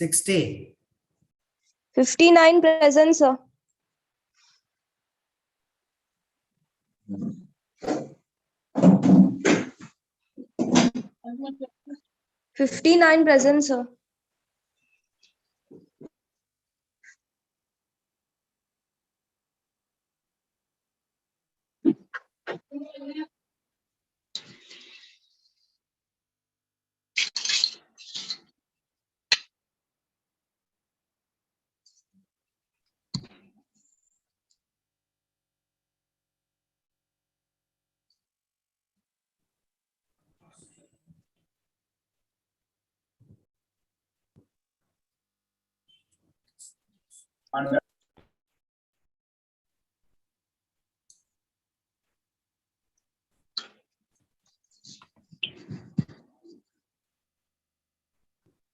60. 59 present, sir. 59 present, sir.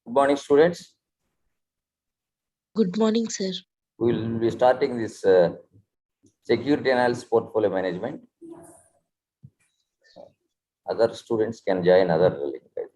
Good morning, students. Good morning, sir. We will be starting this security analysis portfolio management. Other students can join other link. I think.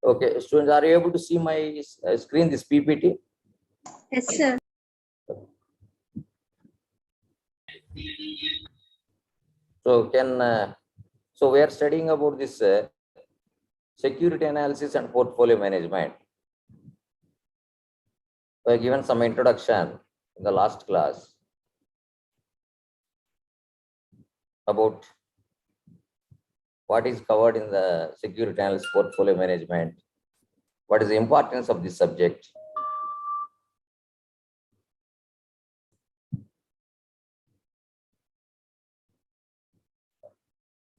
Okay, students, are you able to see my screen, this PPT? Yes, sir. So so we are studying about this security analysis and portfolio management. I have given some introduction in the last class about what is covered in the security analysis portfolio management, what is the importance of this subject.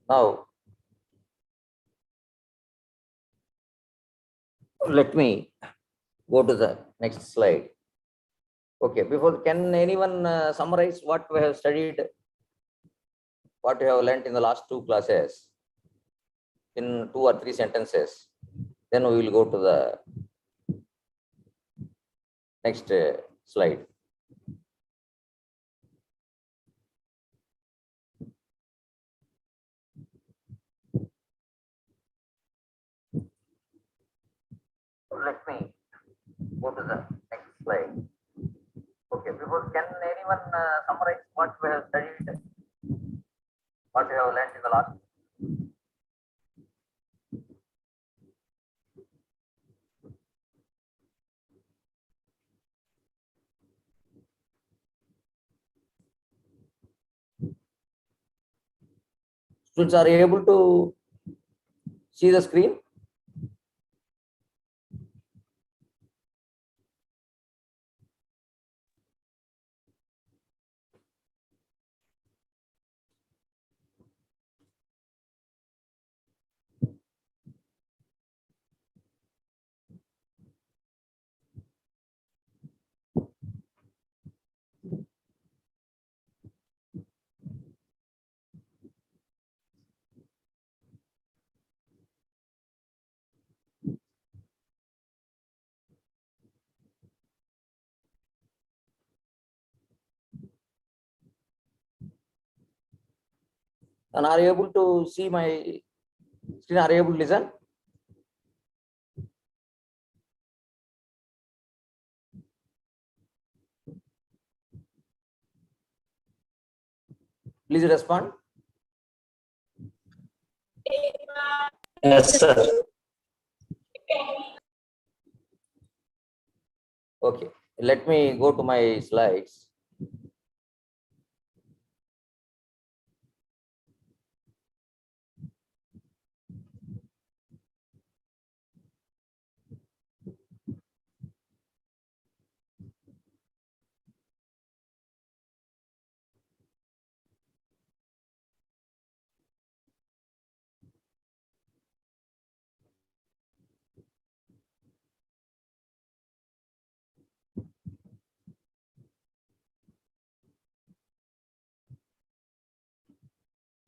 Now, let me go to the next slide. Okay, before, can anyone summarize what we have studied, what we have learned in the last two classes in 2 or 3 sentences? Then we will go to the next slide. Let me go to the next slide. Okay, before, can anyone summarize what we have studied, what we have learned in the last? Students, are you able to see the screen? And are you able to see my screen? Are you able to listen? Please respond. Yes, sir. Okay, let me go to my slides.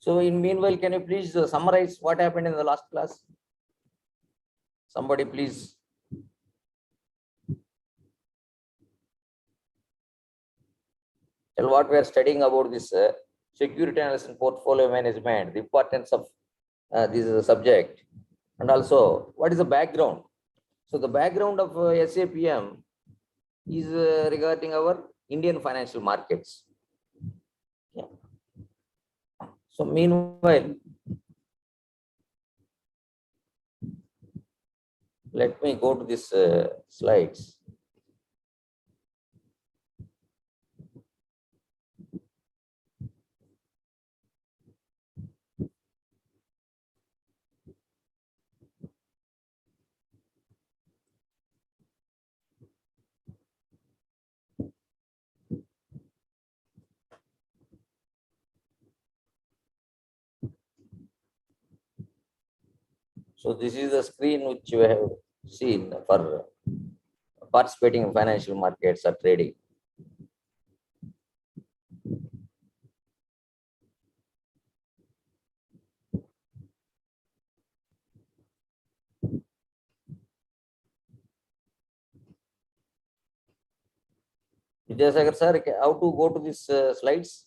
So in meanwhile, can you please summarize what happened in the last class? Somebody please. Tell what we are studying about this security analysis and portfolio management, the importance of this subject, and also what is the background. So the background of SAPM is regarding our Indian financial markets. Yeah. So meanwhile, let me go to this slides. So this is the screen which you have seen for participating in financial markets or trading. Vidyasagar sir, how to go to these slides?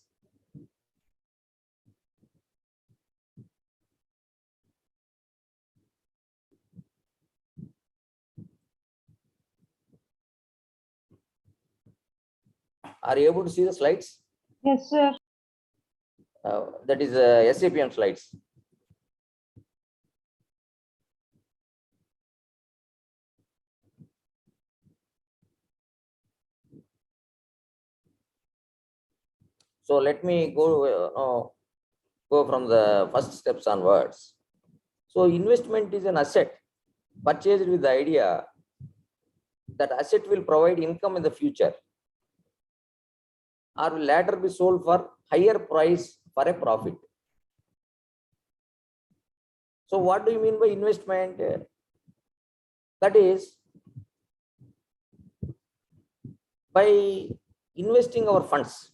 Are you able to see the slides? Yes, sir. That is SAPM slides. So let me go from the first steps onwards. So investment is an asset purchased with the idea that asset will provide income in the future or will later be sold for higher price for a profit. So what do you mean by investment? That is, by investing our funds.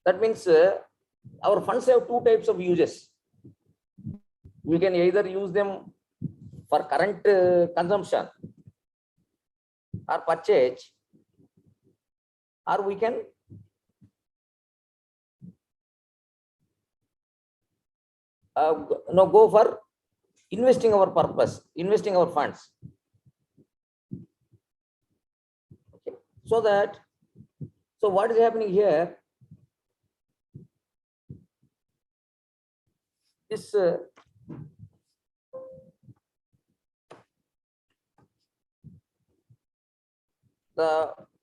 That means our funds have two types of uses. We can either use them for current consumption or purchase, or we can go for investing our purpose, investing our funds. Okay. So what is happening here? This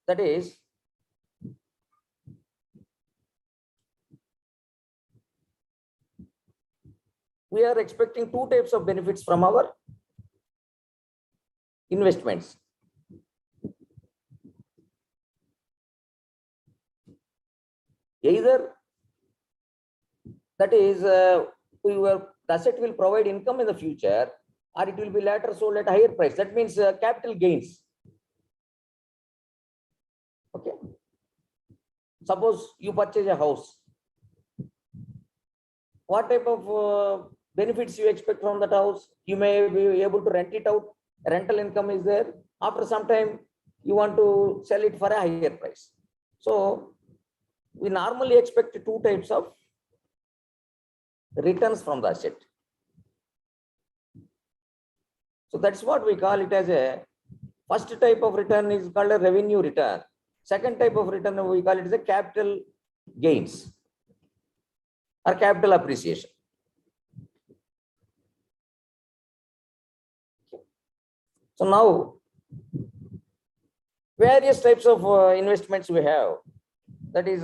that is, we are expecting two types of benefits from our investments. Either that is the asset will provide income in the future, or it will be later sold at a higher price. That means capital gains. Okay. Suppose you purchase a house. What type of benefits you expect from that house? You may be able to rent it out. Rental income is there. After some time, you want to sell it for a higher price. So we normally expect two types of returns from the asset. So that's what we call it as a first type of return is called a revenue return. Second type of return we call it as a capital gains. or capital appreciation. So now, various types of investments we have. That is,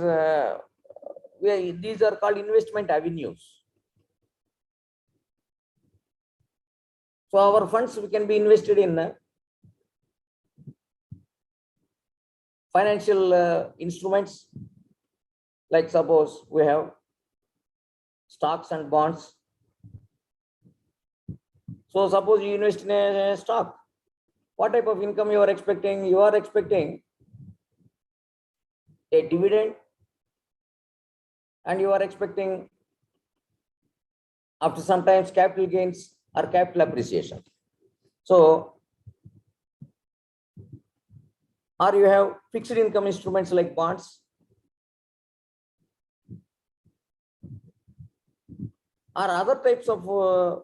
these are called investment avenues. So our funds can be invested in financial instruments, like suppose we have stocks and bonds. So suppose you invest in a stock, what type of income you are expecting? You are expecting a dividend, and you are expecting after sometimes capital gains or capital appreciation. So, or you have fixed income instruments like bonds, or other types of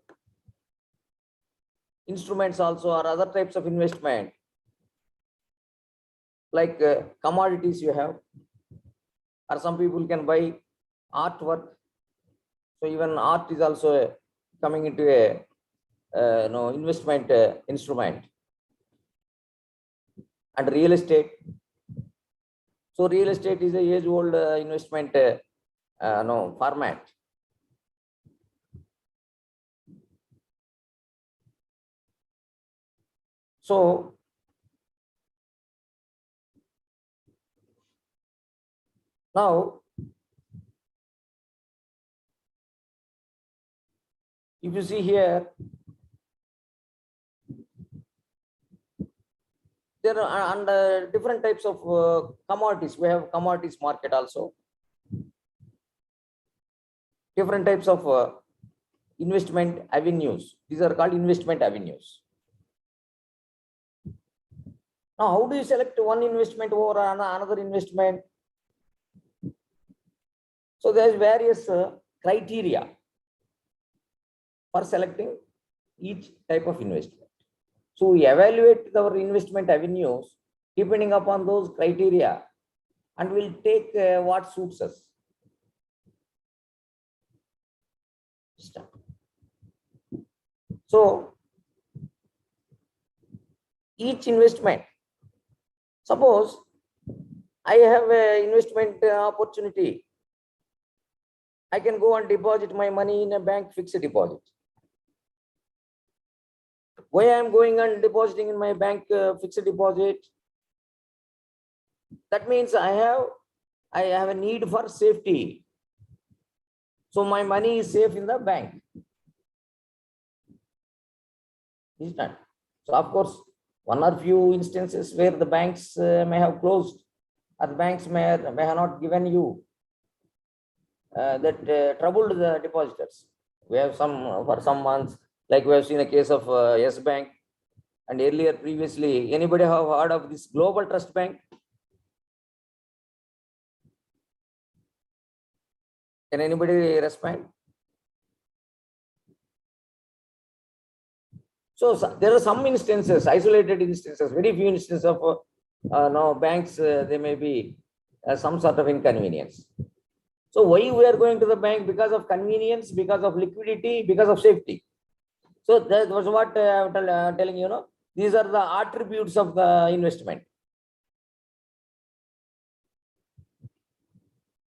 instruments also, or other types of investment like commodities you have, or some people can buy artwork. So even art is also coming into a investment instrument. And real estate. So real estate is a age-old investment format. So now, if you see here, there are and different types of commodities. We have commodities market also. Different types of investment avenues. These are called investment avenues. Now, how do you select one investment over another investment? So there is various criteria for selecting each type of investment. So we evaluate our investment avenues depending upon those criteria, and we'll take what suits us. So each investment, suppose I have an investment opportunity, I can go and deposit my money in a bank fixed deposit. Why I am going and depositing in my bank fixed deposit? That means I have a need for safety. So my money is safe in the bank. Is that? So of course, one or few instances where the banks may have closed, or the banks may have not given you that troubled the depositors. We have some for some months, like we have seen a case of Yes Bank, and earlier previously, anybody have heard of this Global Trust Bank? Can anybody respond? So there are some instances, isolated instances, very few instances of banks, there may be some sort of inconvenience. So why we are going to the bank? Because of convenience, because of liquidity, because of safety. So that was what I'm telling you. These are the attributes of the investment.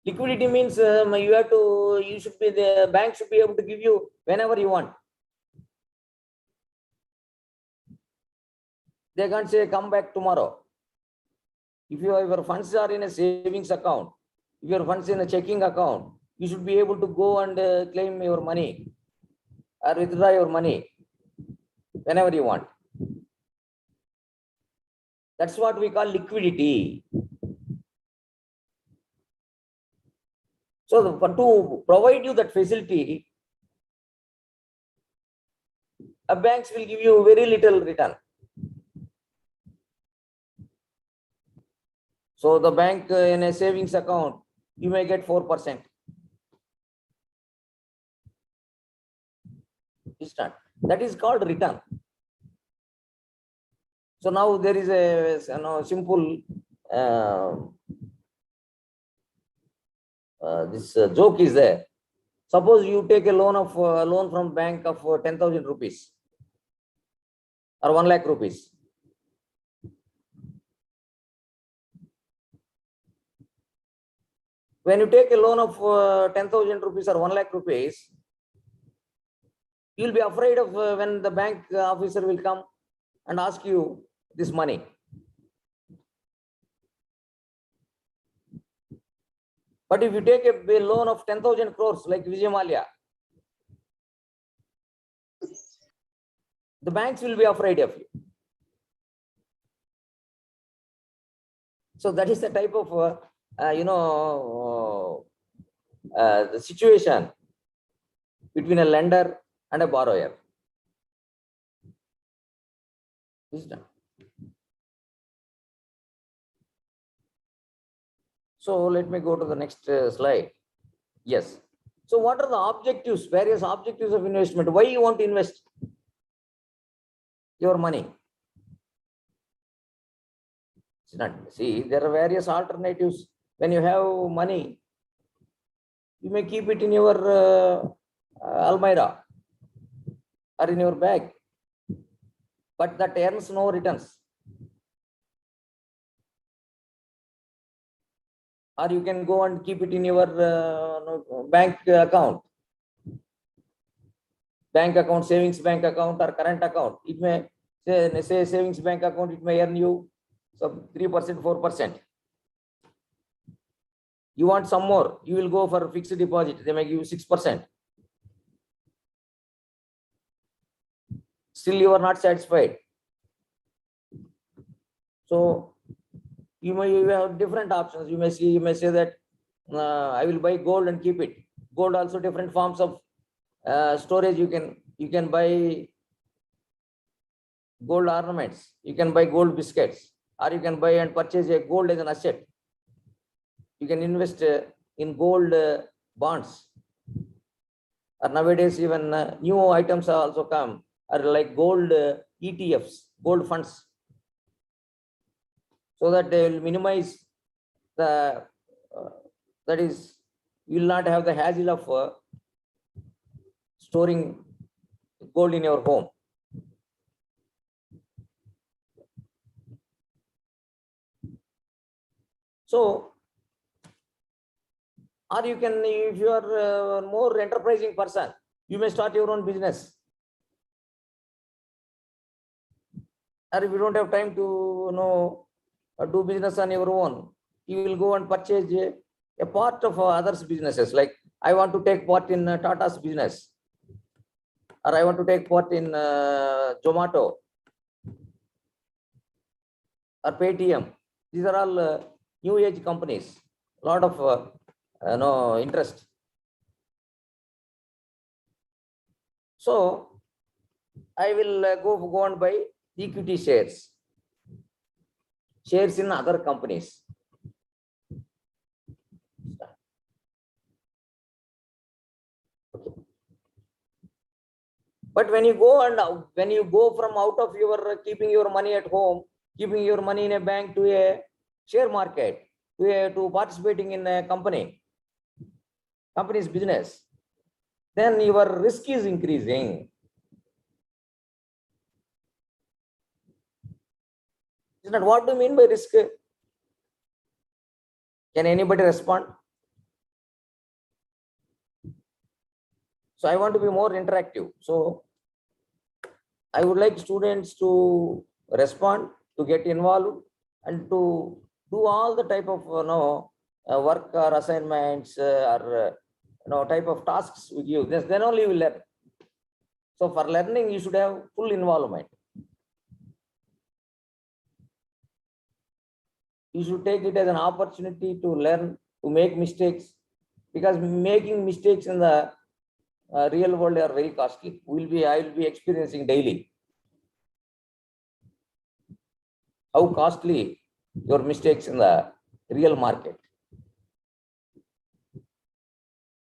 Liquidity means the bank should be able to give you whenever you want. They can't say come back tomorrow. If your funds are in a savings account, if your funds in a checking account, you should be able to go and claim your money or withdraw your money whenever you want. That's what we call liquidity. So to provide you that facility, banks will give you very little return. So the bank in a savings account, you may get 4%. That is called return. So now there is a simple this joke is there. Suppose you take a loan from bank of 10,000 rupees or 1 lakh rupees. When you take a loan of 10,000 rupees or 1 lakh rupees, you'll be afraid of when the bank officer will come and ask you this money. But if you take a loan of 10,000 crores like Vijay Mallya, the banks will be afraid of you. So that is the type of the situation between a lender and a borrower. So let me go to the next slide. Yes. So what are the objectives, various objectives of investment? Why you want to invest your money? See, there are various alternatives. When you have money, you may keep it in your almirah or in your bag, but that earns no returns. Or you can go and keep it in your bank account, savings bank account or current account. It may say savings bank account, it may earn you some 3%, 4%. You want some more, you will go for fixed deposit, they may give you 6%. Still you are not satisfied. So you have different options. You may say that I will buy gold and keep it. Gold also different forms of storage. You can buy gold ornaments. You can buy gold biscuits, or you can buy and purchase a gold as an asset. You can invest in gold bonds. Or nowadays even new items are also come, are like gold ETFs, gold funds, so that they will minimize the that is, you will not have the hassle of storing gold in your home. So, or you can, if you are a more enterprising person, you may start your own business. Or if you don't have time to do business on your own, you will go and purchase a part of others' businesses. Like I want to take part in Tata's business, or I want to take part in Zomato or Paytm. These are all new age companies. A lot of interest. So I will go and buy equity shares in other companies. But when you go from out of your keeping your money at home, keeping your money in a bank, to a share market, to participating in a company's business, then your risk is increasing. Is that what do you mean by risk? Can anybody respond? So I want to be more interactive. So I would like students to respond, to get involved, and to do all the type of work or assignments or type of tasks with you. Then only you will learn. So for learning, you should have full involvement. You should take it as an opportunity to learn, to make mistakes, because making mistakes in the real world are very costly. I will be experiencing daily how costly your mistakes in the real market.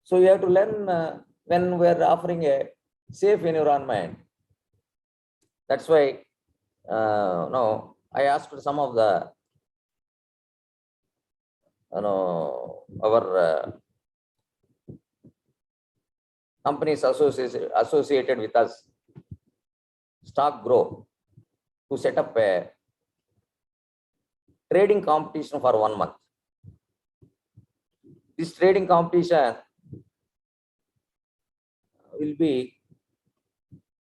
So you have to learn when we are offering a safe environment. That's why I asked some of the our companies associated with us, stock grow, to set up a trading competition for 1 month. This trading competition will be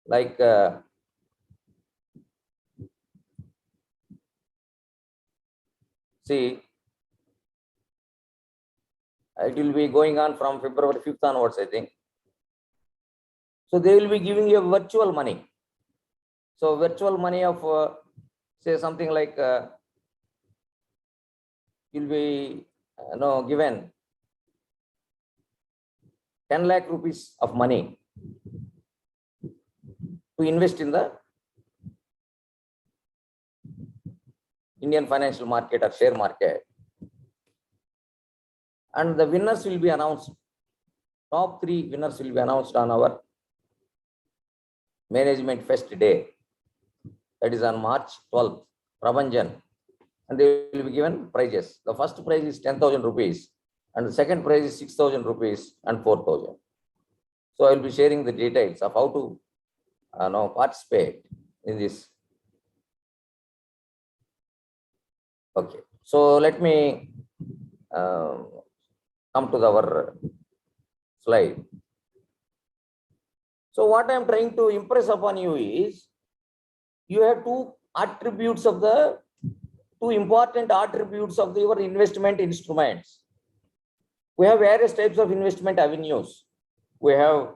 like see, it will be going on from February 5th onwards, I think. So they will be giving you virtual money. So virtual money of say something like will be given 10 lakh rupees of money to invest in the Indian financial market or share market. And the winners will be announced. Top 3 winners will be announced on our management fest day. That is on March 12th, Prabhanjan. And they will be given prizes. The first prize is 10,000 rupees. And the second prize is 6,000 rupees and 4,000. So I will be sharing the details of how to participate in this. Okay. So let me come to our slide. So what I am trying to impress upon you is, you have two important attributes of your investment instruments. We have various types of investment avenues. We have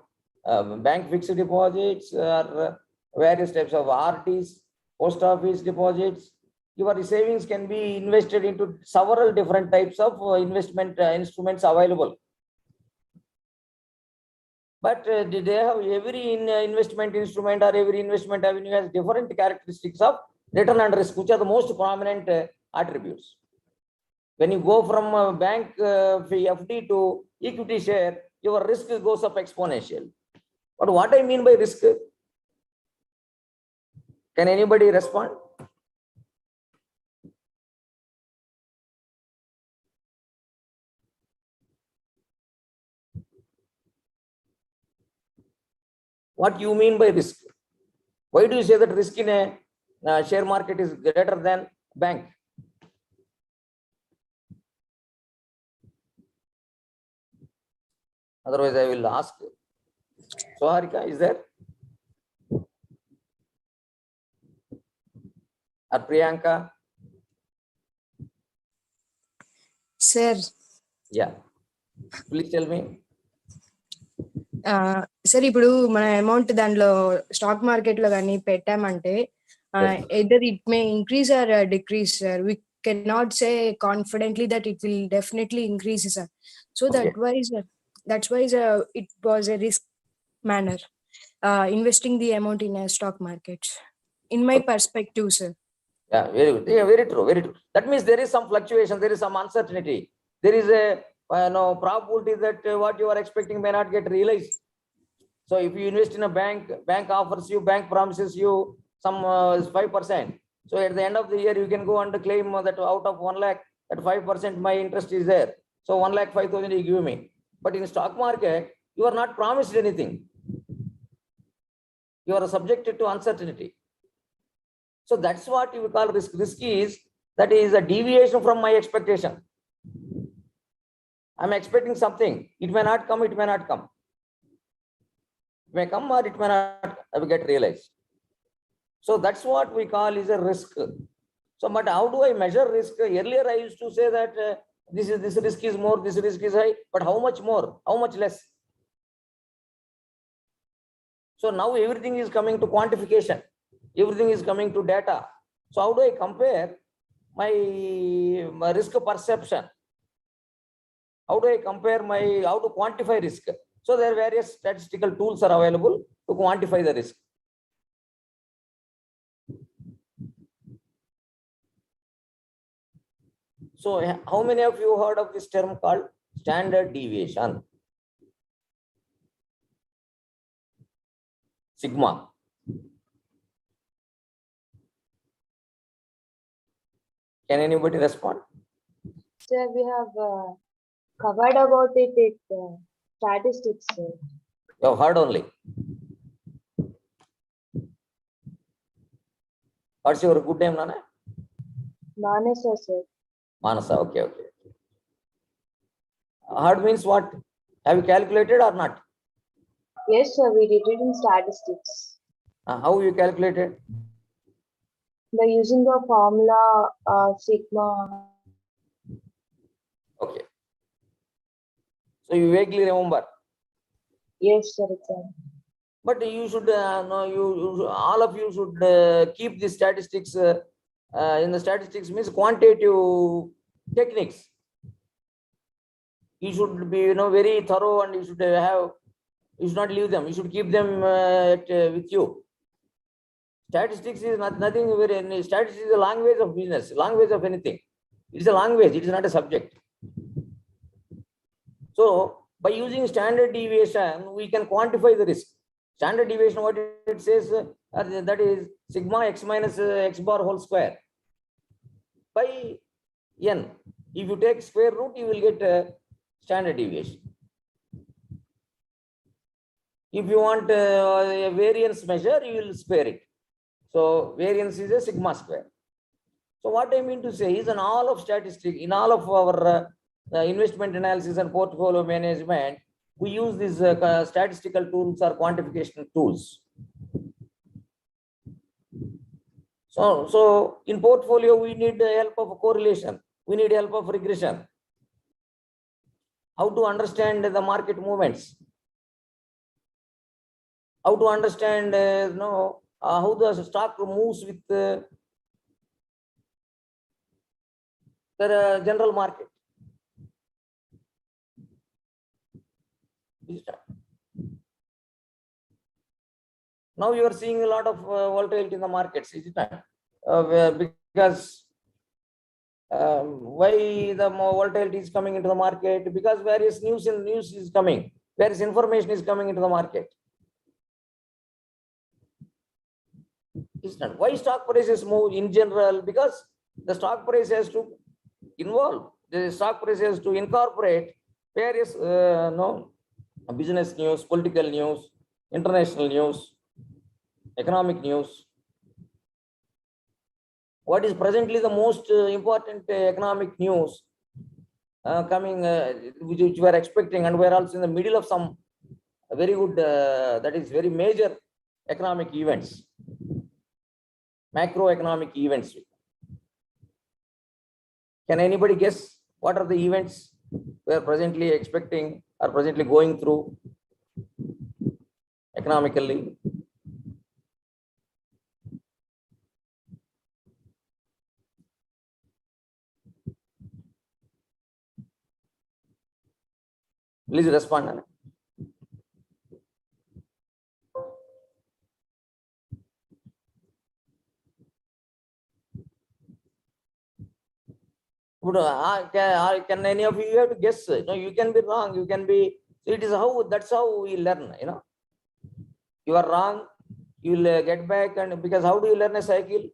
bank fixed deposits, or various types of RDs, post office deposits. Your savings can be invested into several different types of investment instruments available. But they have every investment instrument or every investment avenue has different characteristics of return and risk, which are the most prominent attributes. When you go from bank FD to equity share, your risk goes up exponential. But what I mean by risk? Can anybody respond? What you mean by risk? Why do you say that risk in a share market is greater than bank? Otherwise, I will ask. So, Harika, is there? Or Priyanka? Sir, Yeah. Please tell me. Sir ఇప్పుడు మన amount దాంట్లో stock market లో కానీ పెట్టామంటే either it may increase or decrease, sir. We cannot say confidently that it will definitely increase, sir. So that's why it was a risk manner investing the amount in a stock market, in my perspective, sir. Yeah, very good. Yeah, very true, very true. That means there is some fluctuation, there is some uncertainty, there is a probability that what you are expecting may not get realized. So if you invest in a bank, bank offers you, bank promises you some 5%. So at the end of the year, you can go and claim that out of 1 lakh, that 5% my interest is there. So 1,05,000 you give me. But in stock market, you are not promised anything. You are subjected to uncertainty. So that's what you call risk. Risk is, that is a deviation from my expectation. I'm expecting something. It may not come, it may not come. It may come or it may not get realized. So that's what we call is a risk. So, but how do I measure risk? Earlier I used to say that this risk is more, this risk is high, but how much more, how much less? So now everything is coming to quantification. Everything is coming to data. So how do I compare my risk perception? How do I compare how to quantify risk? So there are various statistical tools are available to quantify the risk. So how many of you heard of this term called standard deviation? Sigma. Can anybody respond? Sir, we have covered about it in statistics, sir. You have heard only. What's your good name, Nana? Manasa, sir. Manasa. Okay, okay. Heard means what? Have you calculated or not? Yes, sir. We did it in statistics How you calculated? by using the formula sigma. Okay. So you vaguely remember. Yes, sir. Exactly. But you should know, all of you should keep the statistics in the statistics means quantitative techniques. You should be very thorough, and you should you should not leave them. You should keep them with you. Statistics is nothing very. Statistics is a language of business, language of anything. It's a language. It is not a subject. So by using standard deviation, we can quantify the risk. Standard deviation, what it says, that is sigma x minus x bar whole square by n. If you take square root, you will get standard deviation. If you want a variance measure, you will square it. So variance is a sigma square. So what I mean to say is, in all of statistics, in all of our investment analysis and portfolio management, we use these statistical tools or quantification tools. So in portfolio, we need the help of correlation. We need help of regression. How to understand the market movements. How to understand how the stock moves with the general market. Now you are seeing a lot of volatility in the markets, is it not? Because why the volatility is coming into the market? Because various news is coming, various information is coming into the market. Is not. Why stock prices move in general? Because the stock price has to involve, the stock price has to incorporate various business news, political news, international news, economic news. What is presently the most important economic news coming, which we are expecting, and we are also in the middle of some very good, that is very major economic events, macroeconomic events. Can anybody guess what are the events we are presently expecting or presently going through economically? Please respond. Can any of you have to guess? No, you can be wrong. You can be. It is how, that's how we learn. You are wrong. You will get back, and because how do you learn a cycle?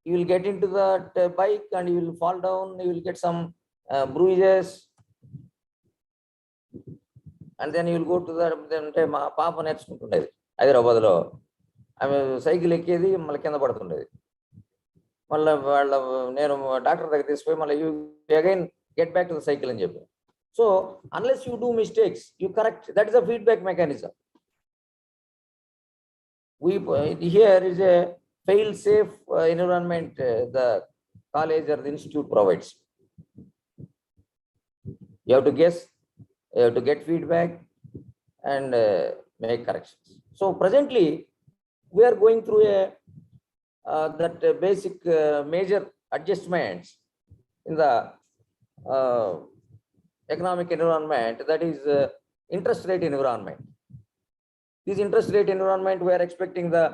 You will get into that bike and you will fall down. You will get some bruises, and then you will go to the Papa నేర్చుకుంటుండేది హైదరాబాద్లో. ఆమె cycle ఎక్కేది, మళ్ళీ కింద పడుతుండేది. మళ్ళీ నేను doctor దగ్గర తీసుకుపోయి మళ్ళీ you again get back to the cycle అని చెప్పి. So unless you do mistakes, you correct. That is the feedback mechanism. Here is a fail-safe environment the college or the institute provides. You have to guess, you have to get feedback, and make corrections. So presently, we are going through that basic major adjustments in the economic environment, that is interest rate environment. This interest rate environment, we are expecting the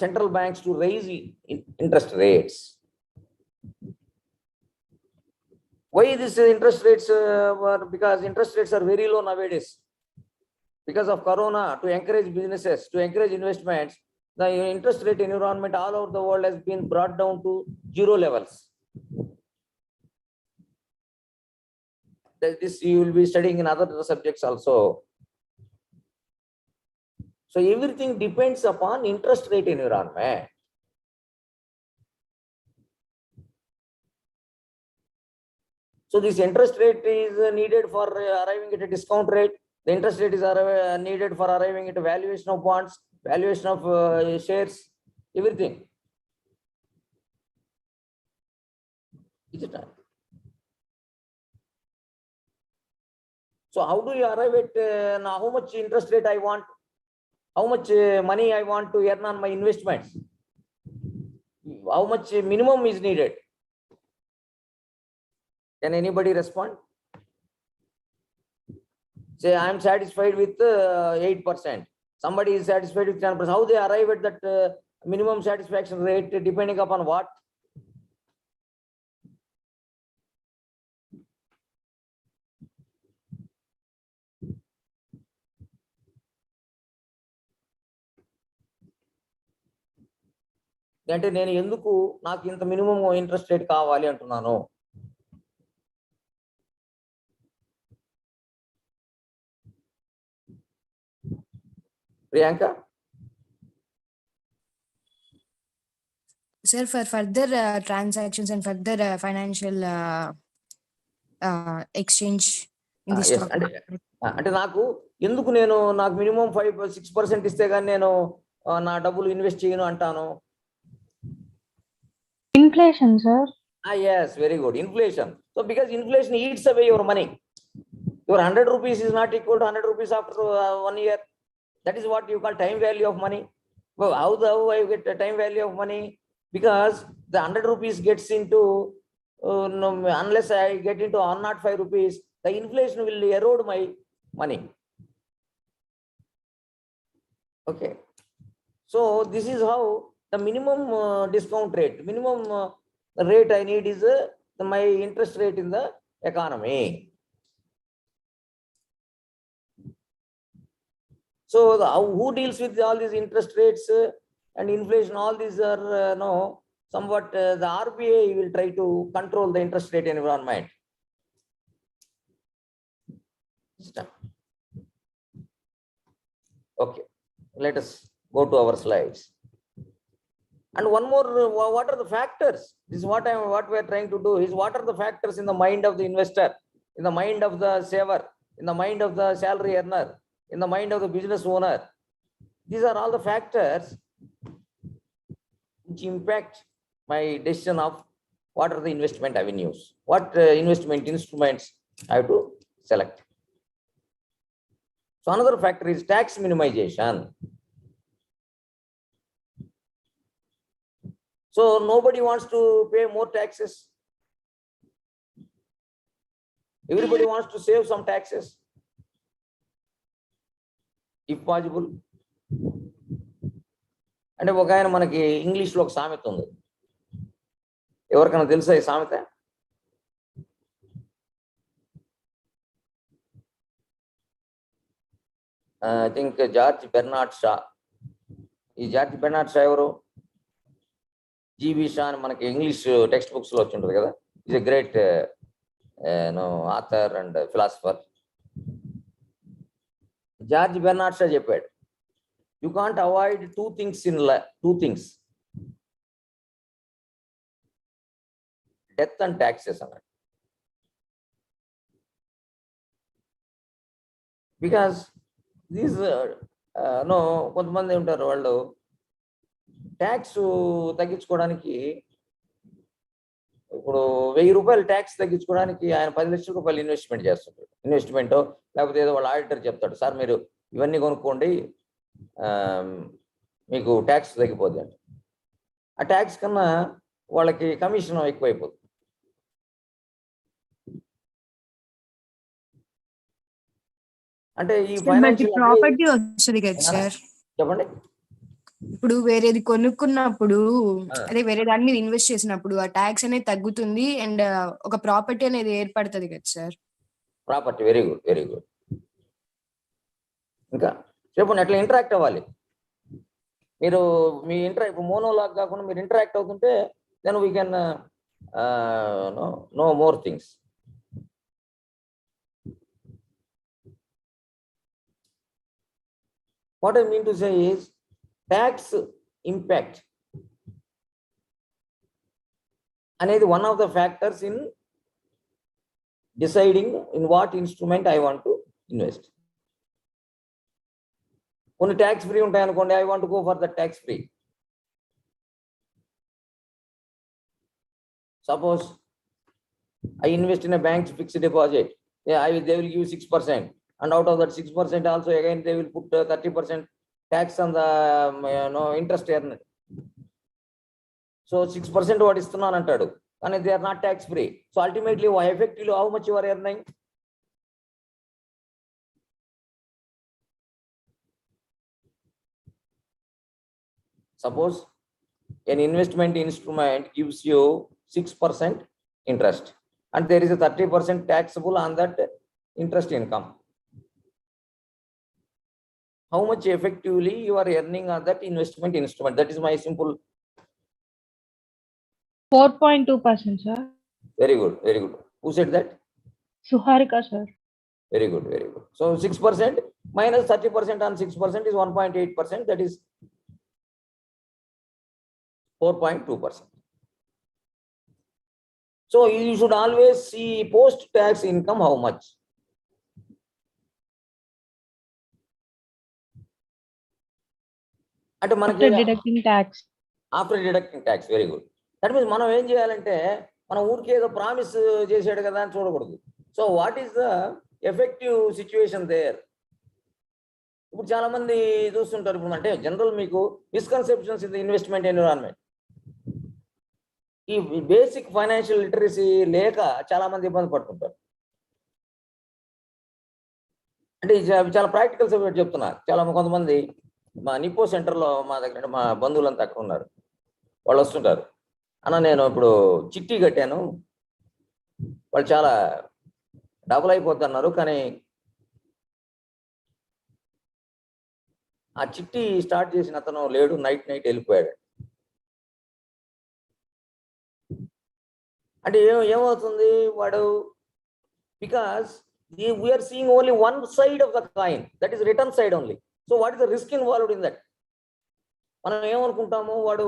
central banks to raise interest rates. Why these interest rates were? Because interest rates are very low nowadays. Because of Corona, to encourage businesses, to encourage investments, the interest rate environment all over the world has been brought down to zero levels. this you will be studying in other subjects also. So everything depends upon interest rate environment. So this interest rate is needed for arriving at a discount rate. The interest rate is needed for arriving at a valuation of bonds, valuation of shares, everything. Is it not? So how do you arrive at how much interest rate I want? How much money I want to earn on my investments? How much minimum is needed? Can anybody respond? Say I am satisfied with 8%. Somebody is satisfied with 10%. How they arrive at that minimum satisfaction rate, depending upon what? అంటే నేను ఎందుకు నాకు ఇంత minimum interest rate కావాలి అంటున్నాను? Priyanka? Sir, for further transactions and further financial exchange in the stock market. అంటే నాకు ఎందుకు నాకు మినిమం 5-6% ఇస్తే గానీ నేను నా డబ్బులు ఇన్వెస్ట్ చేయను అంటాను? Inflation, sir. Yes, very good. Inflation. So because inflation eats away your money. Your 100 rupees is not equal to 100 rupees after 1 year. That is what you call time value of money. Well, how I get the time value of money? Because the 100 rupees gets into, no, unless I get into 105 rupees, the inflation will erode my money. Okay. So this is how the minimum discount rate, minimum rate I need is my interest rate in the economy. So who deals with all these interest rates and inflation? All these are somewhat the RBI will try to control the interest rate environment. Okay, let us go to our slides. And one more, what are the factors? This is what we are trying to do is what are the factors in the mind of the investor, in the mind of the saver, in the mind of the salary earner, in the mind of the business owner. These are all the factors which impact my decision of what are the investment avenues, what investment instruments I have to select. So another factor is tax minimization. So nobody wants to pay more taxes. Everybody wants to save some taxes, if possible. అంటే ఒక ఆయన మనకి ఇంగ్లీష్లో ఒక సామెత ఉంది. ఎవరికైనా తెలుసా ఈ సామెత? I think George Bernard Shah. ఈ జార్జ్ బెర్నార్డ్ షా ఎవరు? జీబీ షా అని మనకి ఇంగ్లీష్ టెక్స్ట్ బుక్స్ లో వచ్చి ఉంటుంది కదా. Is a great author and philosopher. George Bernard Shaw చెప్పాడు, you can't avoid two things in life, death and taxes అన్నాడు. బికాస్ దీస్ కొంతమంది ఉంటారు, వాళ్ళు ట్యాక్స్ తగ్గించుకోవడానికి, ఇప్పుడు 1000 రూపాయలు ట్యాక్స్ తగ్గించుకోవడానికి ఆయన 10 లక్షల రూపాయలు ఇన్వెస్ట్మెంట్ చేస్తుంటాడు. ఇన్వెస్ట్మెంట్ లేకపోతే ఏదో వాళ్ళ ఆడిటర్ చెప్తాడు, సార్ మీరు ఇవన్నీ కొనుక్కోండి మీకు ట్యాక్స్ తగ్గిపోద్ది అంటే. ఆ ట్యాక్స్ కన్నా వాళ్ళకి కమిషన్ ఎక్కువైపోతుంది. అంటే ఈ ఫైనాన్షియల్ ప్రాపర్టీ వస్తుంది కదా సార్. చెప్పండి. ఇప్పుడు వేరేది కొనుక్కున్నప్పుడు, అదే వేరే దాని మీద ఇన్వెస్ట్ చేసినప్పుడు ఆ ట్యాక్స్ అనేది తగ్గుతుంది అండ్ ఒక ప్రాపర్టీ అనేది ఏర్పడుతుంది కదా sir. Property, very good, very good. ఇంకా చెప్పండి, ఎట్లా ఇంటరాక్ట్ అవ్వాలి మీరు? మీ ఇప్పుడు మోనోలాగ్ కాకుండా మీరు ఇంటరాక్ట్ అవుతుంటే then we can know more things. What I mean to say is tax impact అనేది one of the factors in deciding in what instrument I want to invest. కొన్ని tax free ఉంటాయి అనుకోండి, I want to go for the tax free. Suppose I invest in a bank's fixed deposit. Yeah, they will give 6%, and out of that 6% also again they will put 30% tax on the interest earned. So 6% what ఇస్తున్నాను అంటాడు, కానీ they are not tax free. So ultimately effectively how much you are earning? Suppose an investment instrument gives you 6% interest, and there is a 30% taxable on that interest income. How much effectively you are earning on that investment instrument? That is my simple. 4.2%, sir. Very good, very good. Who said that? Suharika, sir. Very good, very good. So 6% minus 30% on 6% is 1.8%. That is 4.2%. So you should always see post-tax income how much. అంటే మనకి After deducting tax. After deducting tax. Very good. That means మనం ఏం చేయాలంటే మనం ఊరికి ఏదో promise చేసాడు కదా అని చూడకూడదు. So what is the effective situation there? ఇప్పుడు చాలా మంది చూస్తుంటారు, ఇప్పుడు అంటే జనరల్ మీకు misconceptions in the investment environment. ఈ బేసిక్ ఫైనాన్షియల్ లిటరసీ లేక చాలా మంది ఇబ్బంది పడుతుంటారు. అంటే చాలా ప్రాక్టికల్ సబ్జెక్ట్ చెప్తున్నారు. చాలా కొంతమంది మా నిప్పో సెంటర్లో మా దగ్గర మా బంధువులంతా అక్కడ ఉన్నారు, వాళ్ళు వస్తుంటారు, అన్న నేను ఇప్పుడు చిట్టి కట్టాను, వాళ్ళు చాలా డబుల్ అయిపోతున్నారు, కానీ ఆ చిట్టి స్టార్ట్ చేసిన అతను లేడు, నైట్ వెళ్ళిపోయాడు. అంటే ఏమవుతుంది వాడు, because we are seeing only one side of the coin, that is return side only. So what is the risk involved in that? మనం ఏమనుకుంటాము, వాడు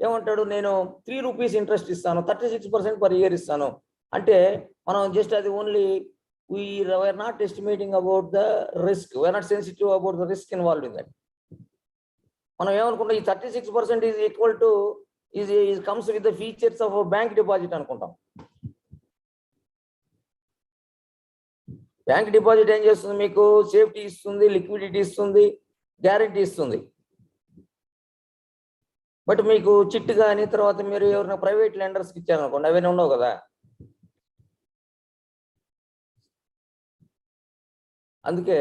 ఏమంటాడు, నేను 3 రూపీస్ ఇంట్రెస్ట్ ఇస్తాను, 36% పర్ ఇయర్ ఇస్తాను అంటే మనం జస్ట్ అది only we are not estimating about the risk, we are not sensitive about the risk involved in that. మనం ఏమనుకుంటాం, ఈ 36% is equal to is comes with the features of bank deposit అనుకుంటాం. Bank deposit ఏం చేస్తుంది, మీకు సేఫ్టీ ఇస్తుంది, liquidity ఇస్తుంది, guarantee ఇస్తుంది. బట్ మీకు చిట్టు కానీ తర్వాత మీరు ఎవరైనా ప్రైవేట్ లెండర్స్కి ఇచ్చారనుకోండి, అవన్నీ ఉండవు కదా. అందుకే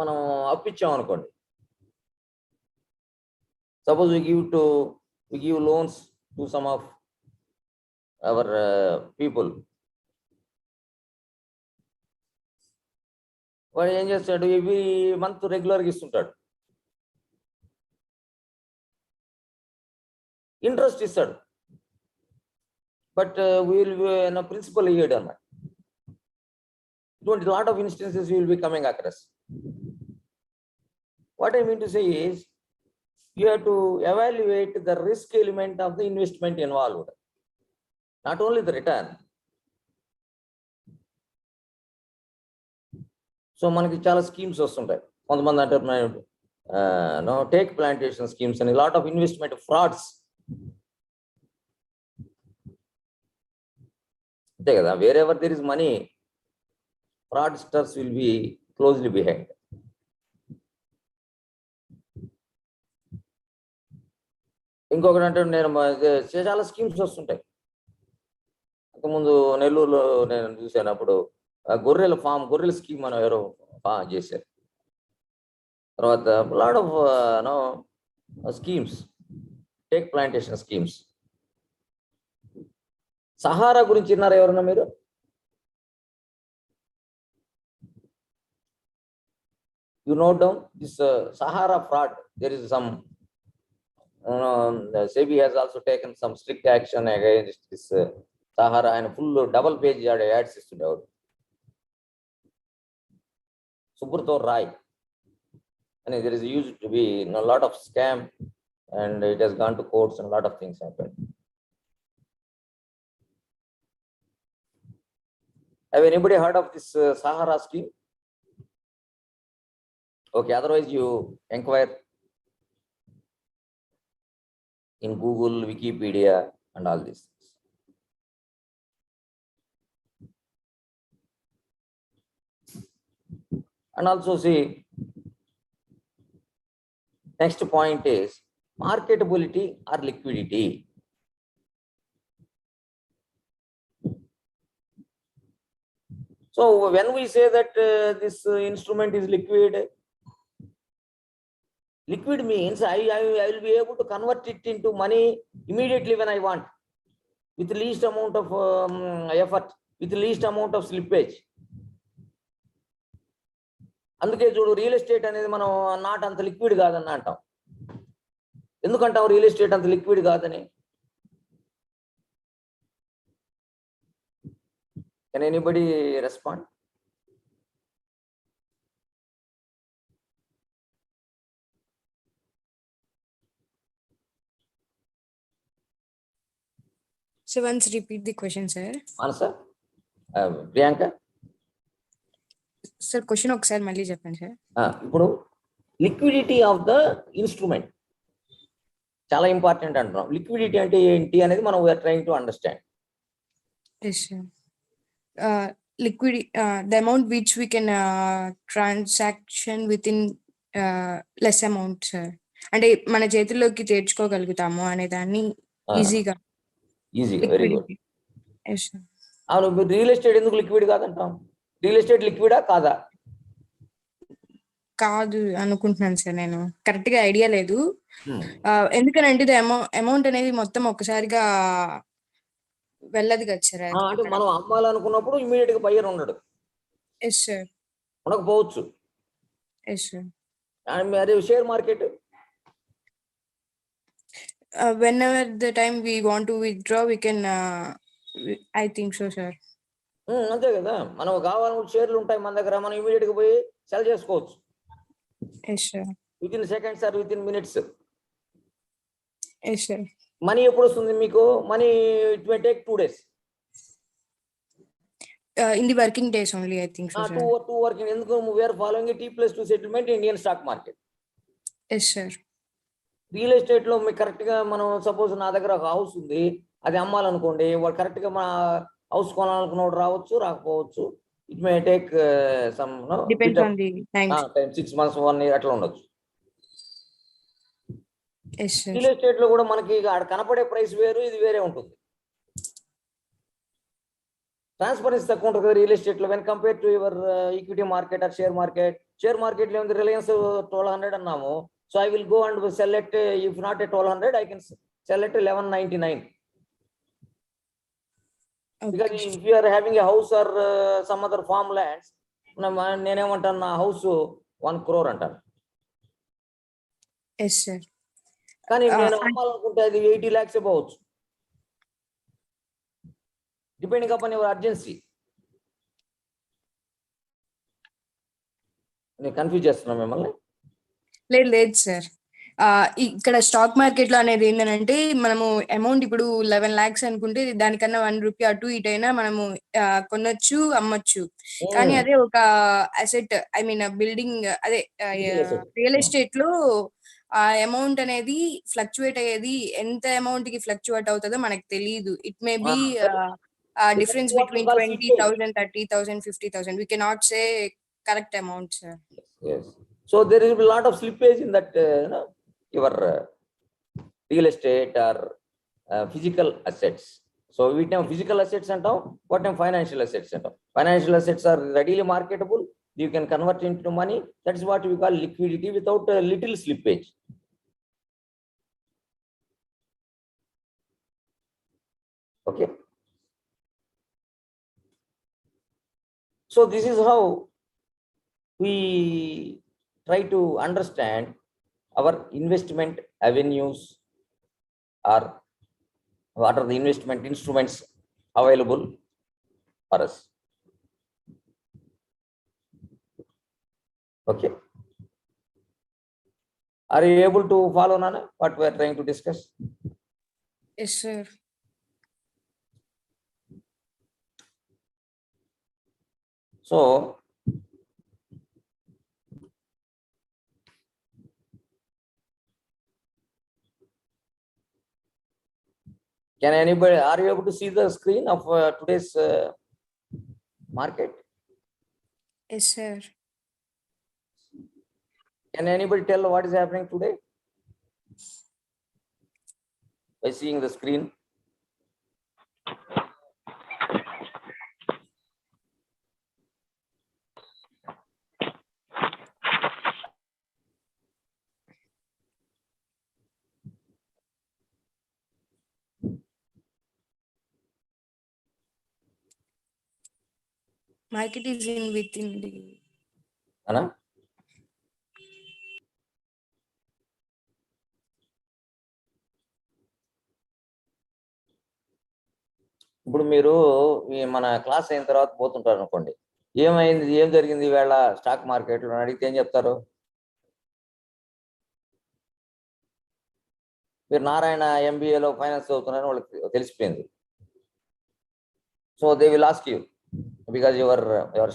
మనం అప్పిచ్చాం అనుకోండి, suppose we give loans to some of our people. వాడు ఏం చేస్తాడు, ఇవి మంత్ రెగ్యులర్గా ఇస్తుంటాడు, ఇంట్రెస్ట్ ఇస్తాడు, బట్ వీల్ ప్రిన్సిపల్ ఇయ్యాడు అన్నమాట. ఇటువంటి lot of instances will be coming across. What I mean to say is you have to evaluate the risk element of the investment involved, not only the return. So మనకి చాలా schemes వస్తుంటాయి, కొంతమంది అంటారు teak plantation schemes అని, lot of investment frauds. అంతే కదా, wherever there is money, fraudsters will be closely behind. ఇంకొకటి అంటే నేను చాలా స్కీమ్స్ వస్తుంటాయి. అంతకుముందు నెల్లూరులో నేను చూశాను, అప్పుడు గొర్రెల స్కీమ్ మనం ఎవరో చేశారు. తర్వాత lot of schemes, take plantation schemes. Sahara గురించి విన్నారా ఎవరన్నా మీరు? You note down this Sahara fraud. There is some the SEBI has also taken some strict action against this Sahara, and full double page ads ఇస్తుండేవాడు. Subrata Roy And there is used to be a lot of scam, and it has gone to courts and a lot of things happened. Have anybody heard of this Sahara scheme? Okay, otherwise you inquire in Google, Wikipedia, and all these things. And also see, next point is marketability or liquidity. So when we say that this instrument is liquid, liquid means I will be able to convert it into money immediately when I want, with the least amount of effort, with the least amount of slippage. అందుకే చూడు real estate అనేది మనం not అంత liquid కాదని అంటాం. ఎందుకంటాం real estate అంత liquid కాదని? Can anybody respond? So once repeat the question, sir. Answer. Priyanka. Sir, question ఒకసారి మళ్ళీ చెప్పండి సార్. ఇప్పుడు లిక్విడిటీ ఆఫ్ ద ఇన్స్ట్రుమెంట్ చాలా ఇంపార్టెంట్ అంటున్నాం. లిక్విడిటీ అంటే ఏంటి అనేది మనం we are trying to understand. Yes, sir. Liquidity, the amount which we can transaction within less amount, sir. అంటే మన చేతుల్లోకి తెచ్చుకోగలుగుతాము అనే దాన్ని ఈజీగా. Very good. Yes, sir. అవును, రియల్ ఎస్టేట్ ఎందుకు లిక్విడ్ కాదంటాం? రియల్ ఎస్టేట్ లిక్విడా కాదా? కాదు అనుకుంటున్నాను సార్, నేను కరెక్ట్ గా ఐడియా లేదు. ఎందుకనంటే అమౌంట్ అనేది మొత్తం ఒక్కసారిగా వెళ్ళదు కదా సార్. అంటే మనం అమ్మాలనుకున్నప్పుడు ఇమీడియట్ గా బయ్యర్ ఉండడు. Yes sir. ఉండకపోవచ్చు. Yes sir. అదే share market, whenever the time we want to withdraw we can I think so, sir. అంతే కదా, మనం కావాలనుకుంటే షేర్లు ఉంటాయి మన దగ్గర, మనం ఇమీడియట్ గా పోయి సెల్ చేసుకోవచ్చు. Yes, sir. With in seconds are with in minutes. Yes, sir. Money ఎప్పుడు వస్తుంది మీకు? Money it may take 2 days. In the working days only, I think so, sir. Two working. ఎందుకు? we are following a T+2 settlement in Indian stock market. Yes, sir. Real estate లో మీకు correct గా మనం suppose నా దగ్గర ఒక house ఉంది, అది అమ్మాలనుకోండి, వాడు కరెక్ట్ గా మన హౌస్ కొనాలనుకున్నవాడు రావచ్చు, రాకపోవచ్చు. It may take some depends on the time. 6 months 1 year అట్లా ఉండొచ్చు. Yes, sir. రియల్ ఎస్టేట్ లో కూడా మనకి కనపడే ప్రైస్ వేరు, ఇది వేరే ఉంటుంది. ట్రాన్స్పరెన్సీ తక్కువ ఉంటుంది కదా రియల్ ఎస్టేట్ లో, when compare to your equity market or share market. Share market లో ఉంది రిలయన్స్ 1200 అన్నాము, so I will go and sell it, if not at 1200 I can sell it 1199. Okay. Because if you are having a house or some other farmlands, నేనేమంటాను, నా house 1 crore అంటాను. Yes, sir. కానీ నేను అమ్మాలనుకుంటే అది 80 lakhs అవ్వచ్చు, depending upon your urgency. నేను confuse చేస్తున్నా మిమ్మల్ని? లేదు సార్. ఇక్కడ స్టాక్ మార్కెట్ లో అనేది ఏంటంటే, మనము అమౌంట్ ఇప్పుడు 11 lakhs అనుకుంటే దానికన్నా 1 rupee అటు ఇటు అయినా మనము కొనొచ్చు, అమ్మొచ్చు. కానీ అదే ఒక అసెట్, ఐ మీన్ బిల్డింగ్, అదే రియల్ ఎస్టేట్ లో ఆ అమౌంట్ అనేది ఫ్లక్చువేట్ అయ్యేది, ఎంత అమౌంట్ కి ఫ్లక్చువేట్ అవుతుందో మనకు తెలియదు. It may be difference between 20,000, 30,000, 50,000. We cannot say correct amount, sir. Yes. So there will be a lot of slippage in that your real estate or physical assets. So we have physical assets and what time financial assets and financial assets are readily marketable. You can convert into money. That is what we call liquidity without a little slippage. Okay. So this is how we try to understand our investment avenues, or what are the investment instruments available for us. Okay. Are you able to follow, Nana, what we are trying to discuss? Yes, sir. So, can anybody, are you able to see the screen of today's market? Yes, sir. Can anybody tell what is happening today by seeing the screen? Market is in within the. Anna? ఇప్పుడు మీరు మన class అయిన తర్వాత పోతుంటారు అనుకోండి, ఏమైంది, ఏం జరిగింది ఈవేళ స్టాక్ మార్కెట్లో అడిగితే ఏం చెప్తారు? మీరు నారాయణ ఎంబీఏలో ఫైనాన్స్ చదువుతున్నారని వాళ్ళకి తెలిసిపోయింది. So they will ask you because your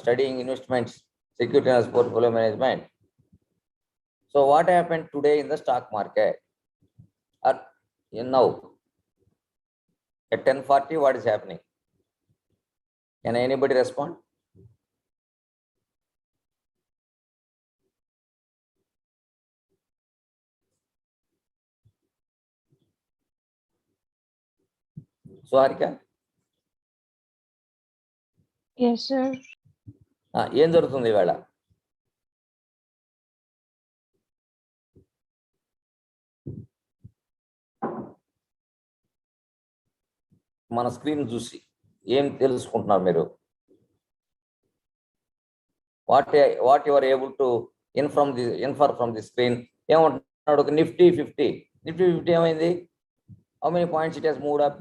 studying investments, security and portfolio management. So what happened today in the stock market or now at 10:40? What is happening? Can anybody respond? So Harika? Yes, sir. ఏం జరుగుతుంది ఈవేళ? మన screen చూసి ఏం తెలుసుకుంటున్నారు మీరు? What you are able to infer from the screen? ఏమంటున్నాడు? Nifty 50 ఏమైంది? How many points it has moved up?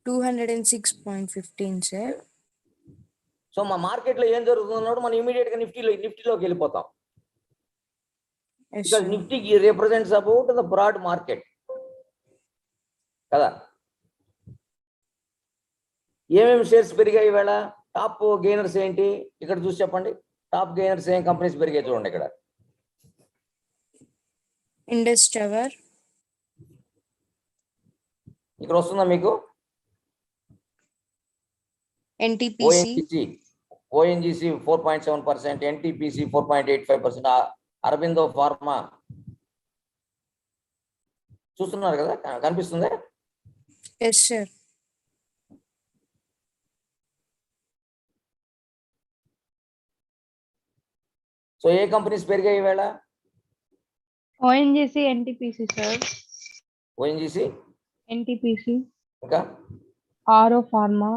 206.15, sir. So మా మార్కెట్లో ఏం జరుగుతుందో మనం ఇమీడియట్ గా నిఫ్టీలోకి వెళ్ళిపోతాం. బికాజ్ నిఫ్టీకి represents about the broad market కదా. ఏమేమి షేర్స్ పెరిగాయి ఈవేళ? టాప్ గెయినర్స్ ఏంటి ఇక్కడ చూసి చెప్పండి. టాప్ గెయినర్స్ ఏం కంపెనీస్ పెరిగాయి చూడండి ఇక్కడ. Indus tower. ఇక్కడ వస్తుందా మీకు? ఓఎన్జీసీ 4.7%, ఎన్టీపీసీ 4.85%, అరబిందో ఫార్మా చూస్తున్నారు కదా, కనిపిస్తుందా? Yes sir. సో ఏ కంపెనీస్ పెరిగాయి ఈవేళ? ONGC, NTPC, sir. ONGC, NTPC, ఇంకా RO Pharma,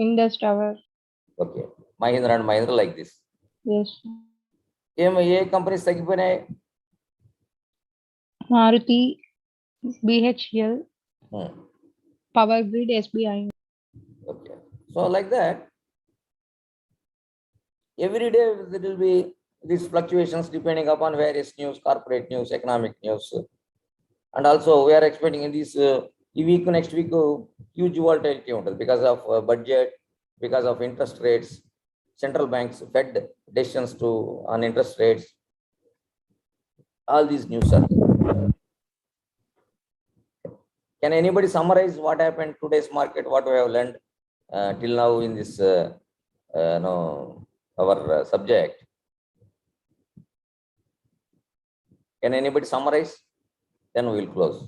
Indus Tower. Okay, Mahindra and Mahindra like this. Yes. ఏ కంపెనీస్ తగ్గిపోయినాయి? Maruti, BHEL, Power Grid, SBI. Okay, so like that, every day there will be these fluctuations depending upon various news, corporate news, economic news, and also we are expecting in this week, next week, huge volatility because of budget, because of interest rates, central banks, Fed decisions on interest rates. All these news are there. Can anybody summarize what happened today's market, what we have learned till now in this our subject? Can anybody summarize? Then we will close.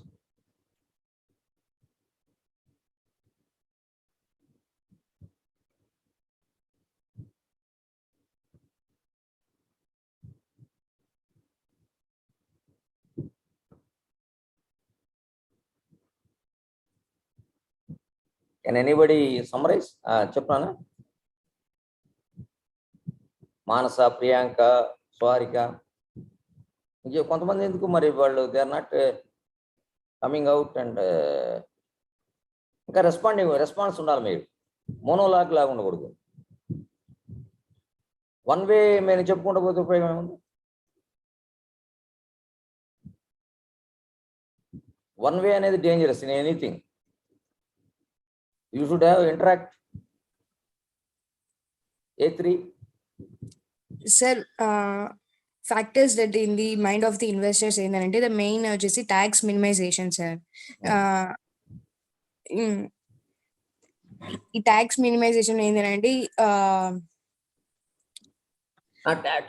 Can anybody summarize? Chapana, Manasa, Priyanka, Swarika. కొంతమంది ఎందుకు మరి వాళ్ళు they are not coming out and ఇంకా response ఉండాలి. మీరు monologue లాగా ఉండకూడదు. One way మేము చెప్పుకుంటూ పోతే ఉపయోగం ఏముంది? వన్ వే అనేది dangerous in anything. You should have interact. A3. Sir, factors that in the mind of the investors ఏంటంటే the main వచ్చేసి tax minimization, sir. ఈ ట్యాక్స్ మినిమైజేషన్ ఏంటంటే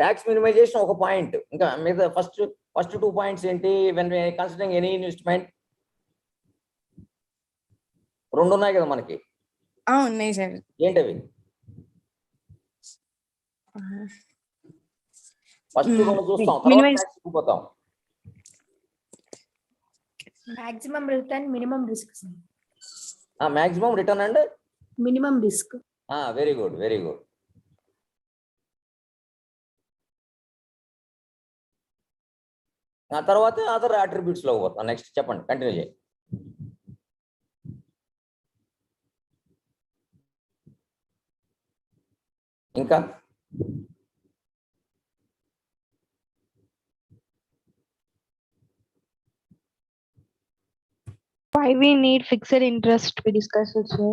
ట్యాక్స్ మినిమైజేషన్ ఒక పాయింట్. ఇంకా మీద ఫస్ట్ 2 పాయింట్స్ ఏంటి? When considering any investment 2 ఉన్నాయి కదా మనకి. ఉన్నాయి సార్. ఏంటవి? ఫస్ట్ 2 చూస్తాం, తర్వాత ట్యాక్స్ పోతాం. Maximum return, minimum risk. Maximum return and minimum risk. Very good, very good. తర్వాత అదర్ అట్రిబ్యూట్స్ లో పోతాం. నెక్స్ట్ చెప్పండి, కంటిన్యూ చేయండి. ఇంకా Why we need fixed interest we discussed, sir.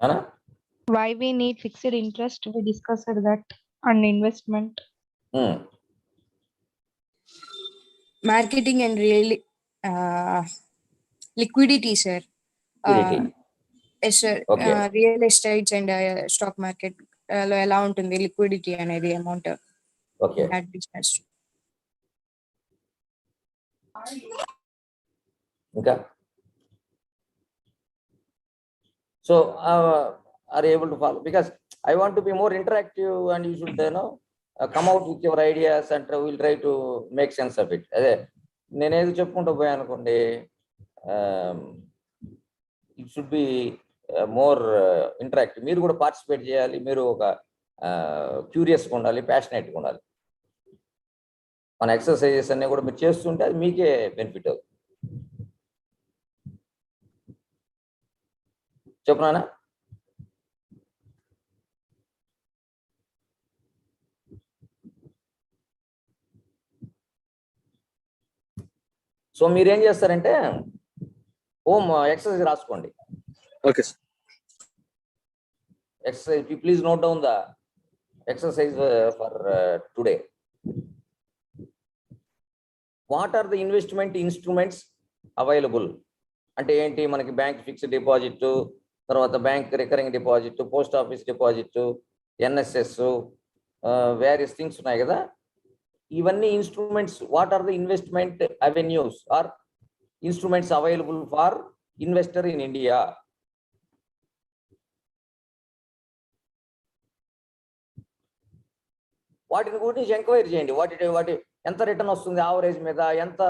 Anna? Why we need fixed interest we discussed that on investment. Marketing and liquidity, sir. Liquidity. Yes, sir. Okay. Real estate and stock market లో ఎలా ఉంటుంది liquidity అనేది amount. Okay. Business. ఇంకా so are you able to follow? Because I want to be more interactive and you should come out with your ideas and we'll try to make sense of it. అదే నేనేది చెప్పుకుంటూ పోయాను అనుకోండి, it should be more interactive. మీరు కూడా participate చేయాలి. మీరు ఒక క్యూరియస్గా ఉండాలి, ప్యాషనేట్గా ఉండాలి. మన ఎక్సర్సైజెస్ అన్నీ కూడా మీరు చేస్తుంటే అది మీకే బెనిఫిట్ అవుతుంది. చెప్పునా? సో మీరేం చేస్తారంటే హోమ్ ఎక్సర్సైజ్ రాసుకోండి. Okay sir. Exercise, please note down the exercise for today. What are the investment instruments available? అంటే ఏంటి? మనకి బ్యాంక్ ఫిక్స్డ్ డిపాజిట్, తర్వాత bank recurring deposit, post office deposit, NSS, various things ఉన్నాయి కదా. ఇవన్నీ instruments. What are the investment avenues or instruments available for investor in India? వాటిని గురించి enquiry చేయండి. వాటి ఎంత రిటర్న్ వస్తుంది యావరేజ్ మీద, ఎంత,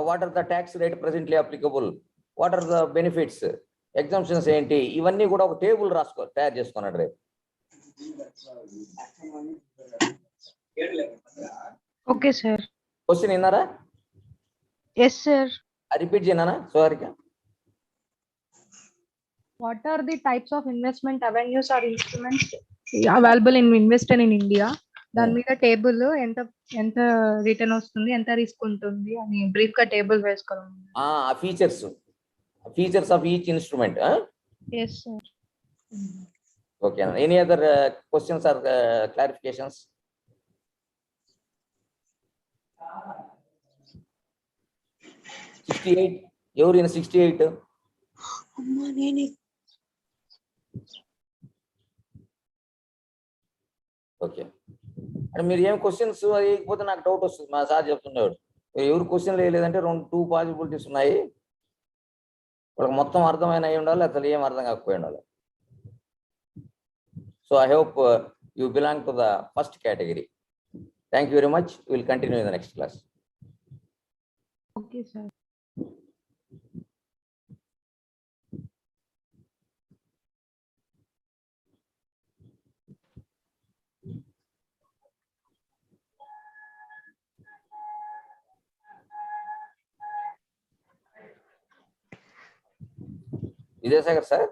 what are the tax rate presently applicable, what are the benefits, exemptions ఏంటి, ఇవన్నీ కూడా ఒక టేబుల్ తయారు చేసుకున్నాడు రేపు. Okay sir. క్వశ్చన్ విన్నారా? Yes sir. రిపీట్ చేయనా Sarika? What are the types of investment avenues or instruments available in investor in India? దాని మీద టేబుల్ ఎంత రిటర్న్ వస్తుంది, ఎంత రిస్క్ ఉంటుంది అని బ్రీఫ్ గా టేబుల్ వేసుకోవాలి. Features of each instrument. yes sir. Okay, any other questions or clarifications? ఎవరు in 68? అమ్మా నేనే. ఓకే. అంటే మీరు ఏం క్వశ్చన్స్ వేయకపోతే నాకు డౌట్ వస్తుంది. మా సార్ చెప్తున్నాడు ఎవరు క్వశ్చన్ లేదంటే 2 పాసిబిలిటీస్ ఉన్నాయి. వాళ్ళకి మొత్తం అర్థమైన అయి ఉండాలి, అసలు ఏం అర్థం కాకపోయి ఉండాలి. So I hope you belong to the first category. Thank you very much. Will continue in the next class. Okay sir. Vijayasagar sir.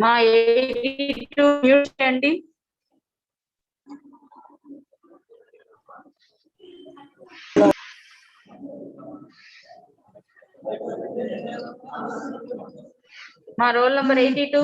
మా 82 మ్యూట్ చేయండి. మా రోల్ నంబర్ 82.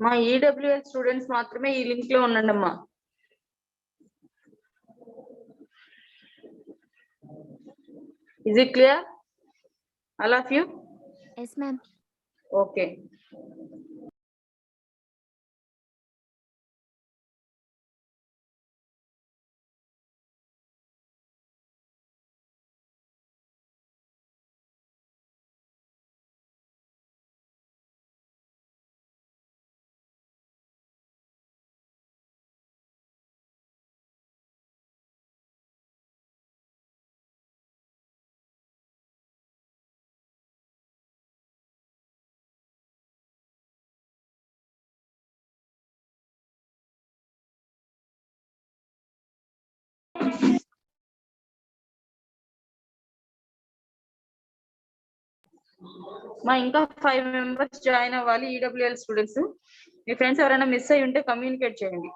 మా ఈడబ్ల్యూఎల్ స్టూడెంట్స్ మాత్రమే ఈ లింక్ లో ఉండండి అమ్మా. Is it clear? All of you? Yes, ma'am. Okay. మా ఇంకా 5 members జాయిన్ అవ్వాలి ఈడబ్ల్యూఎల్ స్టూడెంట్స్. మీ ఫ్రెండ్స్ ఎవరైనా మిస్ అయ్యి ఉంటే కమ్యూనికేట్ చేయండి.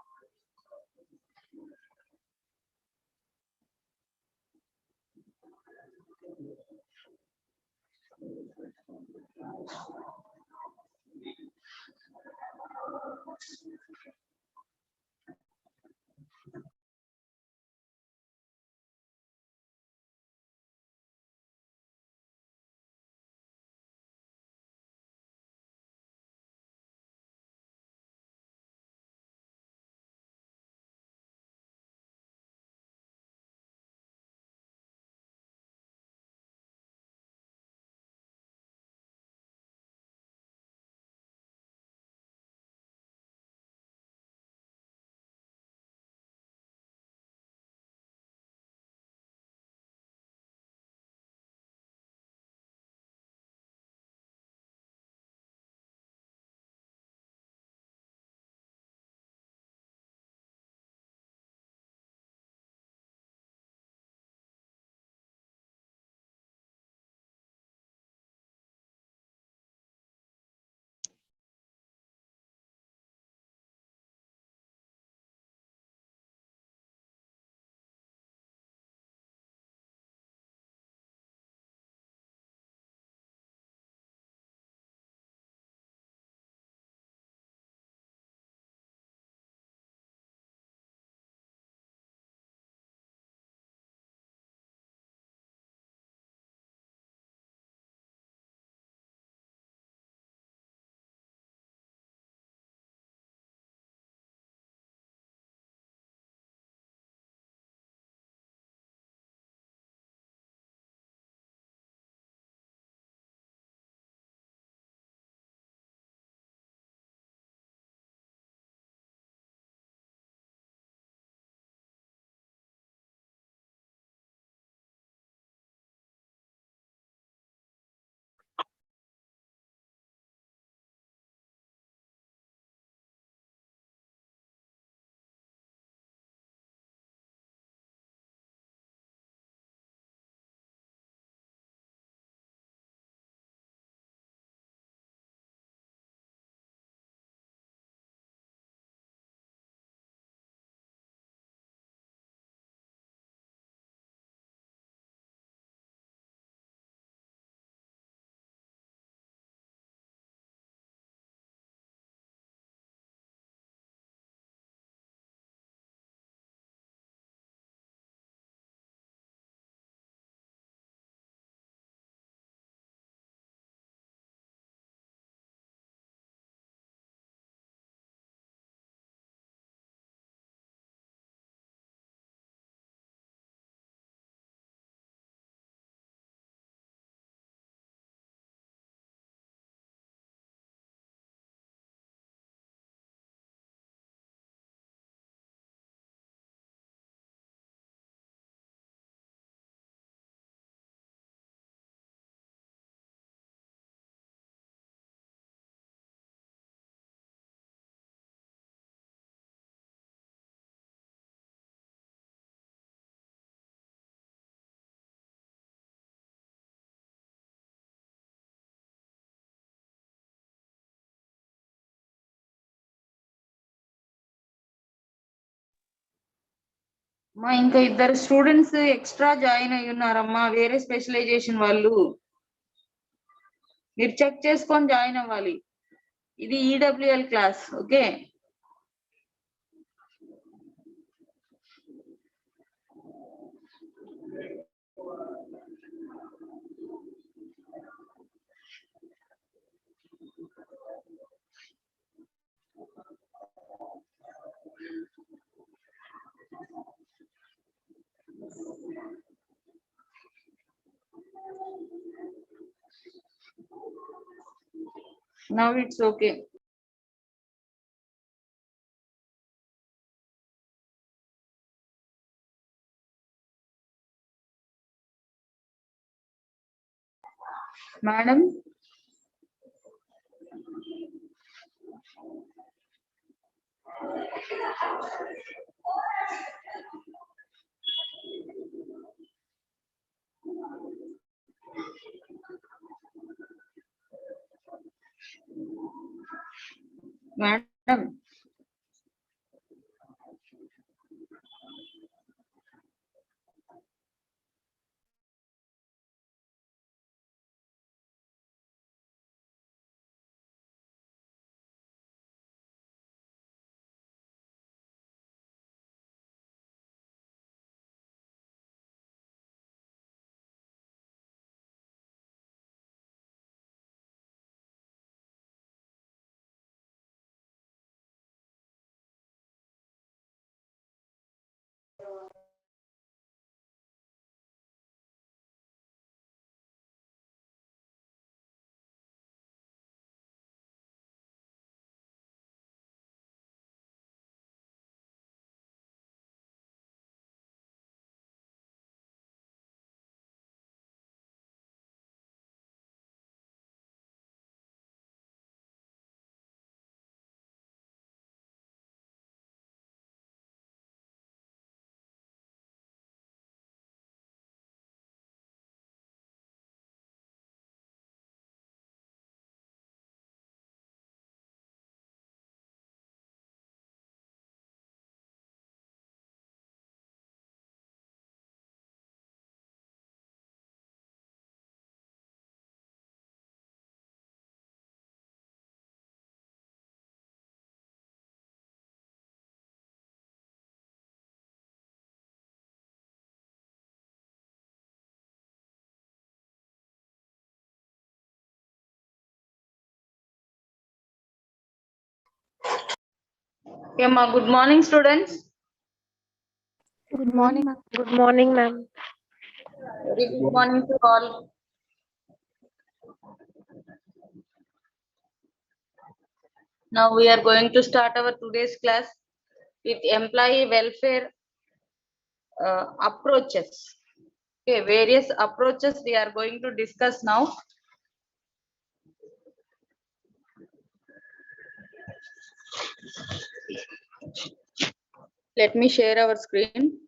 మా ఇంకా 2 స్టూడెంట్స్ ఎక్స్ట్రా జాయిన్ అయ్యి ఉన్నారమ్మా, వేరే స్పెషలైజేషన్ వాళ్ళు. మీరు చెక్ చేసుకొని జాయిన్ అవ్వాలి. ఇది EWL class. Okay, now it's okay. Madam, madam, yeah, ma. Good morning, students. Good morning, ma'am. Good morning, ma'am. Very good morning to all. Now we are going to start our today's class with employee welfare approaches. Okay, various approaches we are going to discuss now. Let me share our screen.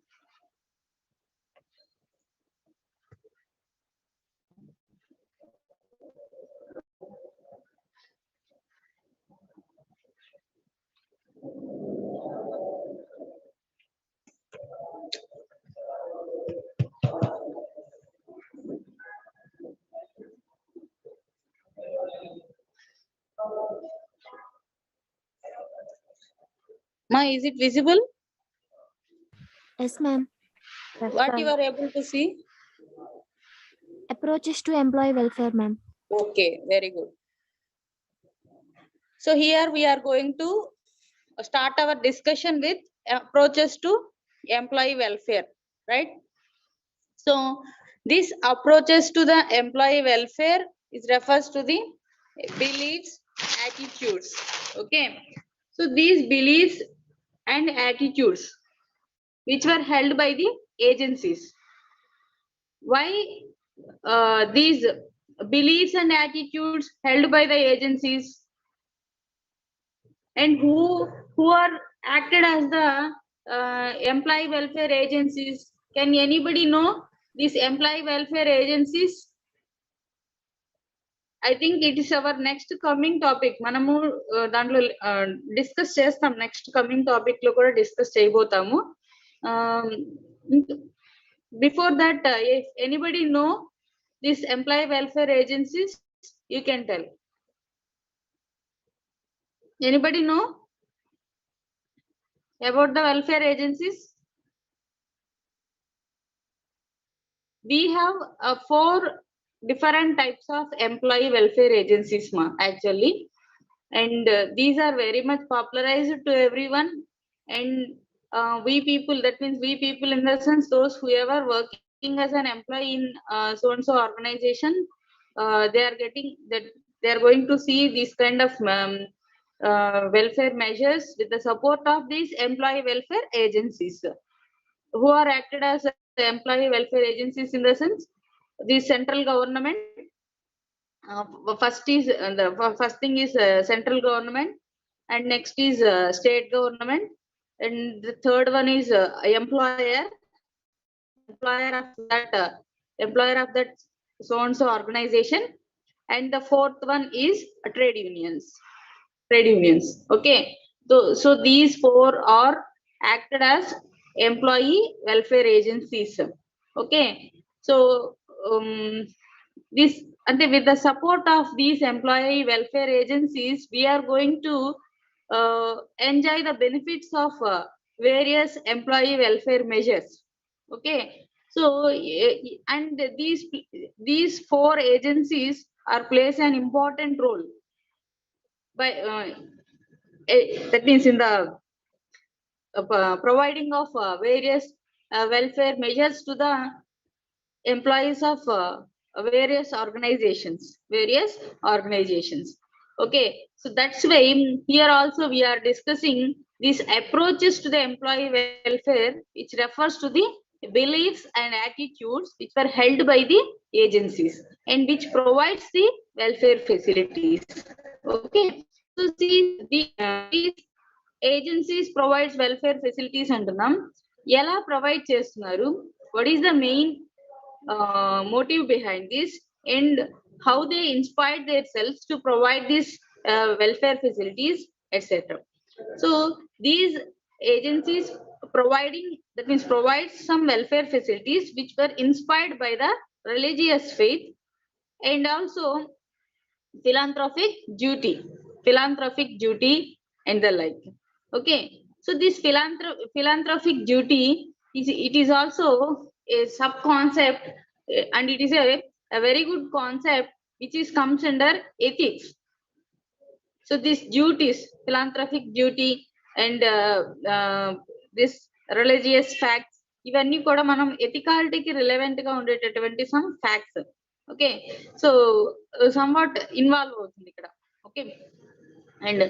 Ma, is it visible? Yes, ma'am. What you are able to see? Approaches to employee welfare, ma'am. Okay, very good. So here we are going to start our discussion with approaches to employee welfare, right? So these approaches to the employee welfare is refers to the beliefs, attitudes. Okay. So these beliefs and attitudes which were held by the agencies. Why these beliefs and attitudes held by the agencies, and who are acted as the employee welfare agencies? Can anybody know these employee welfare agencies? I think it is our next coming topic. మనము దాంట్లో discuss చేస్తాం. Next coming topic లో కూడా discuss చేయబోతాము. Before that, if anybody know these employee welfare agencies, you can tell. Anybody know about the welfare agencies? We have 4 different types of employee welfare agencies, actually, and these are very much popularized to everyone. And we people, that means we people in the sense those whoever working as an employee in so and so organization, they are getting that they are going to see these kind of welfare measures with the support of these employee welfare agencies, who are acted as employee welfare agencies in the sense the central government. First thing is central government, and next is state government, and the third one is employer of that so and so organization, and the fourth one is trade unions. Okay, so these 4 are acted as employee welfare agencies. Okay, so this, and with the support of these employee welfare agencies, we are going to enjoy the benefits of various employee welfare measures. Okay, so and these 4 agencies are plays an important role by that means in the providing of various welfare measures to the employees of various organizations. Okay, so that's why here also we are discussing these approaches to the employee welfare, which refers to the beliefs and attitudes which were held by the agencies and which provides the welfare facilities. Okay, so see these agencies provides welfare facilities అంటున్నాం. ఎలా provide చేస్తున్నారు, what is the main motive behind this, and how they inspired themselves to provide these welfare facilities, etc. So these agencies provide some welfare facilities which were inspired by the religious faith and also philanthropic duty and the like. Okay, so this philanthropic duty is also a sub concept, and it is a very good concept which is comes under ethics. So these duties, philanthropic duty and this religious facts, ఇవన్నీ కూడా మనం ఎథికాలిటీకి relevant గా ఉండేటటువంటి some facts. Okay, so somewhat involve అవుతుంది ఇక్కడ. Okay, and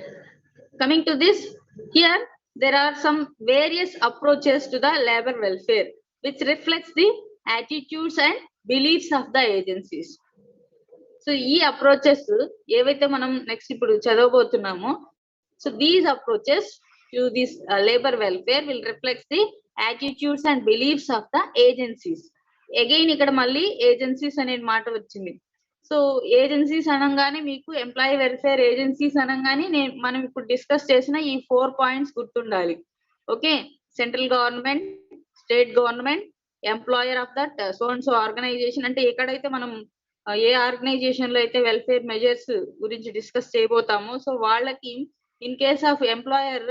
coming to this, here there are some various approaches to the labor welfare which reflects the attitudes and beliefs of the agencies. So ఈ approaches ఏవైతే మనం next ఇప్పుడు చదవబోతున్నామో, so these approaches to this labor welfare will reflect the attitudes and beliefs of the agencies. Again ఇక్కడ మళ్ళీ agencies అనే మాట వచ్చింది. So agencies అనగానే మీకు ఎంప్లాయీ వెల్ఫేర్ ఏజెన్సీస్ అనగానే మనం ఇప్పుడు డిస్కస్ చేసిన ఈ 4 పాయింట్స్ గుర్తుండాలి. Okay, central government, state government, employer of that so and so organisation. అంటే ఎక్కడైతే మనం ఏ ఆర్గనైజేషన్ లో అయితే వెల్ఫేర్ మెజర్స్ గురించి డిస్కస్ చేయబోతామో, సో వాళ్ళకి ఇన్ కేస్ ఆఫ్ ఎంప్లాయర్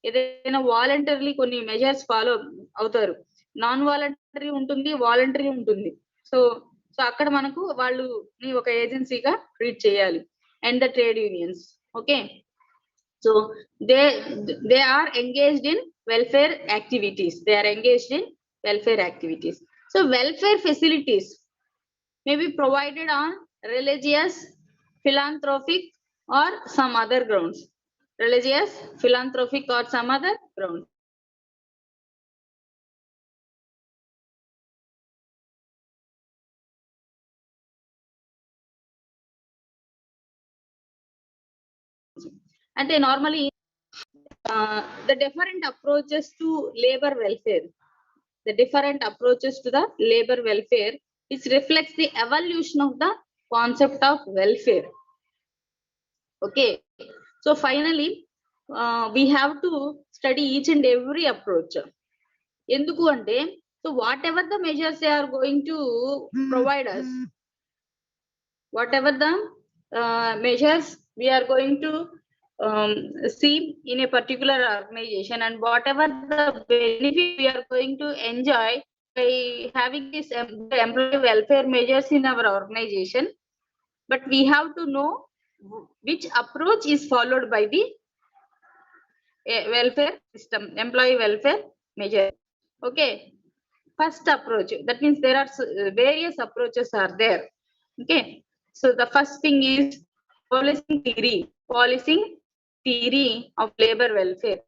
ఏదైనా వాలంటరీ కొన్ని మెజర్స్ ఫాలో అవుతారు, నాన్ వాలంటరీ ఉంటుంది, వాలంటరీ ఉంటుంది. సో అక్కడ మనకు వాళ్ళు ఒక ఏజెన్సీగా ట్రీట్ చేయాలి. And the trade unions. Okay, so they are engaged in welfare activities. So welfare facilities may be provided on religious, philanthropic or some other grounds. And normally the different approaches to labor welfare, which reflects the evolution of the concept of welfare. Okay, so finally we have to study each and every approach. Enduku ante, so whatever the measures they are going to provide us, whatever the measures we are going to see in a particular organization, and whatever the benefit we are going to enjoy by having this employee welfare measures in our organization, but we have to know which approach is followed by the welfare system, employee welfare measure. Okay, first approach, that means there are various approaches are there. Okay, so the first thing is policing theory of labor welfare.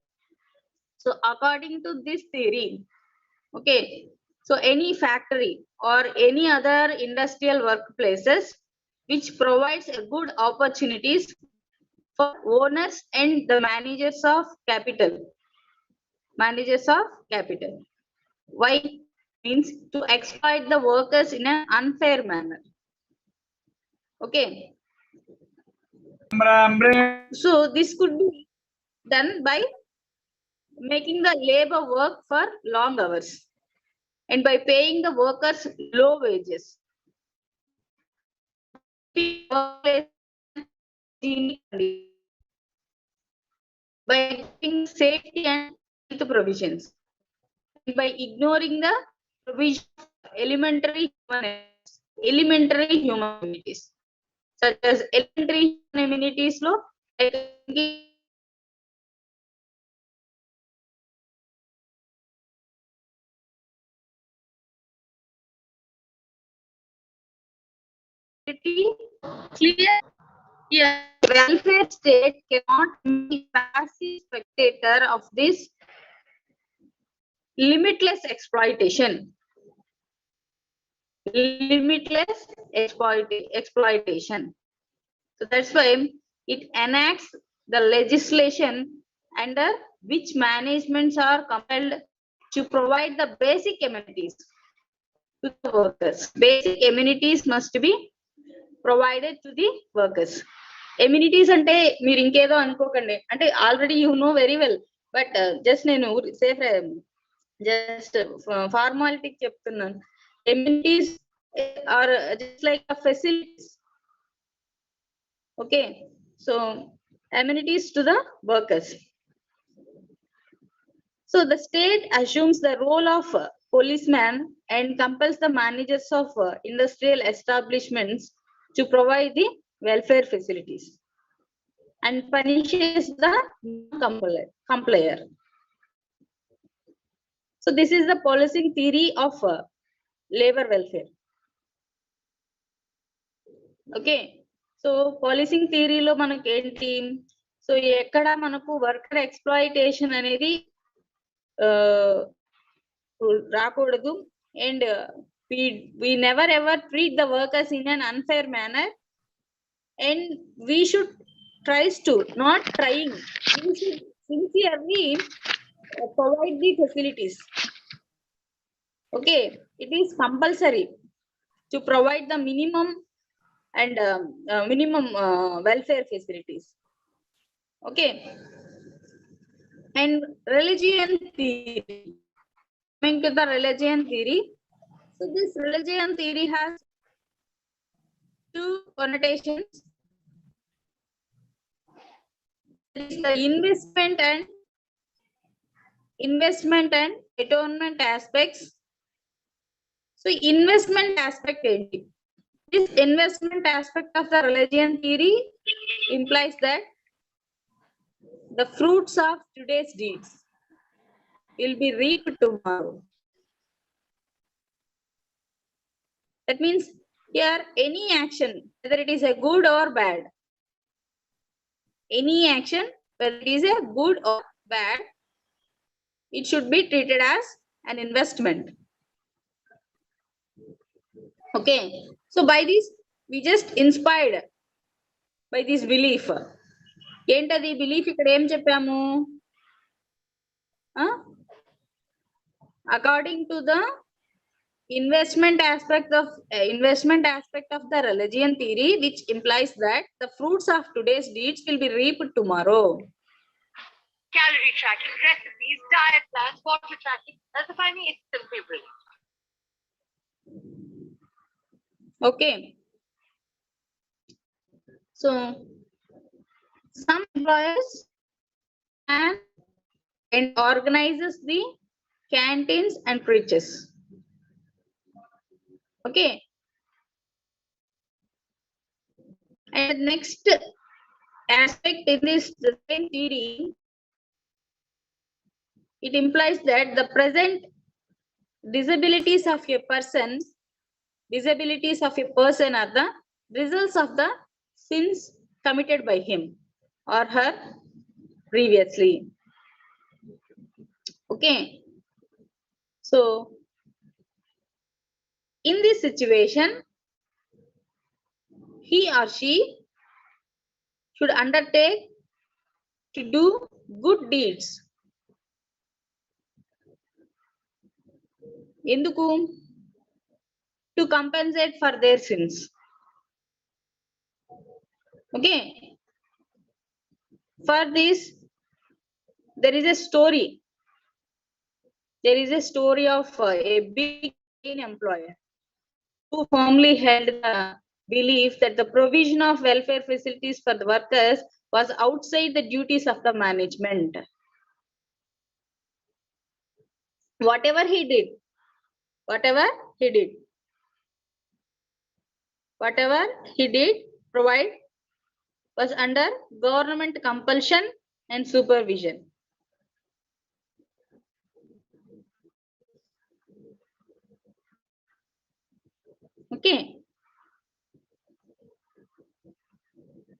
So according to this theory, okay, so any factory or any other industrial workplaces which provides a good opportunities for owners and the managers of capital. Why? Means to exploit the workers in an unfair manner. Okay. So this could be done by making the labor work for long hours and by paying the workers low wages. By giving safety and health provisions, by ignoring the provision of elementary human amenities, such as elementary human amenities law, like clear here. Welfare state cannot be passive spectator of this limitless exploitation. Exploitation. So that's why it enacts the legislation under which managements are compelled to provide the basic amenities to the workers. Basic amenities must be provided to the workers. Amenities అంటే మీరు ఇంకేదో అనుకోకండి, అంటే already you know very well, but just నేను just ఫార్మాలిటీకి చెప్తున్నాను. Amenities are just like a facilities. Okay, so amenities to the workers. So the state assumes the role of policeman and compels the managers of industrial establishments to provide the welfare facilities and punishes the complier. So this is the policing theory of labor welfare. Okay, so policing theory lo manaku enti, so ekkada manaku worker exploitation anedi rakodadu, and we never ever treat the workers in an unfair manner, and we should we should sincerely provide the facilities. Okay, it is compulsory to provide the minimum and welfare facilities. Okay, and religion theory. Coming to the religion theory, so this religion theory has two connotations. It is the investment and atonement aspects. So investment aspect enti. This investment aspect of the religion theory implies that the fruits of today's deeds will be reaped tomorrow. That means here any action, whether it is a good or bad, any action, whether it is a good or bad, it should be treated as an investment. Okay, so by this we just inspired by this belief. ఏంటది belief ఇక్కడ ఏం చెప్పాము? According to the investment aspect of the religion theory, which implies that the fruits of today's deeds will be reaped tomorrow. Calorie tracking, recipes, diet plans, water tracking, that's defining its simply brilliant. Okay, so some employers plan and organizes the canteens and preaches. Okay. And the next aspect in this the same theory, it implies that the present disabilities of a person are the results of the sins committed by him or her previously. Okay. So, in this situation, he or she should undertake to do good deeds. Enduku? To compensate for their sins. Okay. For this, there is a story. There is a story of a big employer who firmly held the belief that the provision of welfare facilities for the workers was outside the duties of the management. Whatever he did, provide was under government compulsion and supervision. Okay.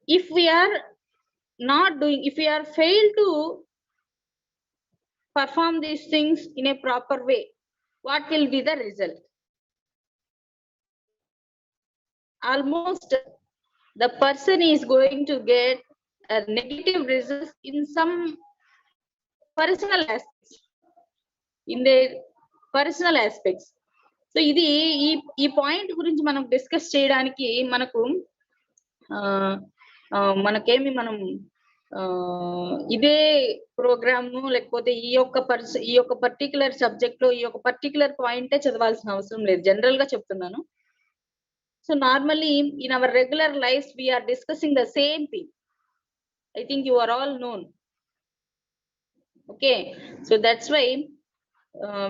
If we are failed to perform these things in a proper way, what will be the result? Almost the person is going to get a negative result in some personal aspects. In their personal aspects. So ఇది ఈ point గురించి మనం discuss చేయడానికి మనకేమి మనం ఇదే programme లేకపోతే ఈ యొక్క పర్టికులర్ సబ్జెక్ట్ లో ఈ యొక్క పర్టికులర్ పాయింటే చదవాల్సిన అవసరం లేదు, జనరల్ గా చెప్తున్నాను. So normally in our regular lives we are discussing the same thing. I think you are all known. Okay, so that's why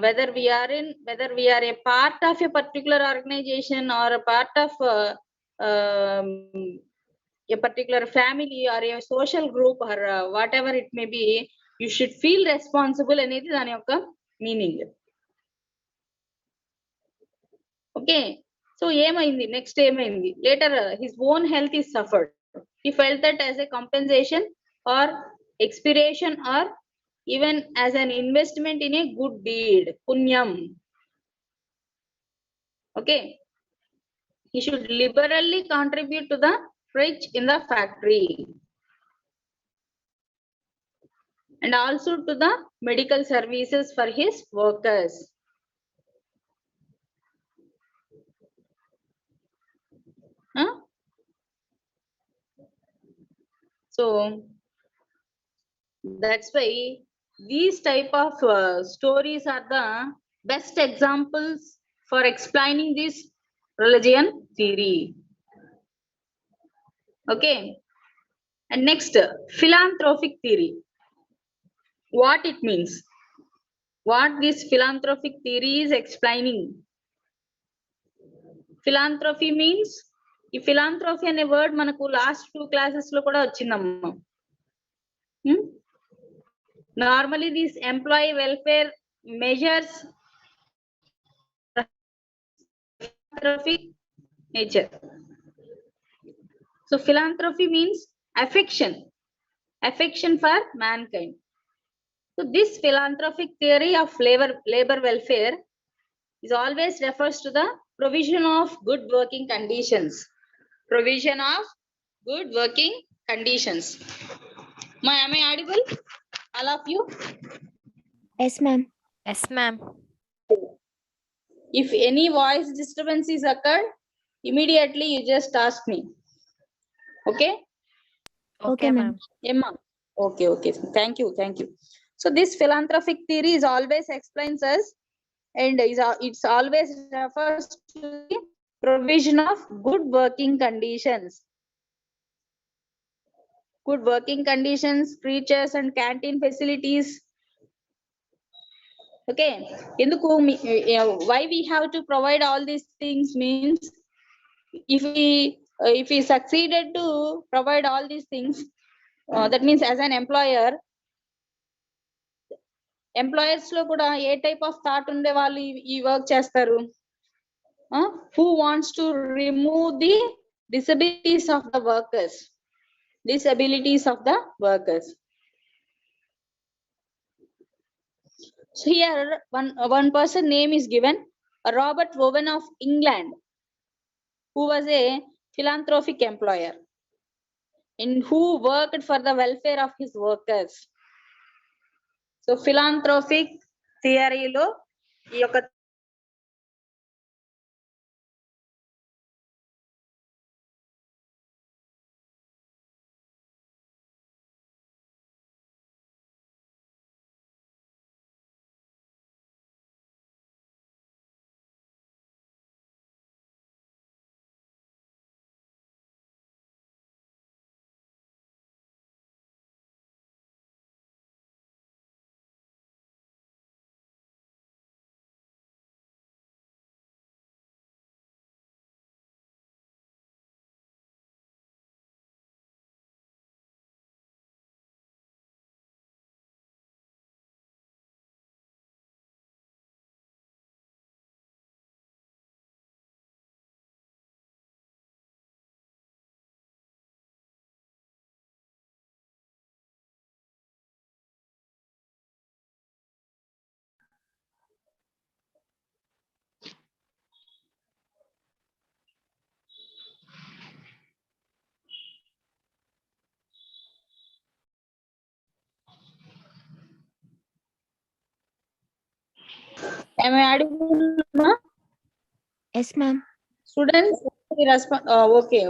whether we are a part of a particular organization or a part of a particular family or a social group or whatever it may be, you should feel responsible అనేది దాని యొక్క meaning. Okay, so ఏమైంది, next ఏమైంది, later his own health is suffered. He felt that as a compensation or expiration or even as an investment in a good deed, punyam. Okay, he should liberally contribute to the fridge in the factory and also to the medical services for his workers. So that's why these type of stories are the best examples for explaining this religion theory. Okay, and next, philanthropic theory. What it means, what this philanthropic theory is explaining. Philanthropy means, ఈ philanthropy అనే word మనకు last 2 classes లో కూడా వచ్చిందమ్మా. Normally these employee welfare measures philanthropic nature. So philanthropy means affection for mankind. So this philanthropic theory of labor welfare is always refers to the provision of good working conditions. Am I audible? All of you? Yes, ma'am. Yes, ma'am. If any voice disturbance is occurred, immediately you just ask me. Okay? Okay, ma'am. Emma. Okay. Thank you. So this philanthropic theory is always explains us, and it's always refers to the provision of good working conditions. good working conditions, preachers and canteen facilities. Okay, why we have to provide all these things means, if we succeeded to provide all these things, that means as an employers లో కూడా ఏ type of thought ఉండే వాళ్ళు ఈ work చేస్తారు? Who wants to remove the disabilities of the workers? So here one person name is given, Robert Owen of England, who was a philanthropic employer and who worked for the welfare of his workers. So philanthropic theory lo ఈ యొక్క Am I audible, ma? Yes, ma'am. Students, respond. Okay.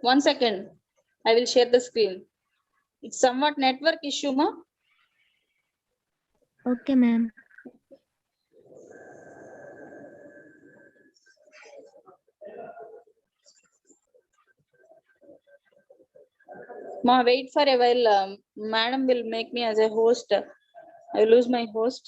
1 second. I will share the screen. It's somewhat network issue, ma. Okay, ma'am. Ma, wait for a while. Madam will make me as a host. I will lose my host.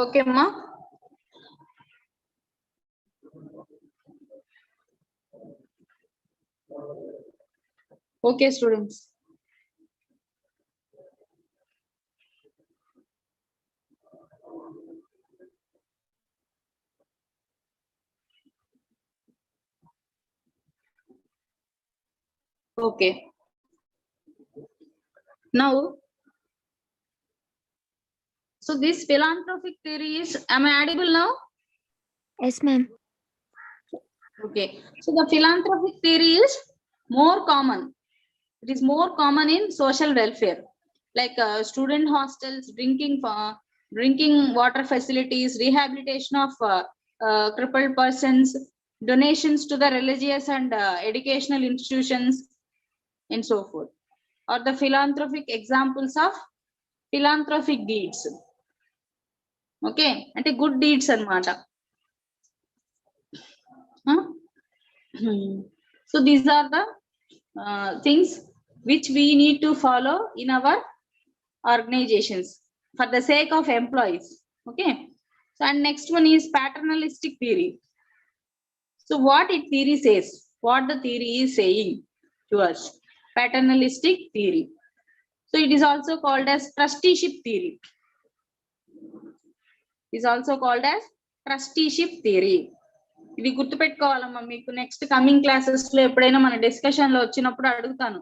Okay, ma. Okay, students. Okay. Now, so this philanthropic theory is, am I audible now? Yes, ma'am. Okay. So the philanthropic theory is more common. It is more common in social welfare, like student hostels, drinking water facilities, rehabilitation of crippled persons, donations to the religious and educational institutions, and so forth, or the philanthropic examples of philanthropic deeds. Okay, and a good deeds anamata. So these are the things which we need to follow in our organizations for the sake of employees. Okay. So, and next one is paternalistic theory. So what it theory says, what the theory is saying to us, paternalistic theory. So it is also called as trusteeship theory. Is also called as trusteeship theory. ఇది గుర్తుపెట్టుకోవాలమ్మా, మీకు next coming classes లో ఎప్పుడైనా మన discussion లో వచ్చినప్పుడు అడుగుతాను.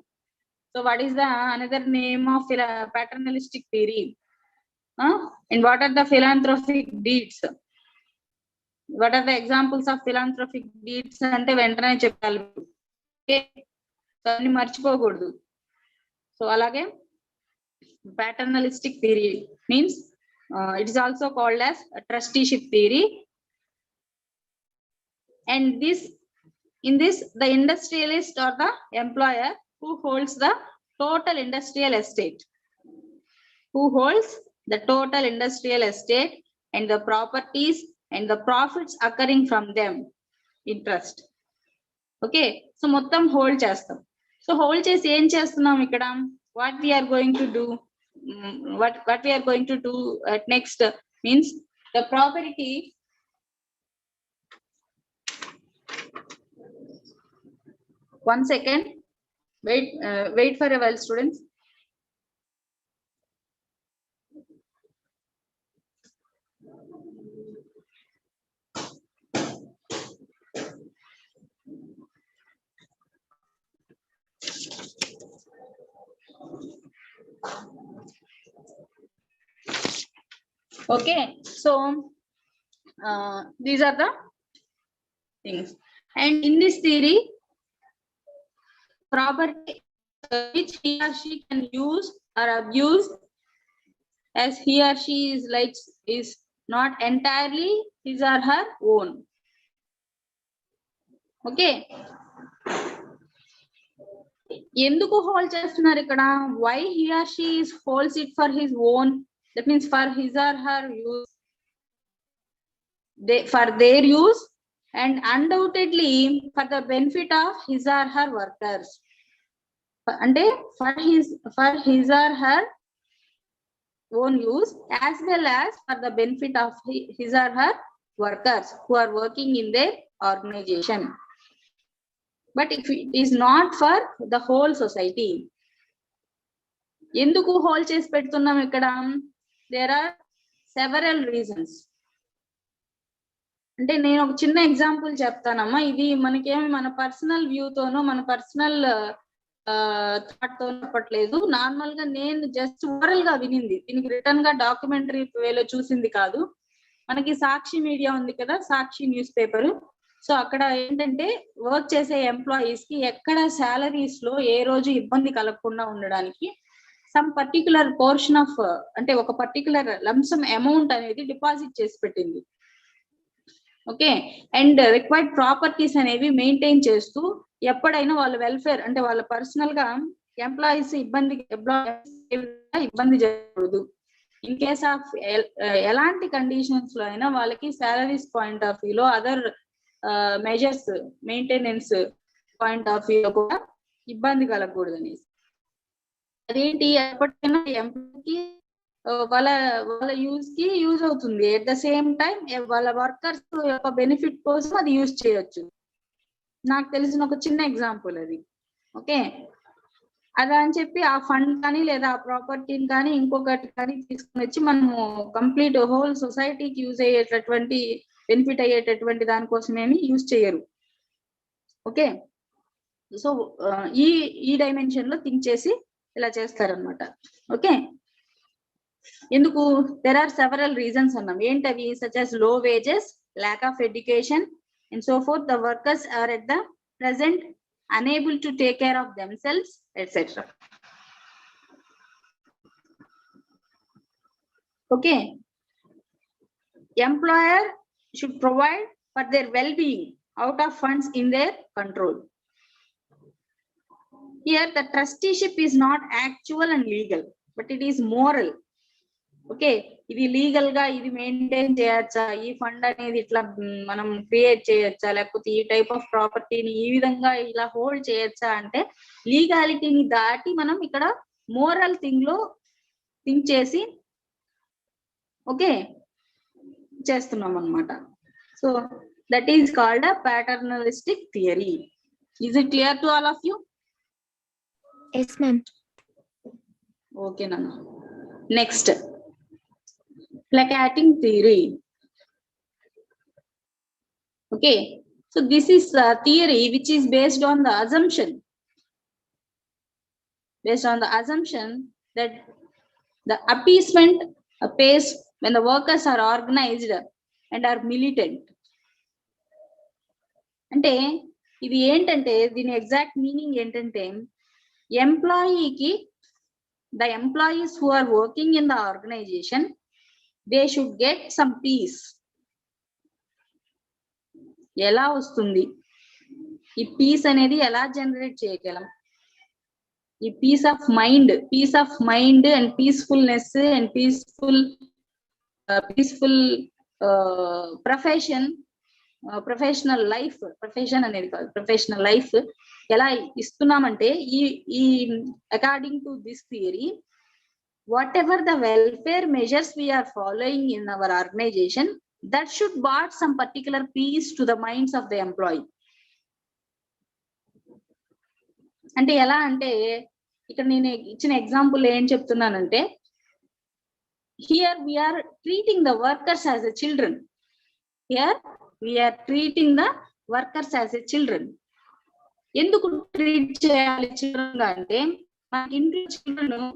So what is the another name of paternalistic theory? And what are the philanthropic deeds? What are the examples of philanthropic deeds అంటే వెంటనే చెప్పాలి. దాన్ని మర్చిపోకూడదు. సో అలాగే paternalistic theory means it is also called as a trusteeship theory. And in this the industrialist or the employer who holds the total industrial estate, and the properties and the profits occurring from them in trust. Okay, so మొత్తం hold చేస్తాం. So hold చేసి ఏం చేస్తున్నాం ఇక్కడ, what we are going to do, what we are going to do at next means the property one second, wait for a while students. Okay, so these are the things, and in this theory, property which he or she can use or abuse as he or she is not entirely his or her own. Okay, ఎందుకు hold చేస్తున్నారు ఇక్కడ, why he or she is holds it for his own, that means for his or her use, for their use, and undoubtedly for the benefit of his or her workers. And for his or her own use as well as for the benefit of his or her workers who are working in their organization. But if it is not for the whole society, ఎందుకు hold చేసి పెడుతున్నాం ఇక్కడ, there are several reasons. అంటే నేను ఒక చిన్న example చెప్తానమ్మా, ఇది మనకేమి మన పర్సనల్ వ్యూతోనో మన పర్సనల్ థాట్ తో చెప్పట్లేదు, నార్మల్ గా నేను జస్ట్ ఓవరాల్ గా వినింది, దీనికి రిటర్న్ గా డాక్యుమెంటరీ వేలో చూసింది కాదు. మనకి సాక్షి మీడియా ఉంది కదా, సాక్షి న్యూస్ పేపర్. సో అక్కడ ఏంటంటే వర్క్ చేసే ఎంప్లాయీస్ కి ఎక్కడ సాలరీస్ లో ఏ రోజు ఇబ్బంది కలగకుండా ఉండడానికి సమ్ పర్టికులర్ పోర్షన్ ఆఫ్, అంటే ఒక పర్టికులర్ లంసమ్ అమౌంట్ అనేది డిపాజిట్ చేసి పెట్టింది. ఓకే, అండ్ రిక్వైర్డ్ ప్రాపర్టీస్ అనేవి మెయింటైన్ చేస్తూ ఎప్పుడైనా వాళ్ళ వెల్ఫేర్ అంటే వాళ్ళ పర్సనల్ గా ఎంప్లాయీస్ ఇబ్బంది జరగకూడదు. ఇన్ కేస్ ఆఫ్ ఎలాంటి కండిషన్స్ లో అయినా వాళ్ళకి సాలరీస్ పాయింట్ ఆఫ్ వ్యూలో other measures maintenance point of వ్యూలో కూడా ఇబ్బంది కలగకూడదు అనేసి. అదేంటి, ఎప్పటికైనా ఎంప్లాయీకి వాళ్ళ యూజ్ కి యూజ్ అవుతుంది, ఎట్ ద సేమ్ టైం వాళ్ళ వర్కర్స్ యొక్క బెనిఫిట్ కోసం అది యూజ్ చేయొచ్చు. నాకు తెలిసిన ఒక చిన్న ఎగ్జాంపుల్ అది. ఓకే, అలా అని చెప్పి ఆ ఫండ్ కానీ లేదా ఆ ప్రాపర్టీని కానీ ఇంకొకటి కానీ తీసుకుని వచ్చి మనము కంప్లీట్ హోల్ సొసైటీకి యూజ్ అయ్యేటటువంటి బెనిఫిట్ అయ్యేటటువంటి దానికోసమేమి యూజ్ చేయరు. ఓకే, సో ఈ డైమెన్షన్ లో థింక్ చేసి ఇలా చేస్తారనమాట. ఓకే, ఎందుకు, there are several reasons అన్నాం. ఏంటవి, such as low wages, lack of education and so forth. The workers are at the present unable to take care of themselves, etc. Okay, employer should provide for their well-being out of funds in their control. Here the trusteeship is not actual and legal, but it is moral. Okay, ఇది legal గా ఇది maintain చేయొచ్చా, ఈ fund అనేది ఇట్లా మనం create చేయొచ్చా, లేకపోతే ఈ టైప్ ఆఫ్ ప్రాపర్టీని ఈ విధంగా ఇలా హోల్డ్ చేయొచ్చా అంటే లీగాలిటీని దాటి మనం ఇక్కడ మోరల్ థింగ్ లో థింక్ చేసి ఓకే చేస్తున్నాం అన్నమాట. So that is called a paternalistic theory. Is it clear to all of you? Yes, ma'am. Okay నాన్న. Next, placating theory. Okay, so this is a theory which is based on the assumption that the appeasement pays when the workers are organized and are militant. అంటే ఇది ఏంటంటే దీని exact meaning ఏంటంటే ఎంప్లాయీకి the employees who are working in the organization, they should get some peace. ఎలా వస్తుంది ఈ piece అనేది, ఎలా జనరేట్ చేయగలం ఈ peace of mind and peacefulness and peaceful professional life, profession అనేది కాదు ప్రొఫెషనల్ లైఫ్ ఎలా ఇస్తున్నామంటే ఈ according to this theory, whatever the welfare measures we are following in our organization, that should brought some particular peace to the minds of the employee. అంటే ఎలా అంటే ఇక్కడ నేను ఇచ్చిన ఎగ్జాంపుల్ ఏం చెప్తున్నానంటే, here we are treating the workers as a children. ఎందుకు treat చేయాలి చిల్డ్రన్ గా అంటే, మనకి ఇంట్లో చిల్డ్రన్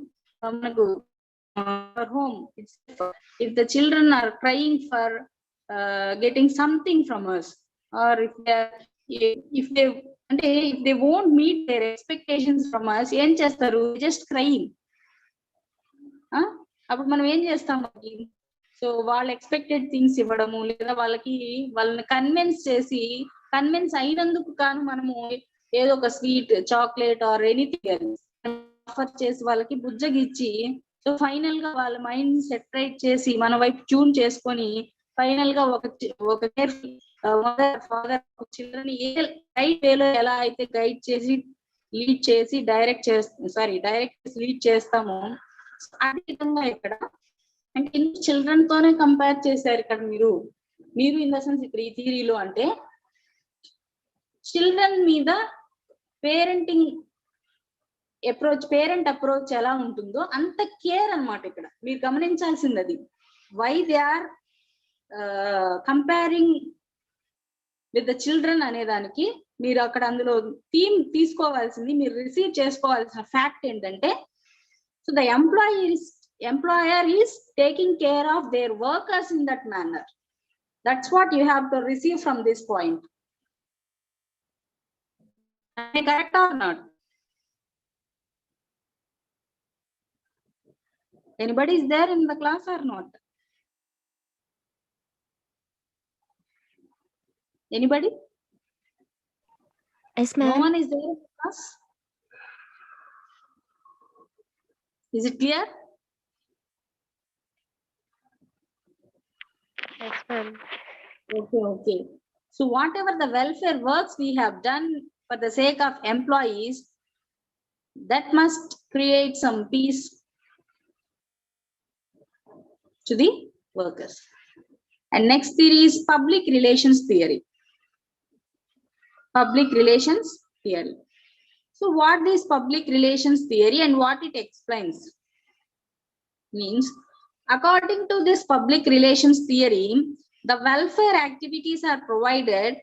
మనకు home, if the children are crying for getting something from us, or if they won't meet their expectations from us, ఏం చేస్తారు, just crying. అప్పుడు మనం ఏం చేస్తాం, సో వాళ్ళ ఎక్స్పెక్టెడ్ థింగ్స్ ఇవ్వడము, లేదా వాళ్ళని కన్విన్స్ అయినందుకు కాను మనము ఏదో ఒక sweet, chocolate or anything offer చేసి వాళ్ళకి బుజ్జగిచ్చి, సో ఫైనల్ గా వాళ్ళ మైండ్ సెటరేట్ చేసి మన వైపు ట్యూన్ చేసుకొని ఫైనల్ గా ఒక కేర్ఫుల్ ఫాదర్ చిల్డ్రన్ ఏ రైట్ వేలో ఎలా అయితే గైడ్ చేసి లీడ్ చేసి డైరెక్ట్ లీడ్ చేస్తామో అదే విధంగా ఇక్కడ అంటే చిల్డ్రన్ తోనే కంపేర్ చేశారు ఇక్కడ మీరు ఇన్ ద సెన్స్ ఇక్కడ ఈ థియరీలో అంటే చిల్డ్రన్ మీద పేరెంట్ అప్రోచ్ ఎలా ఉంటుందో అంత కేర్ అన్నమాట ఇక్కడ మీరు గమనించాల్సింది. అది why they are comparing with the children అనే దానికి మీరు అక్కడ అందులో థీమ్ తీసుకోవాల్సింది, మీరు రిసీవ్ చేసుకోవాల్సిన ఫ్యాక్ట్ ఏంటంటే, so the employer is taking care of their workers in that manner. That's what you have to receive from this point. Am I correct or not? Anybody is there in the class or not? Anybody? Yes, ma'am. No one is there in the class? Is it clear? Yes, ma'am. Okay. So whatever the welfare works we have done for the sake of employees, that must create some peace to the workers. And next theory is public relations theory. So what is public relations theory and what it explains? Means, according to this public relations theory, the welfare activities are provided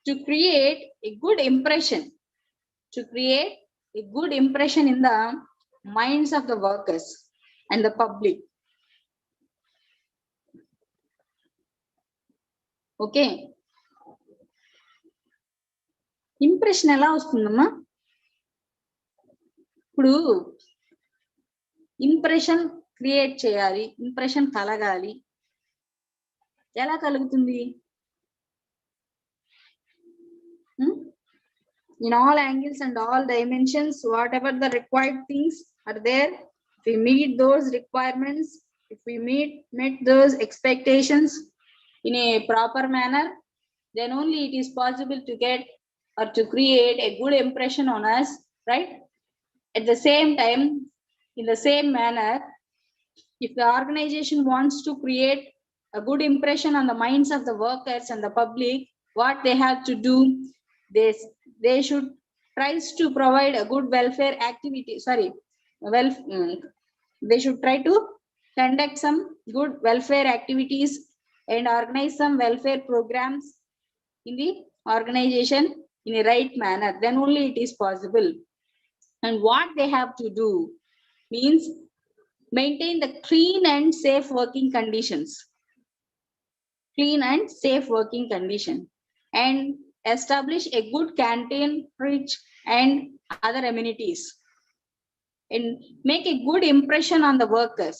to create a good impression, in the minds of the workers and the public. Okay. Impression ఎలా వస్తుందమ్మా? ఇప్పుడు impression create చేయాలి, impression కలగాలి, ఎలా కలుగుతుంది? In all angles and all dimensions, whatever the required things are there, if we meet those requirements, if we meet those expectations in a proper manner, then only it is possible to get or to create a good impression on us, right? At the same time, in the same manner, if the organization wants to create a good impression on the minds of the workers and the public, what they have to do, they should tries to provide a good welfare activity. They should try to conduct some good welfare activities and organize some welfare programs in the organization in a right manner. Then only it is possible. And what they have to do means maintain the clean and safe working conditions. Clean and safe working condition. And establish a good canteen, fridge, and other amenities. And make a good impression on the workers.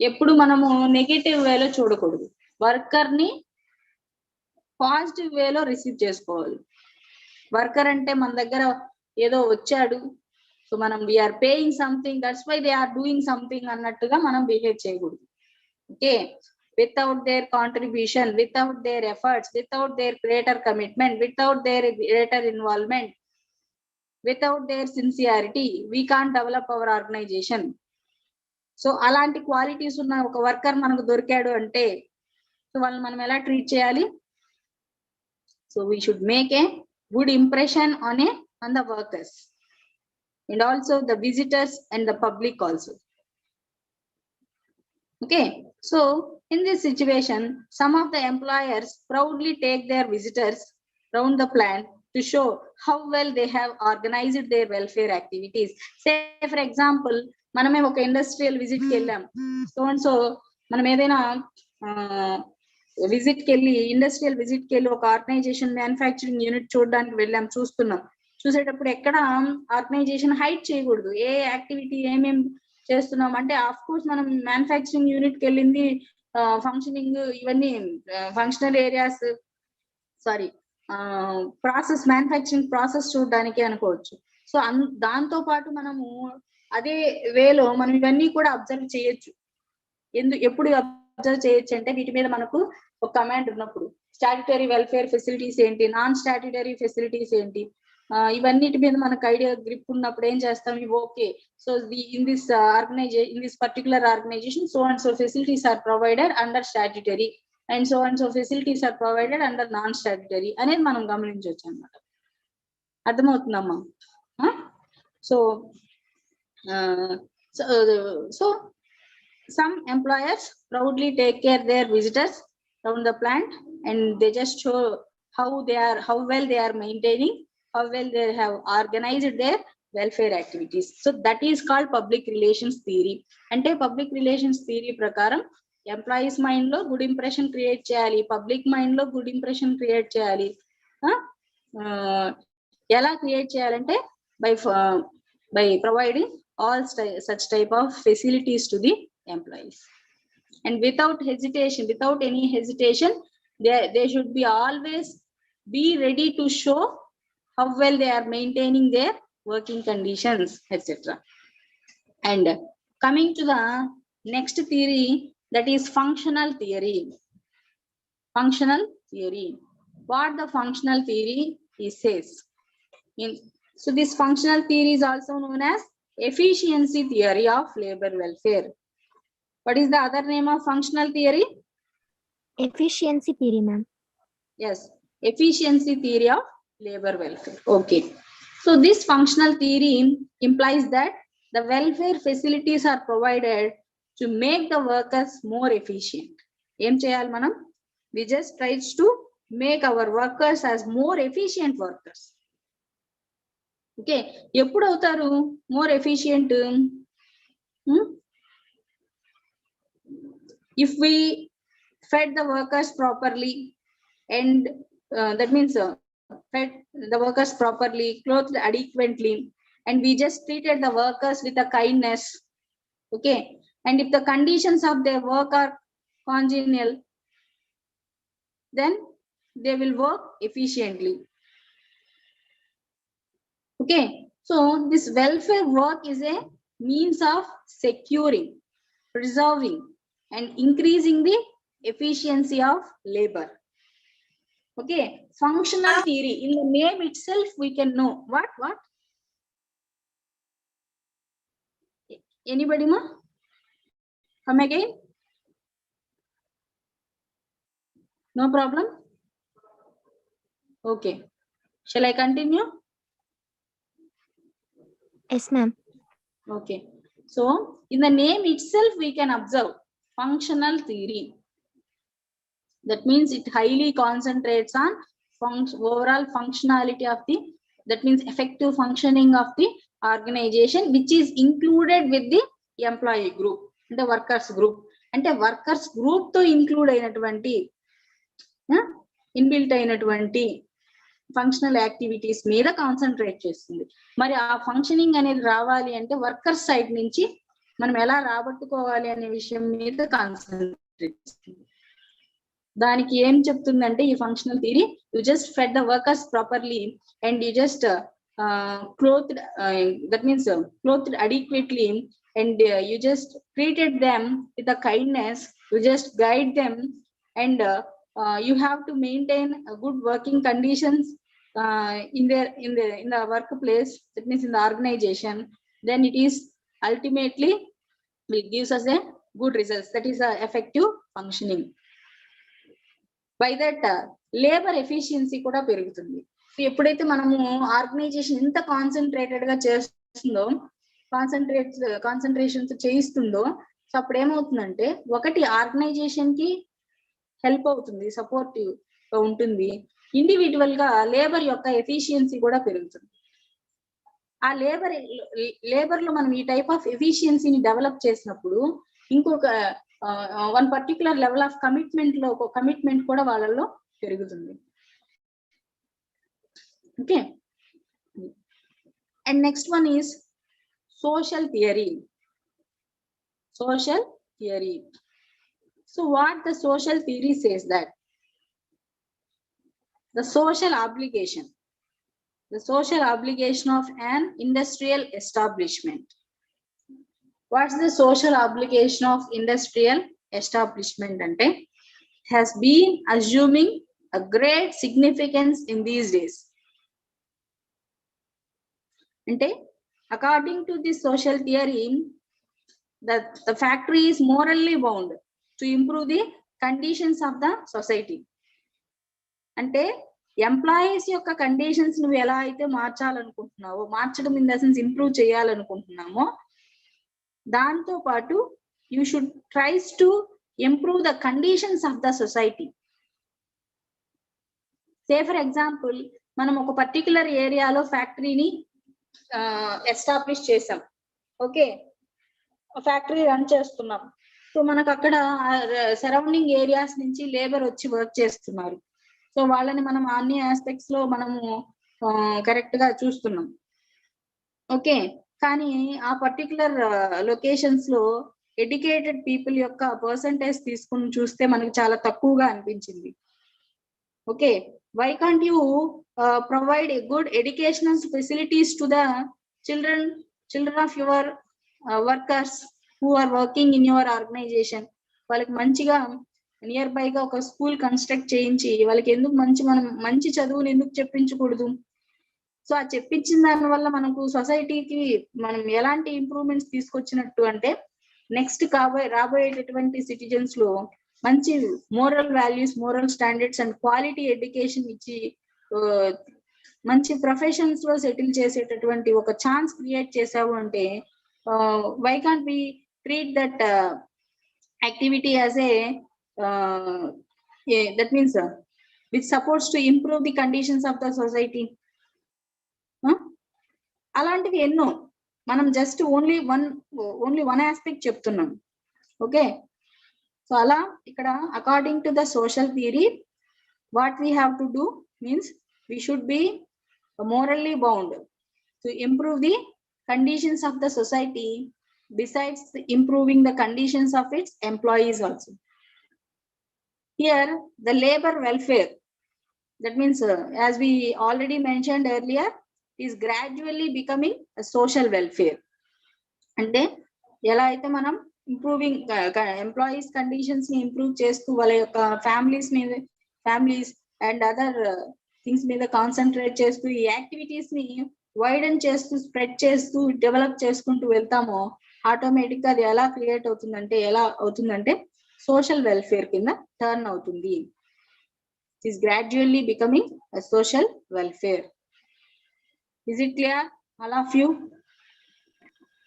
ఎప్పుడు మనము negative వేలో చూడకూడదు. Worker ని positive వేలో receive చేసుకోవాలి. Worker అంటే మన దగ్గర ఏదో వచ్చాడు, సో మనం we are paying something, that's why they are doing something అన్నట్టుగా మనం బిహేవ్ చేయకూడదు. Okay, without their contribution, without their efforts, without their greater commitment, without their greater involvement, without their sincerity, we can't develop our organization. So అలాంటి qualities ఉన్న ఒక worker మనకు దొరికాడు అంటే so వాళ్ళని మనం ఎలా ట్రీట్ చేయాలి? So we should make a good impression on the workers and also the visitors and the public also. Okay, so in this situation, some of the employers proudly take their visitors around the plant to show how well they have organized their welfare activities. Say for example, మనమే ఒక industrial visit కి వెళ్ళాం, so మనం ఏదైనా visit కి వెళ్ళి industrial visit కి వెళ్ళి ఒక ఆర్గనైజేషన్ మ్యానుఫ్యాక్చరింగ్ యూనిట్ చూడడానికి వెళ్ళాం, చూసేటప్పుడు ఎక్కడ ఆర్గనైజేషన్ హైడ్ చేయకూడదు. ఏ యాక్టివిటీ ఏమేం చేస్తున్నాం అంటే, ఆఫ్ కోర్స్ మనం మ్యానుఫ్యాక్చరింగ్ యూనిట్ కి వెళ్ళింది ఫంక్షనింగ్ ఇవన్నీ functional areas process manufacturing process చూడడానికి అనుకోవచ్చు. సో దాంతో పాటు మనము అదే వేలో మనం ఇవన్నీ కూడా అబ్జర్వ్ చేయొచ్చు. ఎప్పుడు అబ్జర్వ్ చేయొచ్చు అంటే, వీటి మీద మనకు ఒక కమాండ్ ఉన్నప్పుడు స్టాట్యుటరీ వెల్ఫేర్ ఫెసిలిటీస్ ఏంటి, నాన్ స్టాట్యుటరీ ఫెసిలిటీస్ ఏంటి, ఇవన్నిటి మీద మనకు ఐడియా గ్రిప్ ఉన్నప్పుడు ఏం చేస్తాం, okay so in this particular organisation so and so facilities are provided under statutory and so facilities are provided under non statutory అనేది మనం గమనించవచ్చు అన్నమాట. అర్థమవుతుందమ్మా? So some employers proudly take care their visitors around the plant and they just show how well they are maintaining, how well they have organized their welfare activities. So that is called public relations theory. Ante public relations theory prakaram employees mind lo good impression create cheyali, public mind lo good impression create cheyali. Ela create cheyalante by providing all such type of facilities to the employees, and without any hesitation, they should be always be ready to show how well they are maintaining their working conditions, etc. And coming to the next theory, that is functional theory. What the functional theory says, so this functional theory is also known as efficiency theory of labor welfare. What is the other name of functional theory? Efficiency theory, ma'am. Yes, efficiency theory of labor welfare. Okay, so this functional theory implies that the welfare facilities are provided to make the workers more efficient. Em cheyali manam? We just tries to make our workers as more efficient workers. Okay, ఎప్పుడు అవుతారు more efficient? If we fed the workers properly, and that means fed the workers properly, clothed adequately, and we just treated the workers with a kindness, okay, and if the conditions of their work are congenial, then they will work efficiently. Okay, so this welfare work is a means of securing, preserving and increasing the efficiency of labor. Okay, functional theory, in the name itself we can know what anybody ma come again, no problem. Okay, shall I continue? Yes, ma'am. Okay, so in the name itself we can observe functional theory. That means it highly concentrates on overall functionality of the, that means effective functioning of the organization, which is included with the employee group, the workers group. అంటే workers group తో include అయినటువంటి inbuilt అయినటువంటి functional activities మీద concentrate చేస్తుంది. మరి ఆ functioning అనేది రావాలి అంటే వర్కర్స్ సైడ్ నుంచి మనం ఎలా రాబట్టుకోవాలి అనే విషయం మీద కాన్సన్ట్రేట్ చేస్తుంది. దానికి ఏం చెప్తుందంటే ఈ functional theory, you just fed the workers properly and you just clothed, that means clothed adequately, and you just treated them with the kindness, you just guide them, and you have to maintain a good working conditions in the workplace, that means in the organization, then it is ultimately it gives us a good results, that is a effective functioning. By that labor efficiency కూడా పెరుగుతుంది. ఎప్పుడైతే మనము organisation ఎంత concentrated గా చేస్తుందో, concentrations చేయిస్తుందో, so అప్పుడు ఏమవుతుందంటే ఒకటి ఆర్గనైజేషన్ కి హెల్ప్ అవుతుంది, సపోర్టివ్ గా ఉంటుంది. ఇండివిజువల్ గా లేబర్ యొక్క ఎఫిషియన్సీ కూడా పెరుగుతుంది. ఆ లేబర్ లో మనం ఈ టైప్ ఆఫ్ ఎఫిషియన్సీని డెవలప్ చేసినప్పుడు ఇంకొక one particular level of commitment లో ఒక కమిట్మెంట్ కూడా వాళ్ళలో పెరుగుతుంది. Okay, and next one is social theory. Social theory. So what the social theory says, that the social obligation of an industrial establishment. What's the social obligation of industrial establishment ante has been assuming a great significance in these days. అంటే according to this social theory, that the factory is morally bound to improve the conditions of the society. అంటే employees యొక్క conditions నువ్వు ఎలా అయితే మార్చాలనుకుంటున్నావో, మార్చడం in the sense improve చేయాలనుకుంటున్నామో, దాంతో పాటు you should tries to improve the conditions of the society. Say for example, మనం ఒక పర్టికులర్ ఏరియాలో ఫ్యాక్టరీని ఎస్టాబ్లిష్ చేసాం. ఓకే, ఫ్యాక్టరీ రన్ చేస్తున్నాం. సో మనకు అక్కడ సరౌండింగ్ ఏరియాస్ నుంచి లేబర్ వచ్చి వర్క్ చేస్తున్నారు. సో వాళ్ళని మనం అన్ని ఆస్పెక్ట్స్ లో మనము కరెక్ట్ గా చూస్తున్నాం. ఓకే, కానీ ఆ పర్టికులర్ లొకేషన్స్ లో ఎడ్యుకేటెడ్ పీపుల్ యొక్క పర్సంటేజ్ తీసుకుని చూస్తే మనకు చాలా తక్కువగా అనిపించింది. Okay, why can't you provide a good educational facilities to the children of your workers who are working in your organization? వాళ్ళకి మంచిగా నియర్ బై గా ఒక స్కూల్ కన్స్ట్రక్ట్ చేయించి వాళ్ళకి ఎందుకు మనం మంచి చదువుని ఎందుకు చెప్పించకూడదు? సో ఆ చెప్పించిన దాని వల్ల మనకు సొసైటీకి మనం ఎలాంటి ఇంప్రూవ్మెంట్స్ తీసుకొచ్చినట్టు అంటే, నెక్స్ట్ రాబోయేటటువంటి సిటిజన్స్ లో మంచి moral values, moral standards and quality education ఇచ్చి మంచి ప్రొఫెషన్స్ లో సెటిల్ చేసేటటువంటి ఒక ఛాన్స్ క్రియేట్ చేసావు అంటే, why can't be treat that activity as a that means which supports to improve the conditions of the society. అలాంటివి ఎన్నో, మనం జస్ట్ ఓన్లీ వన్ ఆస్పెక్ట్ చెప్తున్నాం. ఓకే, సో అలా ఇక్కడ according to the social theory, what we have to do means we should be morally bound to improve the conditions of the society, besides improving the conditions of its employees also. Here the labor welfare, that means as we already mentioned earlier, is gradually becoming a social welfare. అంటే ఎలా అయితే మనం improving employees conditions ని improve చేస్తూ వాళ్ళ యొక్క families and other things మీద concentrate చేస్తూ ఈ యాక్టివిటీస్ ని వైడన్ చేస్తూ స్ప్రెడ్ చేస్తూ డెవలప్ చేసుకుంటూ వెళ్తామో ఆటోమేటిక్ గా అది ఎలా అవుతుందంటే సోషల్ వెల్ఫేర్ కింద టర్న్ అవుతుంది. It is gradually becoming social welfare. Is it clear all of you?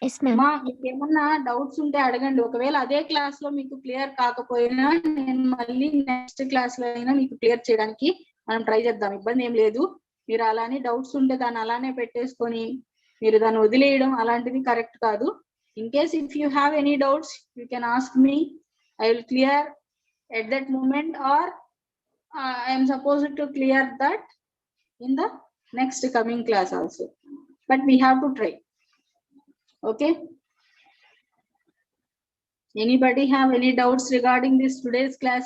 Yes, ma'am. మా మీకు ఏమన్నా డౌట్స్ ఉంటే అడగండి. ఒకవేళ అదే క్లాస్ లో మీకు క్లియర్ కాకపోయినా నేను మళ్ళీ నెక్స్ట్ క్లాస్ లో అయినా మీకు క్లియర్ చేయడానికి మనం ట్రై చేద్దాం. ఇబ్బంది ఏం లేదు. మీరు అలానే డౌట్స్ ఉంటే దాన్ని అలానే పెట్టేసుకొని మీరు దాన్ని వదిలేయడం అలాంటిది కరెక్ట్ కాదు. In case if you have any doubts you can ask me. I will clear at that moment or I am supposed to clear that in the next coming class also. But we have to try. Okay. Anybody have any doubts regarding this today's class?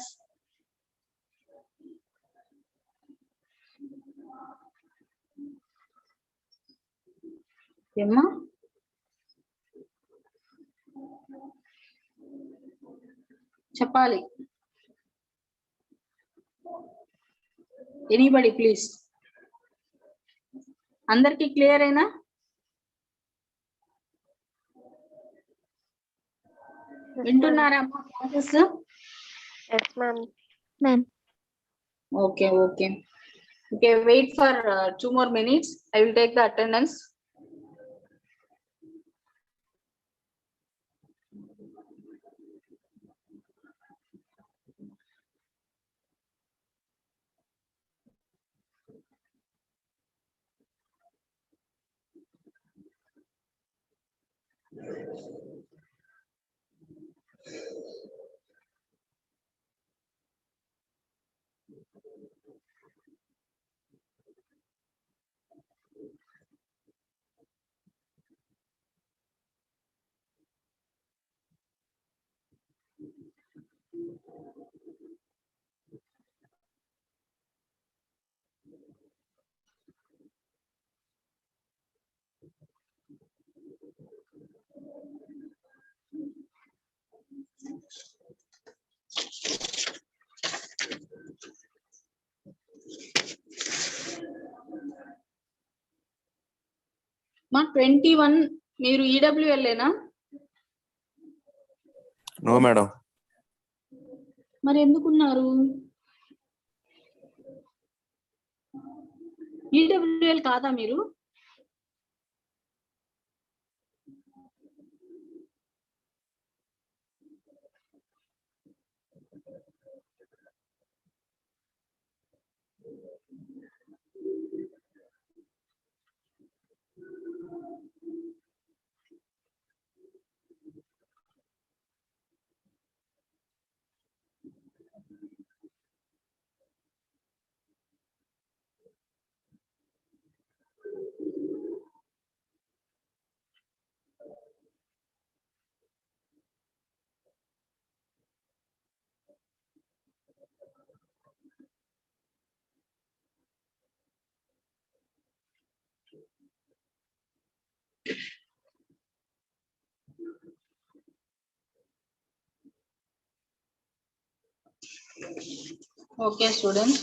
Emma? Chapali. Anybody please? Andarki clear aina? వింటున్నారా అమ్మా classes? Yes, ma'am. Ma'am. Okay. Wait for 2 more minutes. I will take the attendance. మా 21 మీరు EWL ఏనా? No madam. మరి ఎందుకున్నారు? EWL కాదా మీరు? Okay, students.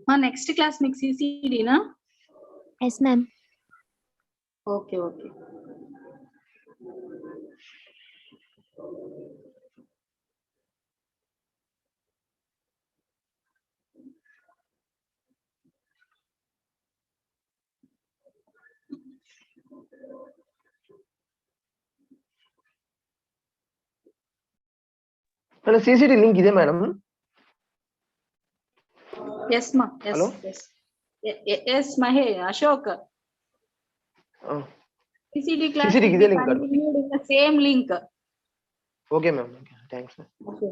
మా నెక్స్ట్ క్లాస్ మీకు సిసిడినా? Yes, ma'am. Okay. Hello, CCD link ఇదే madam? Yes, ma. Yes. Hello? Yes, Mahe, Ashok. CCD class CCD will ఇదే be link. continued in the same link. Okay ma'am. Thanks. Okay.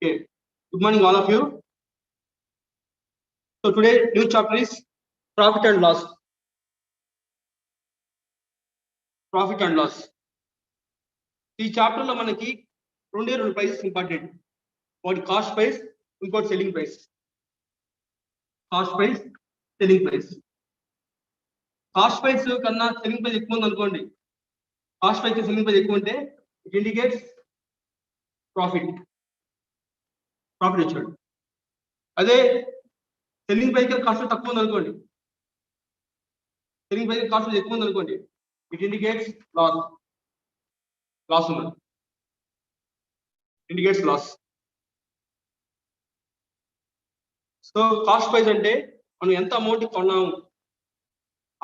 Okay. Good morning, all of you. So today, new chapter is profit and loss. Profit and loss. ఈ chapter లో మనకి రెండు prices important. ఒకటి cost price, ఇంకోటి selling price. Cost price, selling price. Cost price కన్నా selling price ఎక్కువ ఉంది అనుకోండి. కాస్ట్ ప్రైస్ సెల్లింగ్ ప్రైస్ ఎక్కువ ఉంటే ఇట్ ఇండికేట్స్ ప్రాఫిట్ వచ్చాడు. అదే సెల్లింగ్ ప్రైస్ కాస్ట్ తక్కువ ఉంది అనుకోండి, సెల్లింగ్ ప్రైస్ కాస్ట్ ఎక్కువ ఉంది అనుకోండి, ఇట్ ఇండికేట్స్ లాస్ ఉన్నది, indicates loss. So cost price అంటే మనం ఎంత అమౌంట్ కొన్నాము,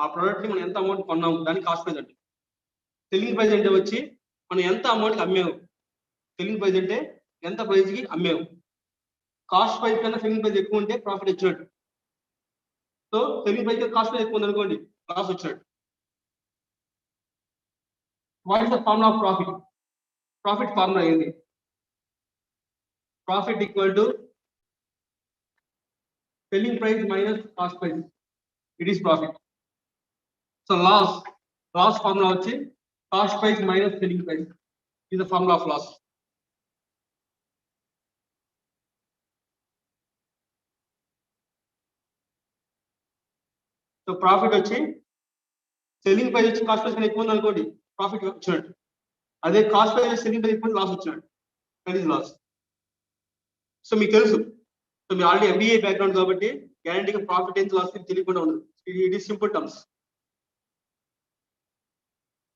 ఆ ప్రోడక్ట్ ని మనం ఎంత అమౌంట్ కొన్నాము దాన్ని కాస్ట్ ప్రైస్ అంటే. సెల్లింగ్ ప్రైస్ అంటే వచ్చి మనం ఎంత అమౌంట్కి అమ్మాము. సెల్లింగ్ ప్రైస్ అంటే ఎంత ప్రైస్కి అమ్మాము. కాస్ట్ ప్రైస్ కన్నా సెల్లింగ్ ప్రైస్ ఎక్కువ ఉంటే ప్రాఫిట్ వచ్చినట్టు. So selling price cost price ఎక్కువ ఉంది అనుకోండి, లాస్ వచ్చినట్టు. What is the formula of profit? Profit formula ఏంది? Profit equal to selling price minus cost price. It is profit. So loss formula వచ్చి cost price minus selling price is the formula of loss. So profit వచ్చి selling price వచ్చి cost price ఎక్కువ ఉంది అనుకోండి, profit వచ్చినట్టు. అదే cost price selling price ఎక్కువ loss వచ్చినట్టు. That is loss. సో మీకు తెలుసు, సో మీరు ఆల్రెడీ ఎంబీఏ బ్యాక్గ్రౌండ్ కాబట్టి గ్యారంటీగా ప్రాఫిట్ ఎంత లాస్ తెలియకుండా ఉండదు. It is simple terms.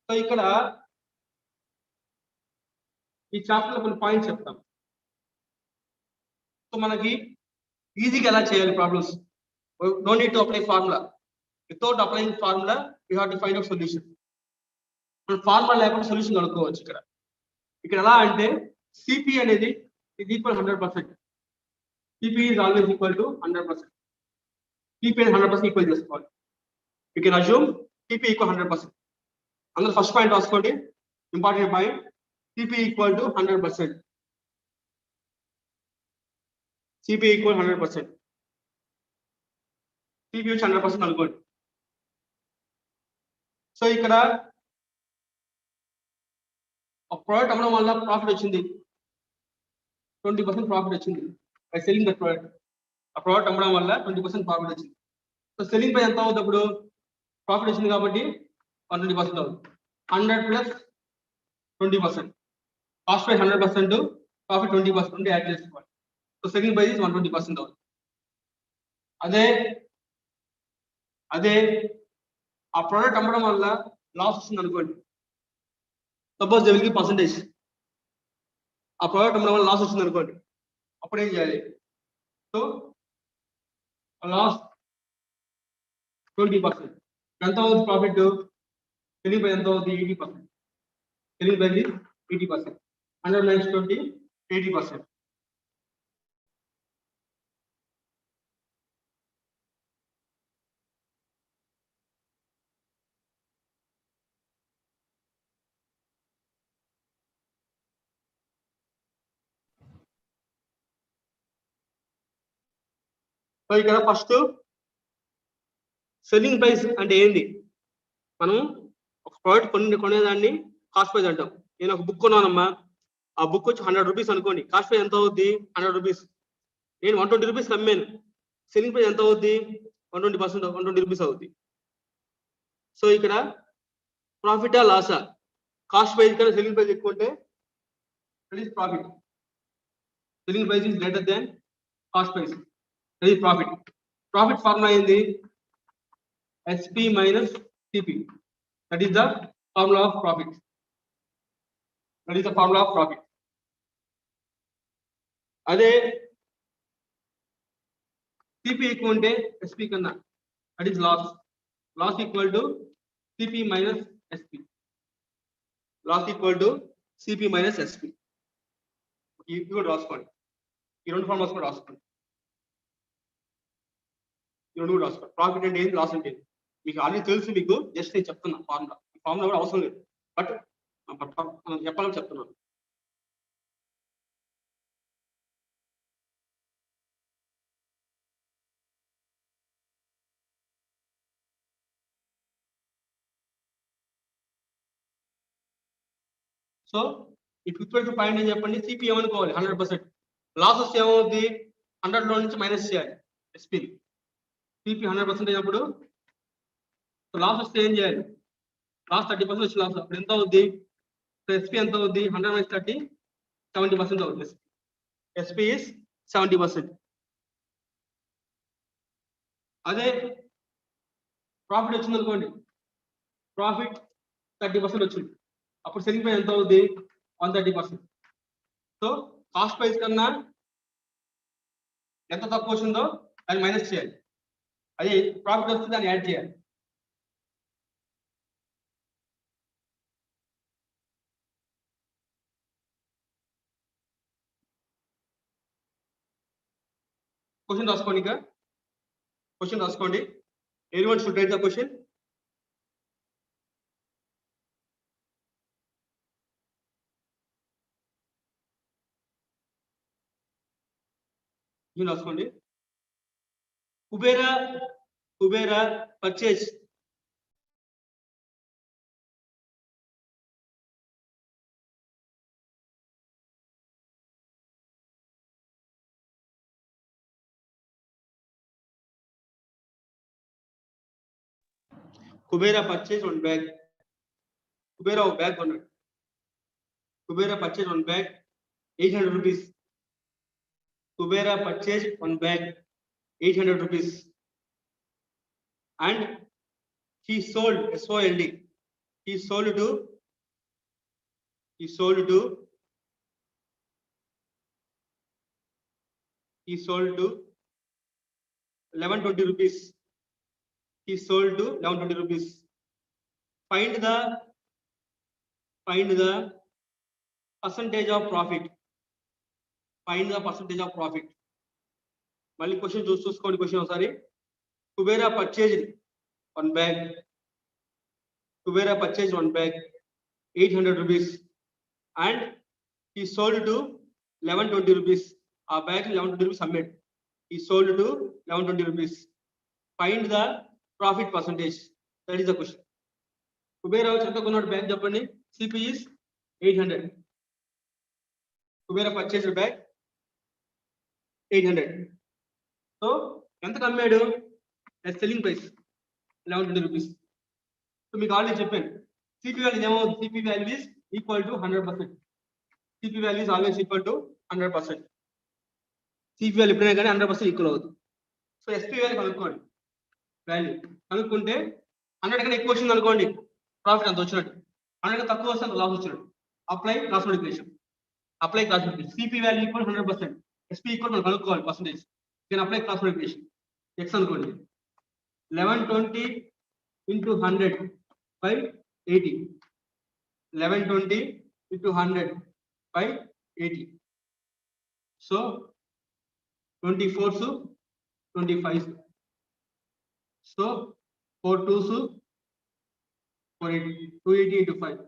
So ఇక్కడ ఈ చాప్టర్ లో కొన్ని పాయింట్స్ చెప్తాం. సో మనకి ఈజీగా ఎలా చేయాలి problems. No need to apply formula. Without applying formula you have to find out solution. మనం ఫార్ములా లేకుండా సొల్యూషన్ కనుక్కోవచ్చు. ఇక్కడ ఎలా అంటే సిపి అనేది is equal 100%. CP is always equal to 100%. CP is 100% equal చేసుకోవాలి. You can assume CP equal 100%. అందరూ first point రాసుకోండి, important point. CP equal to 100%. CP equal 100%. CP వచ్చి 100% అనుకోండి. సో ఇక్కడ ఒక ప్రోడక్ట్ అమ్మడం వల్ల ప్రాఫిట్ వచ్చింది, 20% ప్రాఫిట్ వచ్చింది. By selling the product. ఆ ప్రోడక్ట్ అమ్మడం వల్ల 20% ప్రాఫిట్ వచ్చింది. సో సెల్లింగ్ ప్రైస్ ఎంత అవుతుంది అప్పుడు? ప్రాఫిట్ వచ్చింది కాబట్టి 120% అవుతుంది. 100 plus 20%. Cost price 100%, profit 20% add చేసుకోవాలి. సో సెల్లింగ్ ప్రైస్ 120% అవుతుంది. అదే ఆ ప్రోడక్ట్ అమ్మడం వల్ల లాస్ వస్తుంది అనుకోండి. Suppose they will give percentage. ఆ ప్రోడక్ట్ అమ్మడం వల్ల లాస్ వచ్చింది అనుకోండి, అప్పుడు ఏం చేయాలి? So loss 20%. ఎంత అవుతుంది ప్రాఫిట్? సెల్లింగ్ ప్రైస్ ఎంత అవుతుంది? 80%. Selling price 80%. 100 minus 20, 80%. సో ఇక్కడ ఫస్ట్ సెల్లింగ్ ప్రైస్ అంటే ఏంది? మనం ఒక ప్రోడక్ట్ కొనేదాన్ని కాస్ట్ ప్రైస్ అంటాం. నేను ఒక బుక్ కొన్నానమ్మా, ఆ బుక్ వచ్చి 100 రూపీస్ అనుకోండి, కాస్ట్ ప్రైస్ ఎంత అవుద్ది? 100 రూపీస్. నేను 120 రూపీస్ అమ్మాను, సెల్లింగ్ ప్రైస్ ఎంత అవుద్ది? 120%, 120 రూపీస్ అవుద్ది. సో ఇక్కడ ప్రాఫిటా లాసా? కాస్ట్ ప్రైస్ కన్నా సెల్లింగ్ ప్రైస్ ఎక్కువ ఉంటే that is profit. Selling price is greater than cost price, that is profit. Profit formula ఏంది? SP minus CP. That is the formula of profit. That is the formula of profit. అదే CP ఎక్కువ ఉంటే SP కన్నా, that is loss. Loss equal to CP minus SP. Loss equal to CP minus SP. ఇవి కూడా రాసుకోండి. ఈ రెండు formulas కూడా రాసుకోండి. ఈ రెండు కూడా రాసుకోండి. ప్రాఫిట్ అంటే ఏంటి, లాస్ అంటే ఏంటి మీకు ఆల్రెడీ తెలుసు. మీకు జస్ట్ నేను చెప్తున్నా ఫార్ములా. ఈ ఫార్ములా కూడా అవసరం లేదు, బట్ చెప్పాలని చెప్తున్నాను. సో ఈ 52 పాయింట్ ఏం చెప్పండి, సిపి ఏమనుకోవాలి 100%. లాసెస్ ఏమవుద్ది 100 లో నుంచి మైనస్ చేయాలి ఎస్పీ. సిపి 100% అయినప్పుడు లాస్ వస్తే ఏం చేయాలి, లాస్ 30% వచ్చి లాస్ అప్పుడు ఎంత అవుద్ది, ఎస్పీ ఎంత అవుద్ది 100 - 30 70% అవుతుంది. SP is 70%. అదే ప్రాఫిట్ వచ్చింది అనుకోండి, ప్రాఫిట్ 30% వచ్చింది, అప్పుడు సెల్లింగ్ ప్రైస్ ఎంత అవుద్ది 130%. సో కాస్ట్ ప్రైస్ కన్నా ఎంత తక్కువ వచ్చిందో దాన్ని మైనస్ చేయాలి, అదే ప్రాఫిట్ వస్తే దాన్ని యాడ్ చేయాలి. క్వశ్చన్ రాసుకోండి, ఇంకా క్వశ్చన్ రాసుకోండి. Everyone should write the question. రాసుకోండి. Kubera purchase one bag. Kubera ఒక బ్యాగ్ కొన్నాడు. Kubera purchase one bag 800 rupees. Kubera purchase one bag 800 rupees. And he sold, SOLD, he sold to 1120 rupees. He sold to 1120 rupees. Find the percentage of profit. Find the percentage of profit. మళ్ళీ question చూసుకోండి. Question ఒకసారి. Kubera purchase one bag. Kubera purchased one bag 800 rupees and he sold to 1120 rupees. A bag 1120 rupees submit. He sold to 1120 rupees. Find the profit percentage. That is the question. Kubera ఎంత కొన్నాడు bag చెప్పండి. CP is 800. Kubera purchased bag 800. So ఎంత కమ్మాడు, selling price 1120 rupees. So మీకు already చెప్పాను, CP value ఏమవుతుంది, CP value is equal to 100%. CP value is always equal to 100%. CP value ఎప్పుడైనా కానీ 100% equal అవుతుంది. సో ఎస్పీ వాల్యూ కనుక్కోండి. Value కనుక్కుంటే 100 కన్నా ఎక్కువ వచ్చింది అనుకోండి, ప్రాఫిట్ అంత వచ్చినట్టు. 100 కన్నా తక్కువ వస్తే అంత లాస్ వచ్చినట్టు. Apply cross multiplication. CP value equal 100%, SP equal మనం కనుక్కోవాలి పర్సెంటేజ్. నేను అప్లై క్రాస్ మల్టిప్లికేషన్. ఎక్స్ అనుకోండి, 1120 into 100 by 80. 1120 into 100 by 80. So 24s 25s. So 4 2s 480. 280 into 5.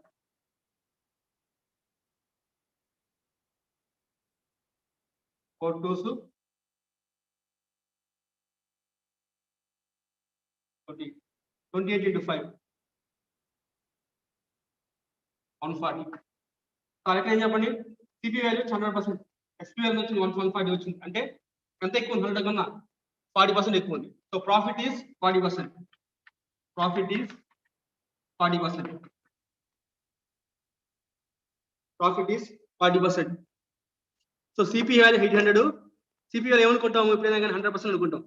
4 2s 40. 28 into 5 140. Correct ఏం చెప్పండి, సిపి వాల్యూ 100%, ఎస్పీ వాల్యూ వచ్చింది 140 వచ్చింది. అంటే ఎంత ఎక్కువ ఉంది, 100 కన్నా 40% ఎక్కువ ఉంది. So profit is 40%. Profit is 40%. Profit is 40%. So CP value 800. CP value ఏమనుకుంటాము, ఎప్పుడైనా కానీ 100% అనుకుంటాం.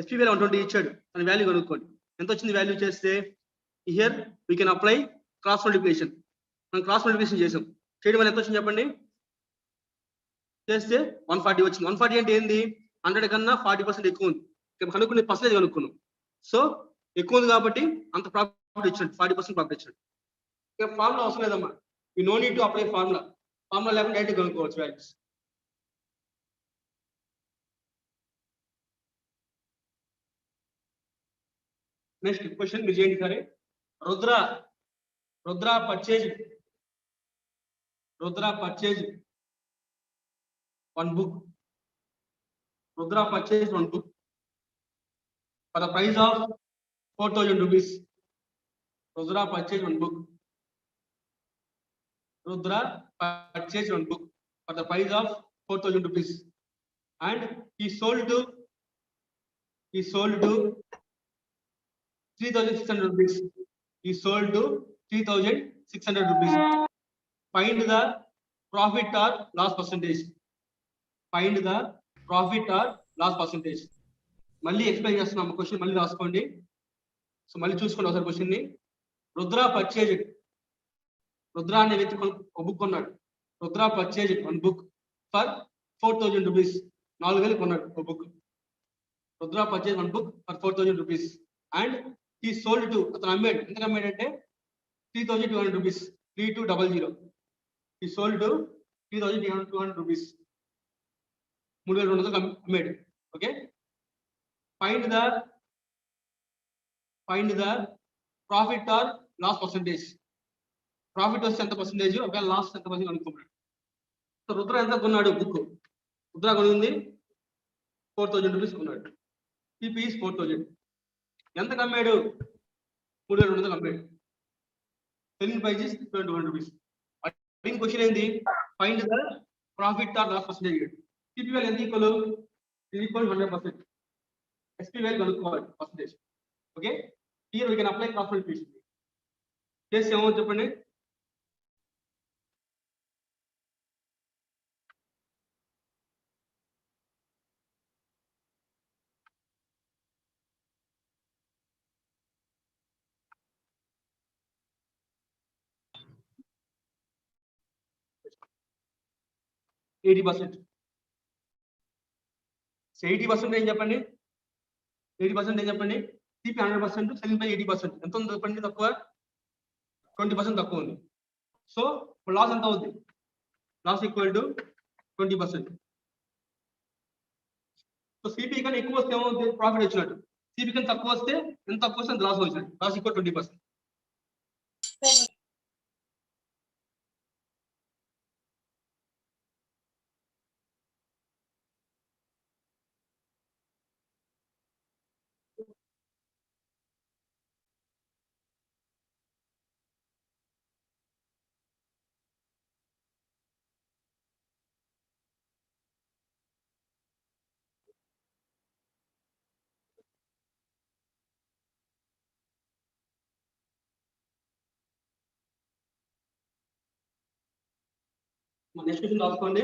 ఎస్పీ వాల్యూ 120 ఇచ్చాడు, దాని వాల్యూ కనుక్కోండి. ఎంత వచ్చింది వాల్యూ చేస్తే, here we can apply cross multiplication. మనం క్రాస్ మల్టిప్లికేషన్ చేసాం, చేయడం వల్ల ఎంత వచ్చింది చెప్పండి, చేస్తే 140 వచ్చింది. 140 అంటే ఏంది, 100 కన్నా 40% ఎక్కువ ఉంది. కనుక్కునే పర్సెంటేజ్ కనుక్కున్నాం. సో ఎక్కువ ఉంది కాబట్టి అంత ప్రాఫిట్ ఇచ్చినట్టు, 40% ప్రాఫిట్ ఇచ్చినట్టు. ఇక ఫార్ములా అవసరం లేదమ్మా, you know need to apply formula. Formula లేకుండా డైరెక్ట్ కనుక్కోవచ్చు వాల్యూస్. నెక్స్ట్ క్వశ్చన్ మీరు చేయండి సరే. Rudra purchase one book. Rudra purchased one book for the price of 4000 rupees. Rudra purchased one book. Rudra purchased one book for the price of 4,000 rupees, and he sold to 3,600 rupees. He sold to 3,600 rupees. Find the profit or loss percentage. Find the profit or loss percentage. మళ్ళీ explain చేస్తున్నాము, question మళ్ళీ రాసుకోండి. So మళ్ళీ చూసుకోండి ఒకసారి question ని. Rudra purchased, Rudra అనే వ్యక్తి ఒక బుక్ కొన్నాడు. Rudra purchased one book for 4,000 rupees. 4,000 కొన్నాడు ఒక book. Rudra purchase one book for 4,000 rupees, and he sold to, అతను అమ్మాడు. ఎంత అమ్మాడంటే 3,200 rupees. 3200. He sold to 3,200 rupees. 3,200 అమ్మాడు. Okay, find the profit or loss percentage. Profit వస్తే ఎంత పర్సెంటేజ్, ఒకవేళ లాస్ ఎంత పర్సెంట్ అనుకున్నాడు. సో రుద్ర ఎంత కొన్నాడు బుక్? రుద్ర కొనింది 4,000 rupees కొన్నాడు. PP is 4,000. ఎంత కమ్మాడు? 3,200 కమ్మాడు. Selling price is 200 rupees. అడిగిన క్వశ్చన్ ఏంది? Find the profit or loss percentage. PP value ఎంత ఈక్వల్? 100%. ఎస్పీ వాల్యూ కనుక్కోవాలి percentage. Okay, here we can apply cost multiplication. చేసి ఏమో చెప్పండి. ఎయిటీ పర్సెంట్ ఏం చెప్పండి? 80% ఏం చెప్పండి? CP 100%, selling by 80%. ఎంత ఉంది చెప్పండి? తక్కువ, 20% తక్కువ ఉంది. సో ఇప్పుడు లాస్ ఎంత అవుద్ది? Loss equal to 20%. So CP కన్నా ఎక్కువ వస్తే ఏమవుతుంది? ప్రాఫిట్ వచ్చినట్టు. సిపి కన్నా తక్కువ వస్తే ఎంత తక్కువ వస్తే లాస్ వచ్చినట్టు. Loss equal 20%. నెక్స్ట్ క్వశ్చన్ రాసుకోండి.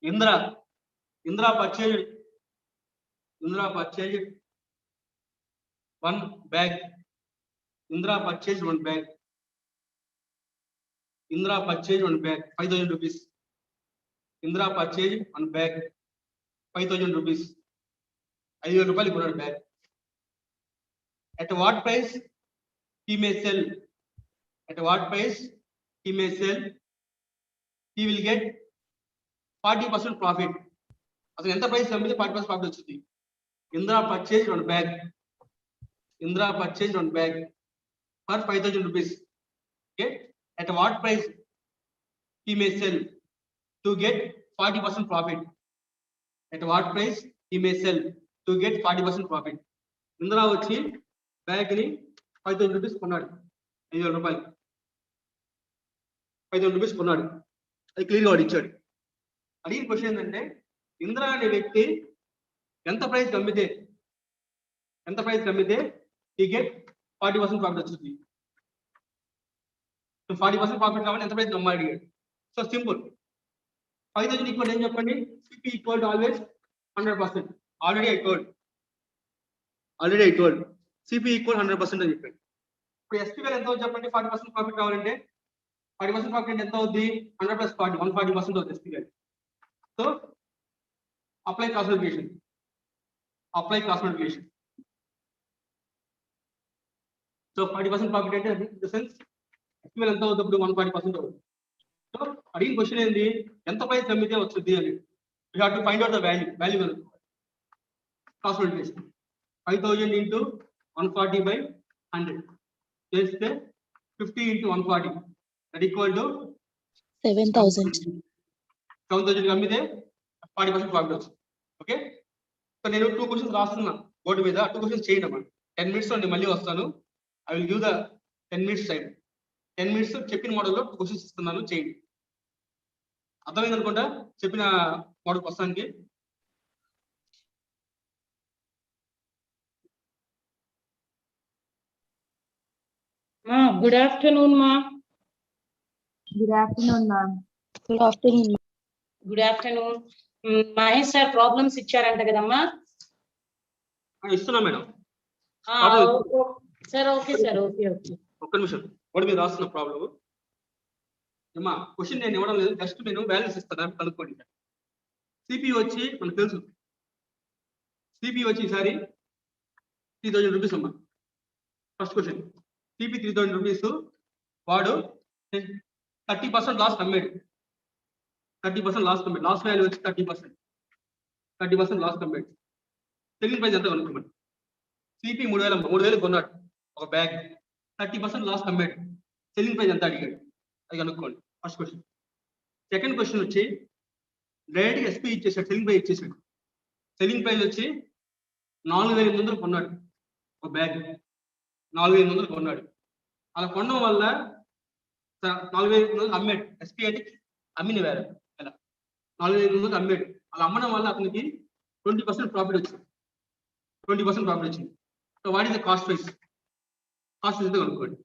Indra purchase one bag. Indra purchased one bag. 5,000 rupees. Indra purchased one bag 5,000 rupees. 5,000 రూపాయలు కొన్నాడు bag. At what price he may sell? He will get 40% profit. అసలు ఎంత ప్రైస్ అమ్మితే 40% ప్రాఫిట్ వచ్చింది. Indra purchased one bag for 5,000 rupees. Okay, at what price he may sell to get 40% profit? At what price he may sell to get 40% profit? Indra వచ్చి bag ని 5,000 rupees కొన్నాడు. 5,000 రూపాయలు 5,000 rupees కొన్నాడు. అది clear గా ఇచ్చాడు. అడిగిన క్వశ్చన్ ఏంటంటే, ఇంద్ర అనే వ్యక్తి ఎంత ప్రైస్ అమ్మితే he get 40% ప్రాఫిట్ వచ్చింది. సో 40% ప్రాఫిట్ కావాలి, ఎంత ప్రైస్ అమ్మాలి అడిగాడు. సో సింపుల్, 5,000 ఈక్వల్ ఏం చెప్పండి? CP equal to always 100%. Already I told CP equal 100% అని చెప్పాడు. ఇప్పుడు ఎస్పీ వాల్యూ ఎంత అవుతుంది చెప్పండి? 40% ప్రాఫిట్ కావాలంటే 40% ప్రాఫిట్ ఎంత అవుద్ది? 100 + 40, 140% అవుతుంది SP value. So apply cost multiplication. So 40% profit అంటే అది in the sense SP value ఎంత అవుతుంది? 140% అవుతుంది. సో అడిగిన క్వశ్చన్ ఏంది? ఎంత ప్రైస్ అమ్మితే వస్తుంది అని. You have to find out the value cost multiplication. 5,000 into 140/100 చేస్తే 50 into 140 that equal to 7,000. 7,000 అమ్మితే 40% ప్రాఫిట్ వస్తుంది. ఓకే, సో నేను 2 క్వశ్చన్స్ రాస్తున్నా బోర్డు మీద. 2 క్వశ్చన్స్ చేయండి అమ్మా. 10 minutes లో నేను మళ్ళీ వస్తాను. I will give the 10 minutes time. 10 minutes చెప్పిన మోడల్లో క్వశ్చన్స్ ఇస్తున్నాను, చేయండి. అర్థమైంది అనుకుంటా చెప్పిన మోడల్ ప్రస్తుతానికి. Good afternoon, ma. Good afternoon, ma'am. Good afternoon. Good afternoon. Mahesh sir problems ఇచ్చారంట కదమ్మా? ఇస్తున్నా madam. Sir okay sir, okay. ఒక్క నిమిషం, వాడు మీరు రాస్తున్న ప్రాబ్లం అమ్మా. క్వశ్చన్ నేను ఇవ్వడం లేదు, జస్ట్ నేను వాల్యూస్ ఇస్తాను, కనుక్కోండి. సిపి వచ్చి మనకు తెలుసు, సిపి వచ్చి ఈసారి 3000 రూపీస్ అమ్మా. ఫస్ట్ క్వశ్చన్, సిపి 3000 రూపీస్, వాడు 30% లాస్ కమ్మాడు. 30% లాస్ కమ్మాడు. లాస్ వాల్యూ వచ్చి 30% లాస్ కమ్మాడు. సెల్లింగ్ ప్రైస్ ఎంత కనుక్కోమని. సిపి 3000 కొన్నాడు ఒక బ్యాగ్, 30% లాస్ కమ్మాడు. సెల్లింగ్ ప్రైస్ ఎంత అడిగాడు, అది కనుక్కోండి. First question. సెకండ్ క్వశ్చన్ వచ్చి డైరెక్ట్ ఎస్పీ ఇచ్చేసాడు, సెల్లింగ్ ప్రైస్ ఇచ్చేసాడు. సెల్లింగ్ ప్రైస్ వచ్చి 4800 కొన్నాడు ఒక బ్యాగ్, 4800 కొన్నాడు. అలా కొనడం వల్ల 4500 అమ్మాడు. ఎస్పీ అంటే అమ్మిన వేరే, అలా 4500 అమ్మాడు. అలా అమ్మడం వల్ల అతనికి 20% ప్రాఫిట్ వచ్చింది. 20% ప్రాఫిట్ వచ్చింది. So what is the cost price? Cost price కనుక్కోండి.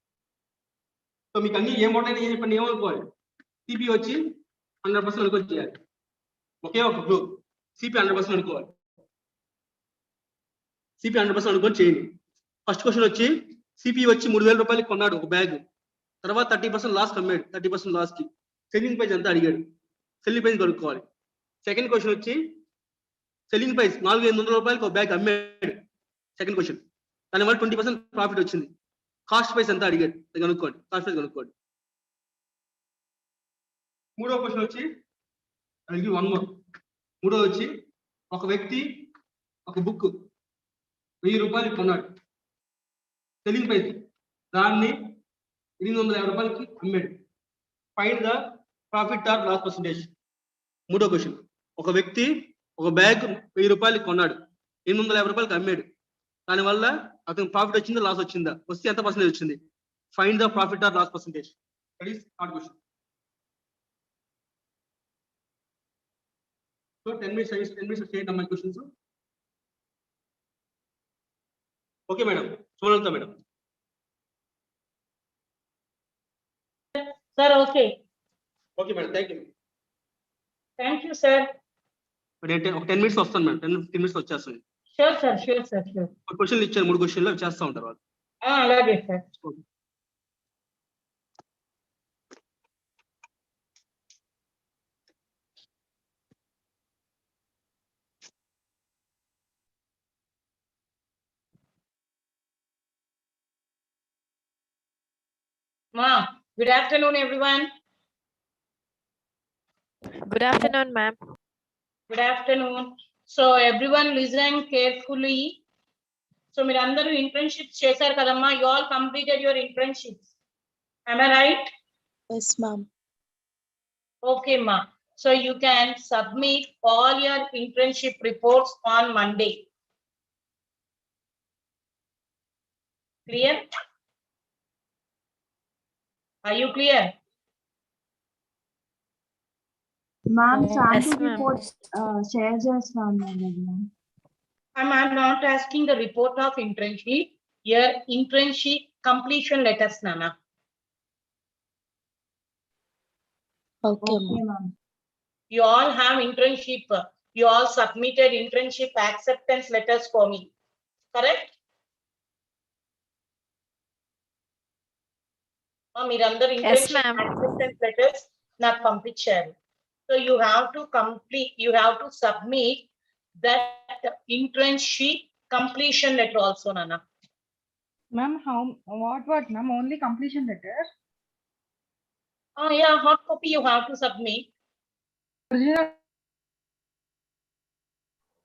సో మీకు అన్ని ఏ మోడల్ అయినా చెప్పండి, ఏమనుకోవాలి. సిపి వచ్చి 100% అనుకోని చేయాలి. ఒకే ఒక గ్రూప్ సిపి 100% అనుకోవాలి. సిపి 100% అనుకోని చేయండి. ఫస్ట్ క్వశ్చన్ వచ్చి సిపి వచ్చి 3000 రూపాయలకి కొన్నాడు ఒక బ్యాగ్, తర్వాత 30% లాస్ కమ్మాడు. 30% లాస్ కి సెల్లింగ్ ప్రైస్ ఎంత అడిగాడు, సెల్లింగ్ ప్రైస్ కనుక్కోవాలి. సెకండ్ క్వశ్చన్ వచ్చి సెల్లింగ్ ప్రైస్ 4500 రూపాయలకి ఒక బ్యాగ్ అమ్మాడు. సెకండ్ క్వశ్చన్, దానివల్ల 20% ప్రాఫిట్ వచ్చింది. కాస్ట్ ప్రైస్ ఎంత అడిగాడు, అది కనుక్కోండి. కాస్ట్ ప్రైస్ కనుక్కోండి. మూడో క్వశ్చన్ వచ్చి వన్ మోర్. మూడో వచ్చి ఒక వ్యక్తి ఒక బుక్ 1000 రూపాయలకి కొన్నాడు. సెల్లింగ్ ప్రైస్ దాన్ని 850 రూపాయలకి అమ్మాడు. Find the profit or loss percentage. మూడో క్వశ్చన్, ఒక వ్యక్తి ఒక బ్యాగ్ 1000 రూపాయలకి కొన్నాడు, 850 రూపాయలకి అమ్మాడు. దానివల్ల అతను ప్రాఫిట్ వచ్చిందా లాస్ వచ్చిందా, వస్తే ఎంత పర్సెంటేజ్ వచ్చింది. Find the profit or loss percentage. That is third question. So 10 minutes చేయండి అమ్మాయి క్వశ్చన్స్. ఓకే మేడం, చూడంతా madam. Sir okay. Okay madam, thank you. Thank you sir. ఒక 10 minutes వస్తాను మేడం, 10 minutes వచ్చేస్తాను. Sure sir, sure sir, sure. క్వశ్చన్లు ఇచ్చారు, 3 క్వశ్చన్లు చేస్తూ ఉంటారు వాళ్ళు. అలాగే సార్. Good afternoon, everyone. Good afternoon, ma'am. Good afternoon. So everyone listen carefully. So మీరు అందరూ internships చేశారు కదమ్మా. You all completed your internships. Am I right? Yes, ma'am. Okay, ma. So you can submit all your internship reports on Monday. Clear? Are you clear? Ma'am, Yes, sample ma'am. reports share చేస్తాను ma'am. I'm not asking the report of internship. Your internship completion letters, Nana. Okay, Okay, ma'am. ma'am. You all have internship. You all submitted internship acceptance letters for me. Correct? మీరందరూ internship ma'am. acceptance letters నాకు పంపించారు. So you have to complete, you have to submit that internship completion letter also, Nana. Ma'am, what, ma'am? Only completion letter? Oh yeah, hard copy you have to submit.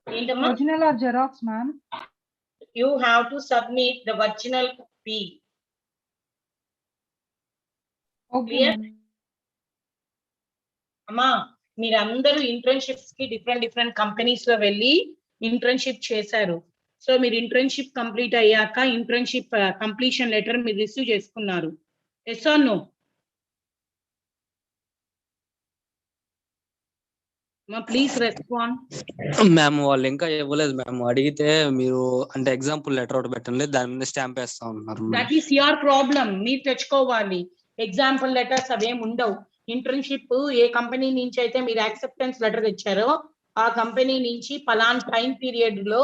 Original or Xerox, ma'am? You have to submit the original copy. Okay, Clear? ma'am. అమ్మా మీరందరూ internships కి different companies లో వెళ్ళి internship చేశారు. So మీరు internship complete అయ్యాక internship completion letter మీరు receive చేసుకున్నారు. Yes or no? Please respond. Ma'am వాళ్ళు ఇంకా ఇవ్వలేదు మ్యామ్. అడిగితే మీరు అంటే ఎగ్జాంపుల్ లెటర్ ఒకటి పెట్టండి, దాని మీద స్టాంప్ వేస్తా ఉన్నారు. That is your problem. మీరు తెచ్చుకోవాలి. ఎగ్జాంపుల్ లెటర్స్ అవేం ఉండవు. ఇంటర్న్షిప్ ఏ కంపెనీ నుంచి అయితే మీరు యాక్సెప్టెన్స్ లెటర్ తెచ్చారో ఆ కంపెనీ నుంచి పలానా టైం పీరియడ్ లో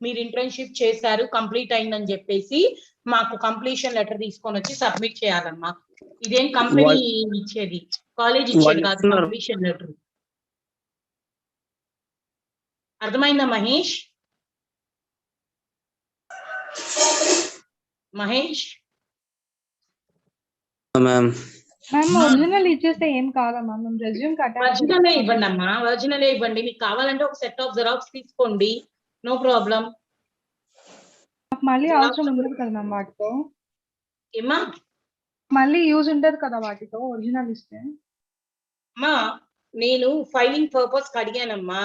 మీరు ఇంటర్న్షిప్ చేశారు, కంప్లీట్ అయిందని చెప్పేసి మాకు కంప్లీషన్ లెటర్ తీసుకొని వచ్చి సబ్మిట్ చేయాలమ్మా. ఇదేం కంపెనీ ఇచ్చేది, కాలేజ్ ఇచ్చేది కాదు కంప్లీషన్ లెటర్. అర్థమైందా మహేష్? మహేష్ మ్యామ్ ఒరిజినల్ ఇచ్చేస్తే ఏం కాదా మ్యామ్? రెజ్యూమ్ ఒరిజినల్ ఇవ్వండి అమ్మా, ఒరిజినల్ ఇవ్వండి. మీకు కావాలంటే ఒక సెట్ ఆఫ్ జెరాక్స్ తీసుకోండి, నో ప్రాబ్లం. మళ్ళీ అవసరం ఉండదు కదా మ్యామ్ వాటితో? ఏమా మళ్ళీ యూజ్ ఉండదు కదా వాటితో ఒరిజినల్ ఇస్తే? అమ్మా నేను ఫైలింగ్ పర్పస్ అడిగానమ్మా,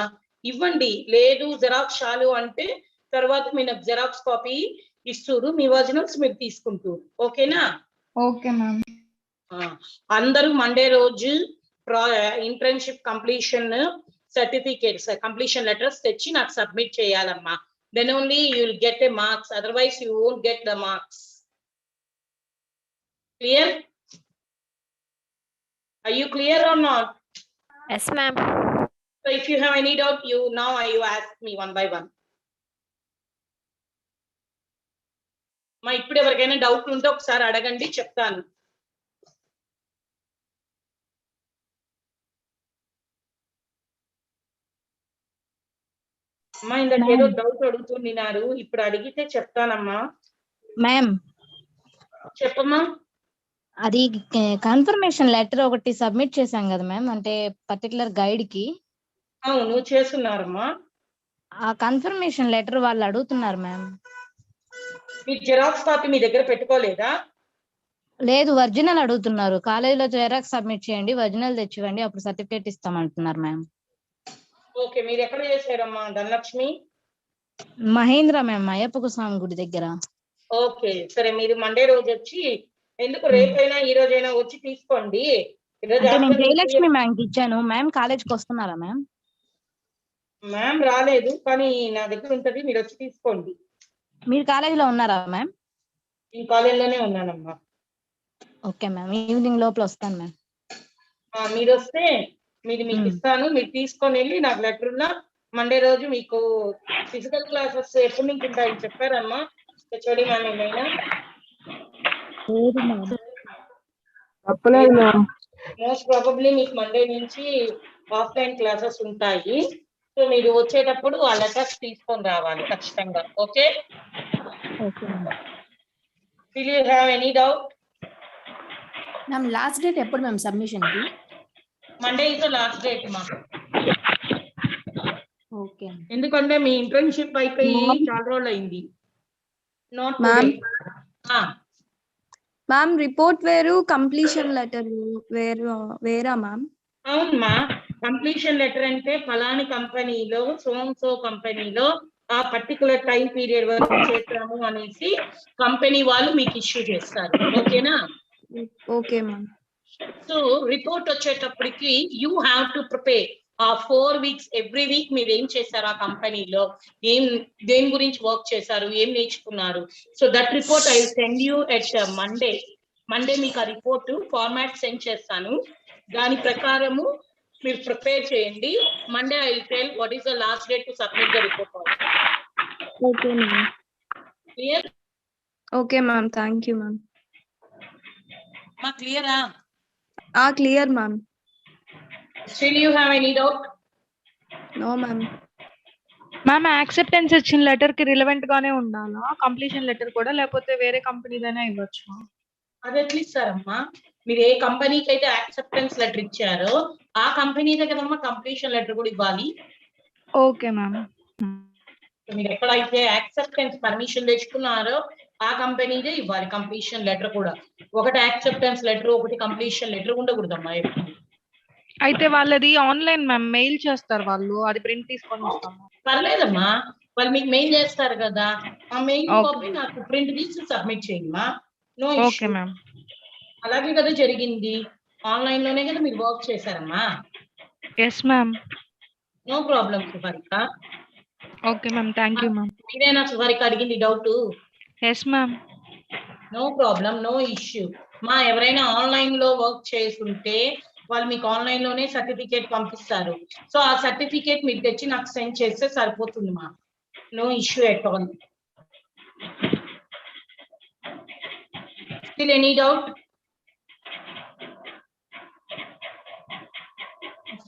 ఇవ్వండి. లేదు జెరాక్స్ చాలు అంటే తర్వాత మీరు జెరాక్స్ కాపీ ఇస్తురు, మీ ఒరిజినల్స్ మీరు తీసుకుంటారు. ఓకేనా? Okay ma'am. అందరూ మండే రోజు internship completion certificates, completion letters తెచ్చి నాకు సబ్మిట్ చేయాలమ్మా. Then only you will get a marks, otherwise you won't get the marks. Clear? Are you clear or not? Yes, ma'am. So if you have any doubt, you ask me one by one. మా ఇప్పుడు ఎవరికైనా doubt ఉంటే ఒకసారి అడగండి, చెప్తాను. అమ్మా ఇందాక ఏదో డౌట్ అడుగుతున్నారు, ఇప్పుడు అడిగితే చెప్తానమ్మా. మ్యామ్ చెప్పమ్మా. అది కన్ఫర్మేషన్ లెటర్ ఒకటి సబ్మిట్ చేశాం కదా మ్యామ్, అంటే పర్టికులర్ గైడ్ కి. అవును చేస్తున్నారమ్మా. ఆ కన్ఫర్మేషన్ లెటర్ వాళ్ళు అడుగుతున్నారు మ్యామ్. మీరు జిరాక్స్ కాపీ మీ దగ్గర పెట్టుకోలేదా? లేదు, ఒరిజినల్ అడుగుతున్నారు. కాలేజీలో జిరాక్స్ సబ్మిట్ చేయండి, ఒరిజినల్ తెచ్చివ్వండి, అప్పుడు సర్టిఫికేట్ ఇస్తామంటున్నారు మ్యామ్. ఓకే, మీరు ఎక్కడ చేశారమ్మా? ధనలక్ష్మి మహేంద్ర మ్యామ్, అయ్యప్ప స్వామి గుడి దగ్గర. ఓకే సరే, మీరు మండే రోజు వచ్చి, ఎందుకు రేపైనా ఈ రోజైనా వచ్చి తీసుకోండి. అంటే నేను జయలక్ష్మి మ్యామ్ కి ఇచ్చాను. మ్యామ్ కాలేజ్కి వస్తున్నారా మ్యామ్? మ్యామ్ రాలేదు, కానీ నా దగ్గర ఉంటది, మీరు వచ్చి తీసుకోండి. మీరు కాలేజీలో ఉన్నారా మ్యామ్? నేను కాలేజీలోనే ఉన్నానమ్మా. ఓకే మ్యామ్, ఈవినింగ్ లోపల వస్తాను మ్యామ్. మీరు వస్తే మీకు ఇస్తాను, మీరు తీసుకొని వెళ్ళి నాకు లెటర్ ఉన్నా మండే రోజు మీకు ఫిజికల్ క్లాసెస్ ఎప్పటి నుంచి ఉంటాయని చెప్పారమ్మా హెచ్ఓడి మ్యామ్ ఏమైనా? మోస్ట్ ప్రాబబ్లీ మీకు మండే నుంచి ఆఫ్లైన్ క్లాసెస్ ఉంటాయి. సో మీరు వచ్చేటప్పుడు ఆ లెటర్స్ తీసుకొని రావాలి ఖచ్చితంగా. Okay, will you have any doubt? Ma'am last date ఎప్పుడు మ్యామ్ సబ్మిషన్ కి? మండే ఇస్ లాస్ట్ డేట్ మా. ఓకే, ఎందుకంటే మీ ఇంటర్న్షిప్ అయిపోయి చాలా రోజులు అయింది. Not today. మ్యామ్ రిపోర్ట్ వేరు, కంప్లీషన్ లెటర్ వేరా మ్యామ్? అవునమ్మా, కంప్లీషన్ లెటర్ అంటే ఫలాని కంపెనీలో సో కంపెనీలో ఆ పర్టికులర్ టైం పీరియడ్ వరకు చేస్తాము అనేసి కంపెనీ వాళ్ళు మీకు ఇష్యూ చేస్తారు. ఓకేనా? Okay ma'am. సో రిపోర్ట్ వచ్చేటప్పటికి యూ హ్యావ్ టు ప్రిపేర్ ఆ 4 weeks ఎవ్రీ వీక్ మీరు ఏం చేశారు, ఆ కంపెనీలో దేని గురించి వర్క్ చేశారు, ఏం నేర్చుకున్నారు. So that report I will send you at Monday మీకు ఆ రిపోర్ట్ ఫార్మాట్ సెండ్ చేస్తాను. దాని ప్రకారము మీరు ప్రిపేర్ చేయండి. Monday I will tell what is the last date to submit the report. Okay ma'am. Clear? Okay ma'am, thank you ma'am. మా క్లియరా? Clear ma'am. Still you have any doubt? No ma'am. Ma'am acceptance ఇచ్చిన letter కి relevant గానే ఉండాలా completion letter కూడా, లేకపోతే వేరే కంపెనీదైనా ఇవ్వచ్చు? అది ఎట్లా ఇస్తారమ్మా? మీరు ఏ కంపెనీకి అయితే యాక్సెప్టెన్స్ లెటర్ ఇచ్చారో ఆ కంపెనీదే కదమ్మా కంప్లీషన్ లెటర్ కూడా ఇవ్వాలి. Okay ma'am. మీరు ఎక్కడైతే యాక్సెప్టెన్స్ పర్మిషన్ తెచ్చుకున్నారో ఆ కంపెనీదే ఇవ్వాలి కంప్లీషన్ లెటర్ కూడా. ఒకటి యాక్సెప్టెన్స్ లెటర్, ఒకటి కంప్లీషన్ లెటర్ ఉండకూడదమ్మా ఎప్పుడు. అయితే వాళ్ళది ఆన్లైన్ మ్యామ్, మెయిల్ చేస్తారు వాళ్ళు, అది ప్రింట్ తీసుకొని వస్తాము. పర్లేదమ్మా, వాళ్ళు మీకు మెయిల్ చేస్తారు కదా, ఆ మెయిల్ Okay. కాపీ నాకు ప్రింట్ తీసి సబ్మిట్ చేయమ్మా. No okay issue. మ్యామ్. అలాగే కదా జరిగింది, ఆన్లైన్ లోనే కదా మీరు వర్క్ చేశారమ్మా. Yes ma'am. No problem Suharika. Okay ma'am, thank you ma'am. మీరేనా సుహారిక అడిగింది doubt? Yes ma'am. No problem, no issue. మా ఎవరైనా ఆన్లైన్ లో వర్క్ చేస్తుంటే వాళ్ళు మీకు ఆన్లైన్ లోనే సర్టిఫికేట్ పంపిస్తారు. సో ఆ సర్టిఫికేట్ మీరు తెచ్చి నాకు సెండ్ చేస్తే సరిపోతుంది మా. No issue at all. Still any doubt?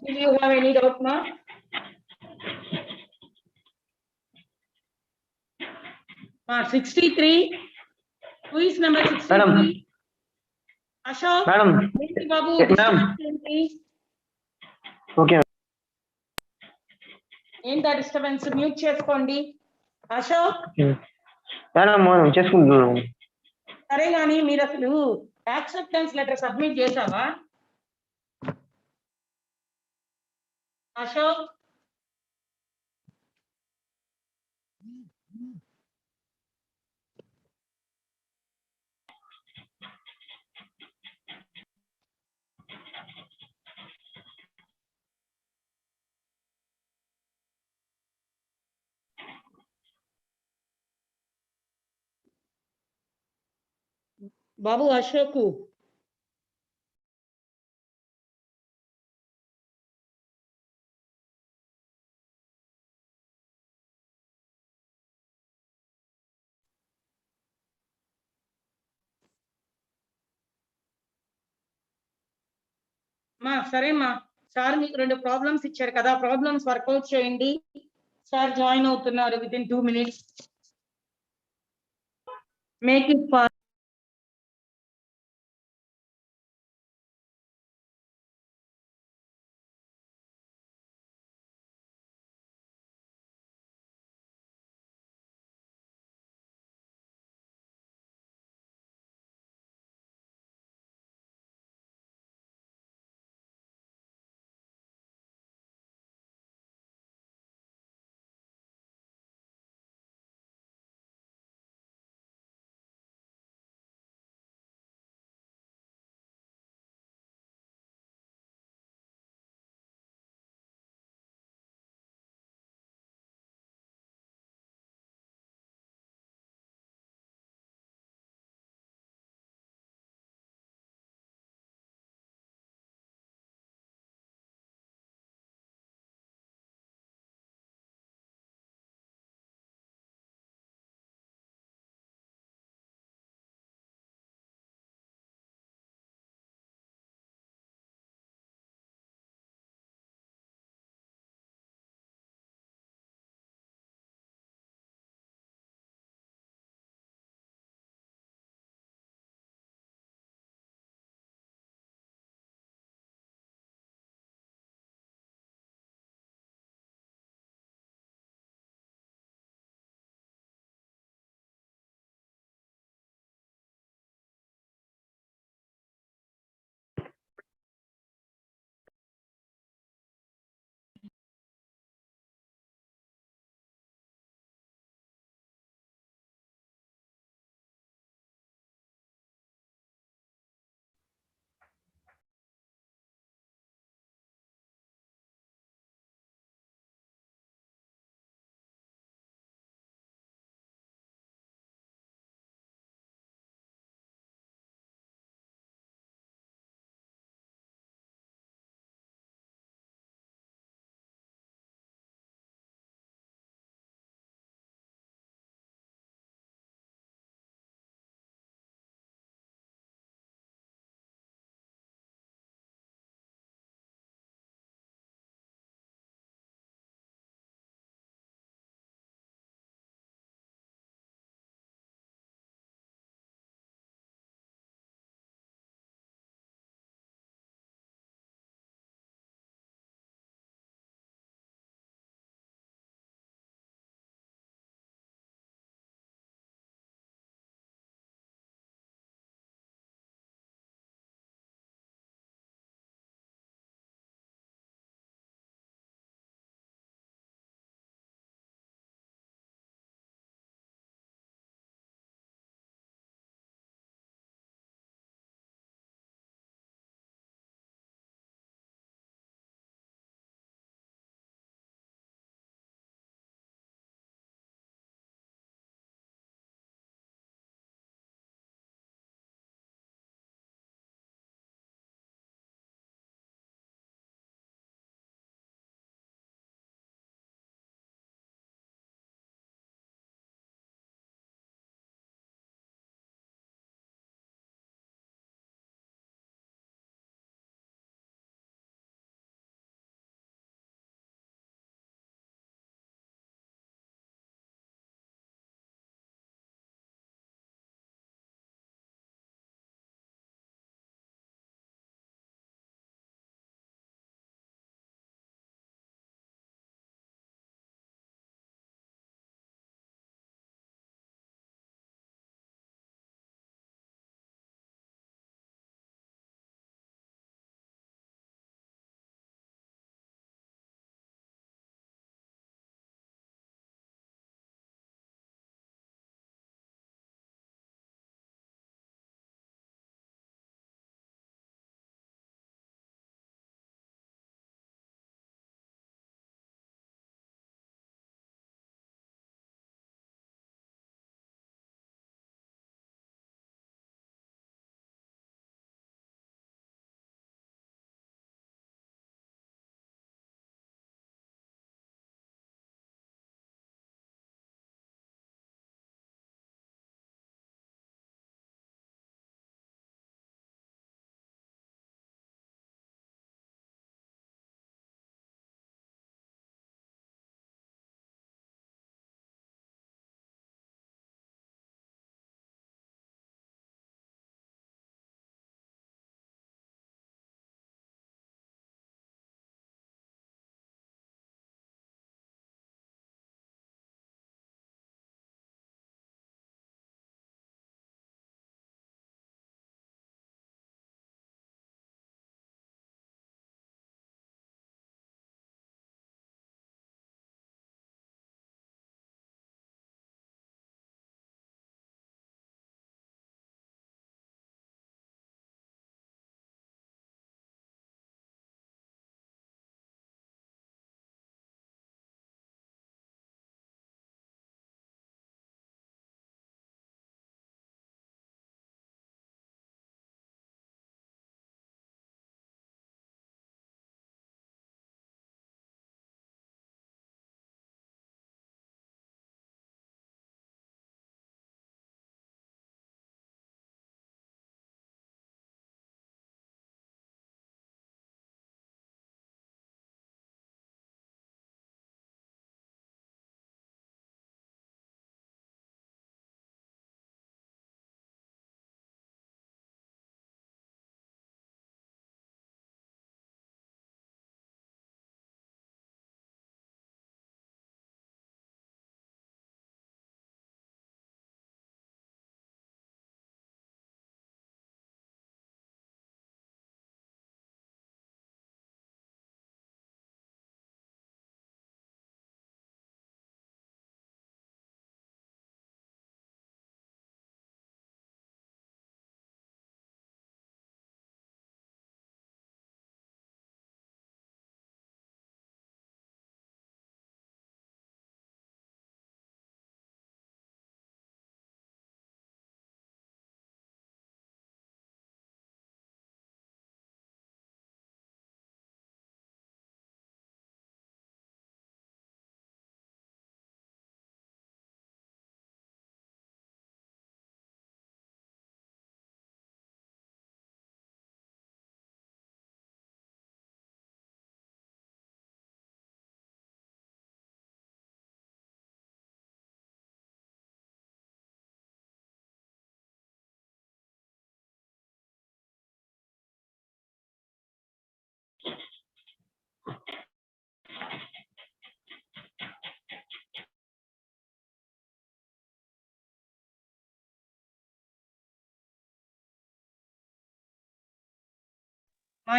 Still you have any doubt, ma? Ma, 63. Who is number 63? Madam. Ashok. Madam. ఏంటి బాబు? Yes, ma'am. ఓకే ఏంటి డిస్టర్బెన్స్? మ్యూట్ చేసుకోండి. అశోక్. మేడం మనం చేసుకుంటున్నాం. సరే కానీ మీరు అసలు యాక్సెప్టెన్స్ లెటర్ సబ్మిట్ చేశావా అశోక్? బాబు అశోక్. మా సరే మా, సార్ మీకు 2 ప్రాబ్లమ్స్ ఇచ్చారు కదా, ప్రాబ్లమ్స్ వర్కౌట్ చేయండి. సార్ జాయిన్ అవుతున్నారు with in 2 minutes. Make it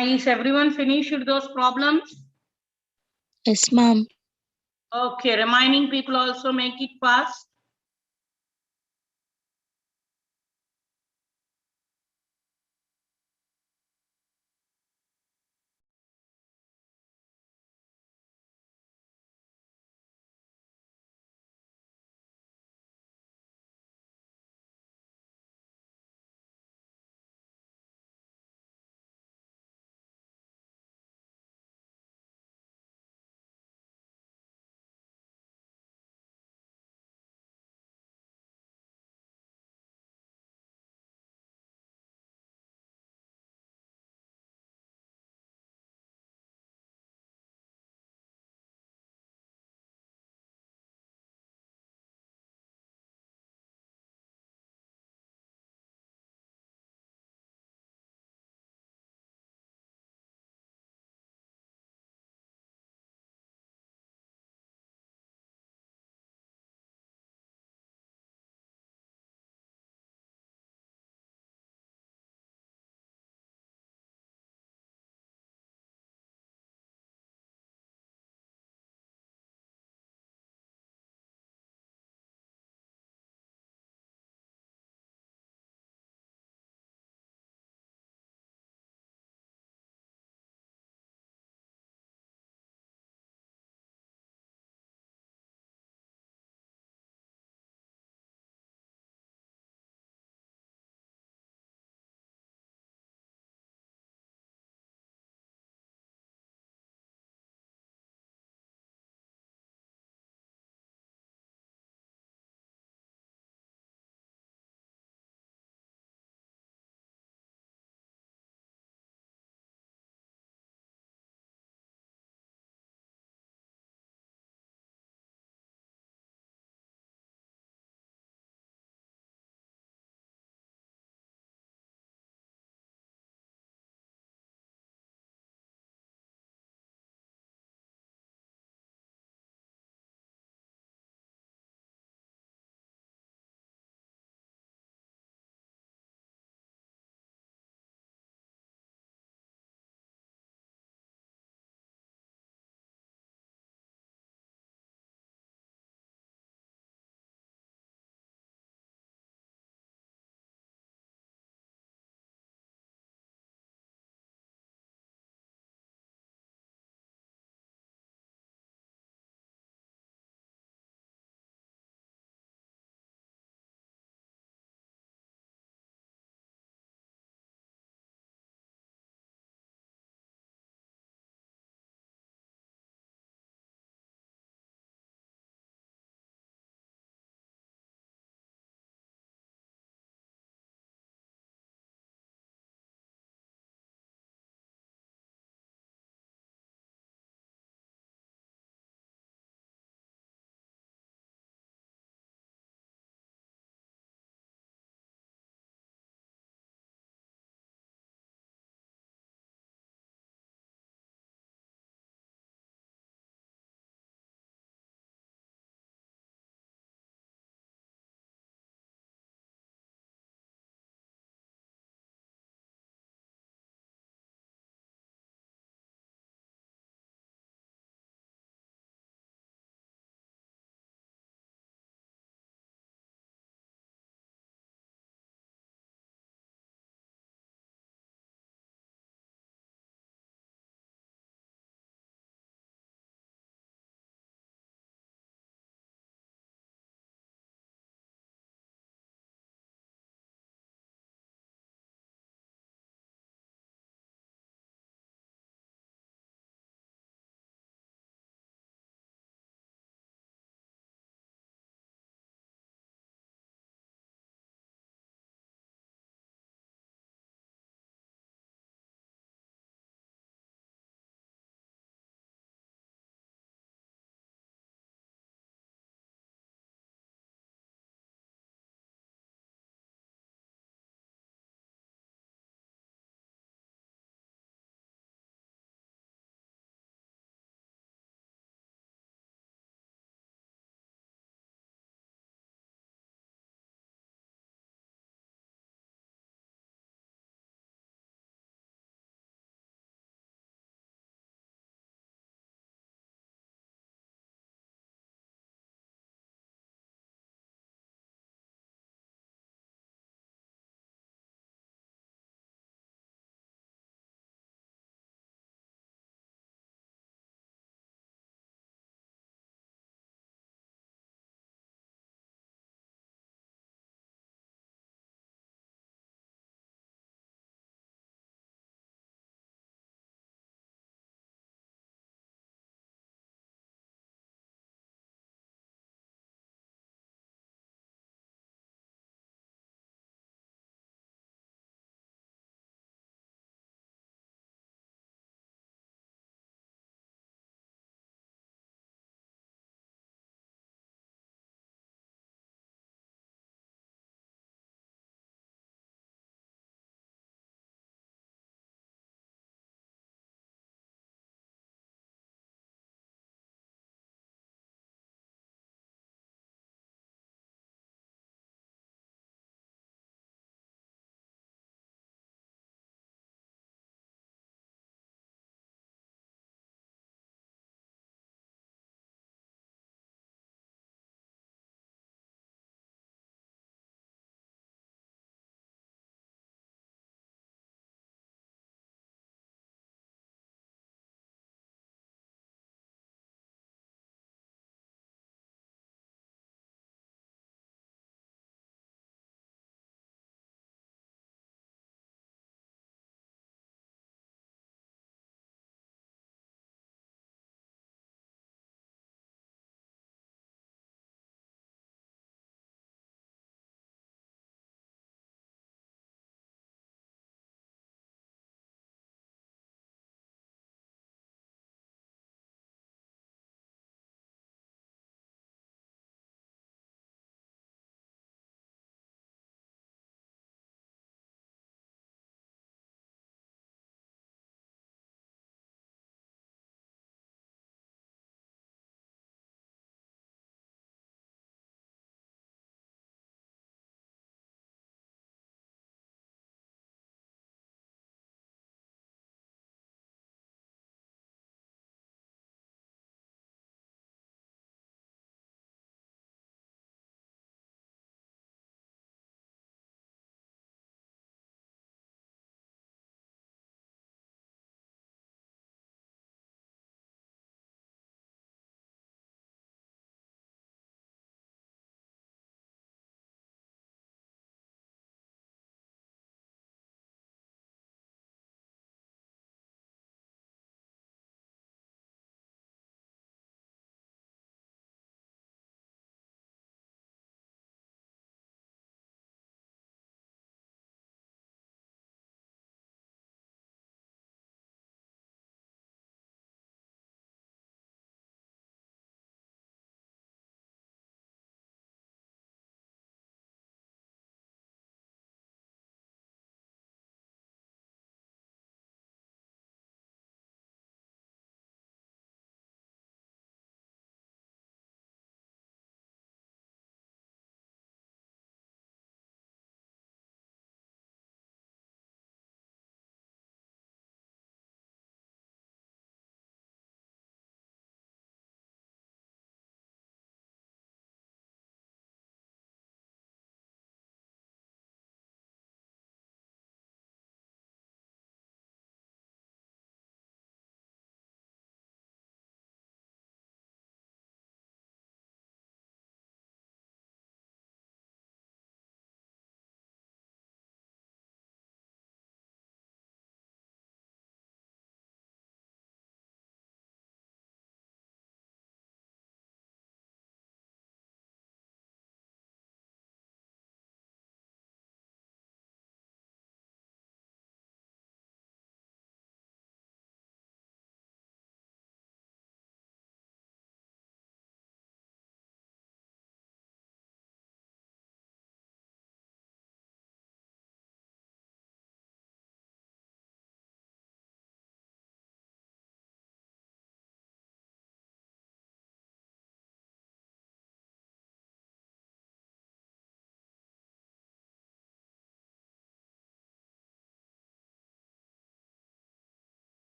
Is everyone finished those problems? Yes, ma'am. Okay, remaining people also make it fast.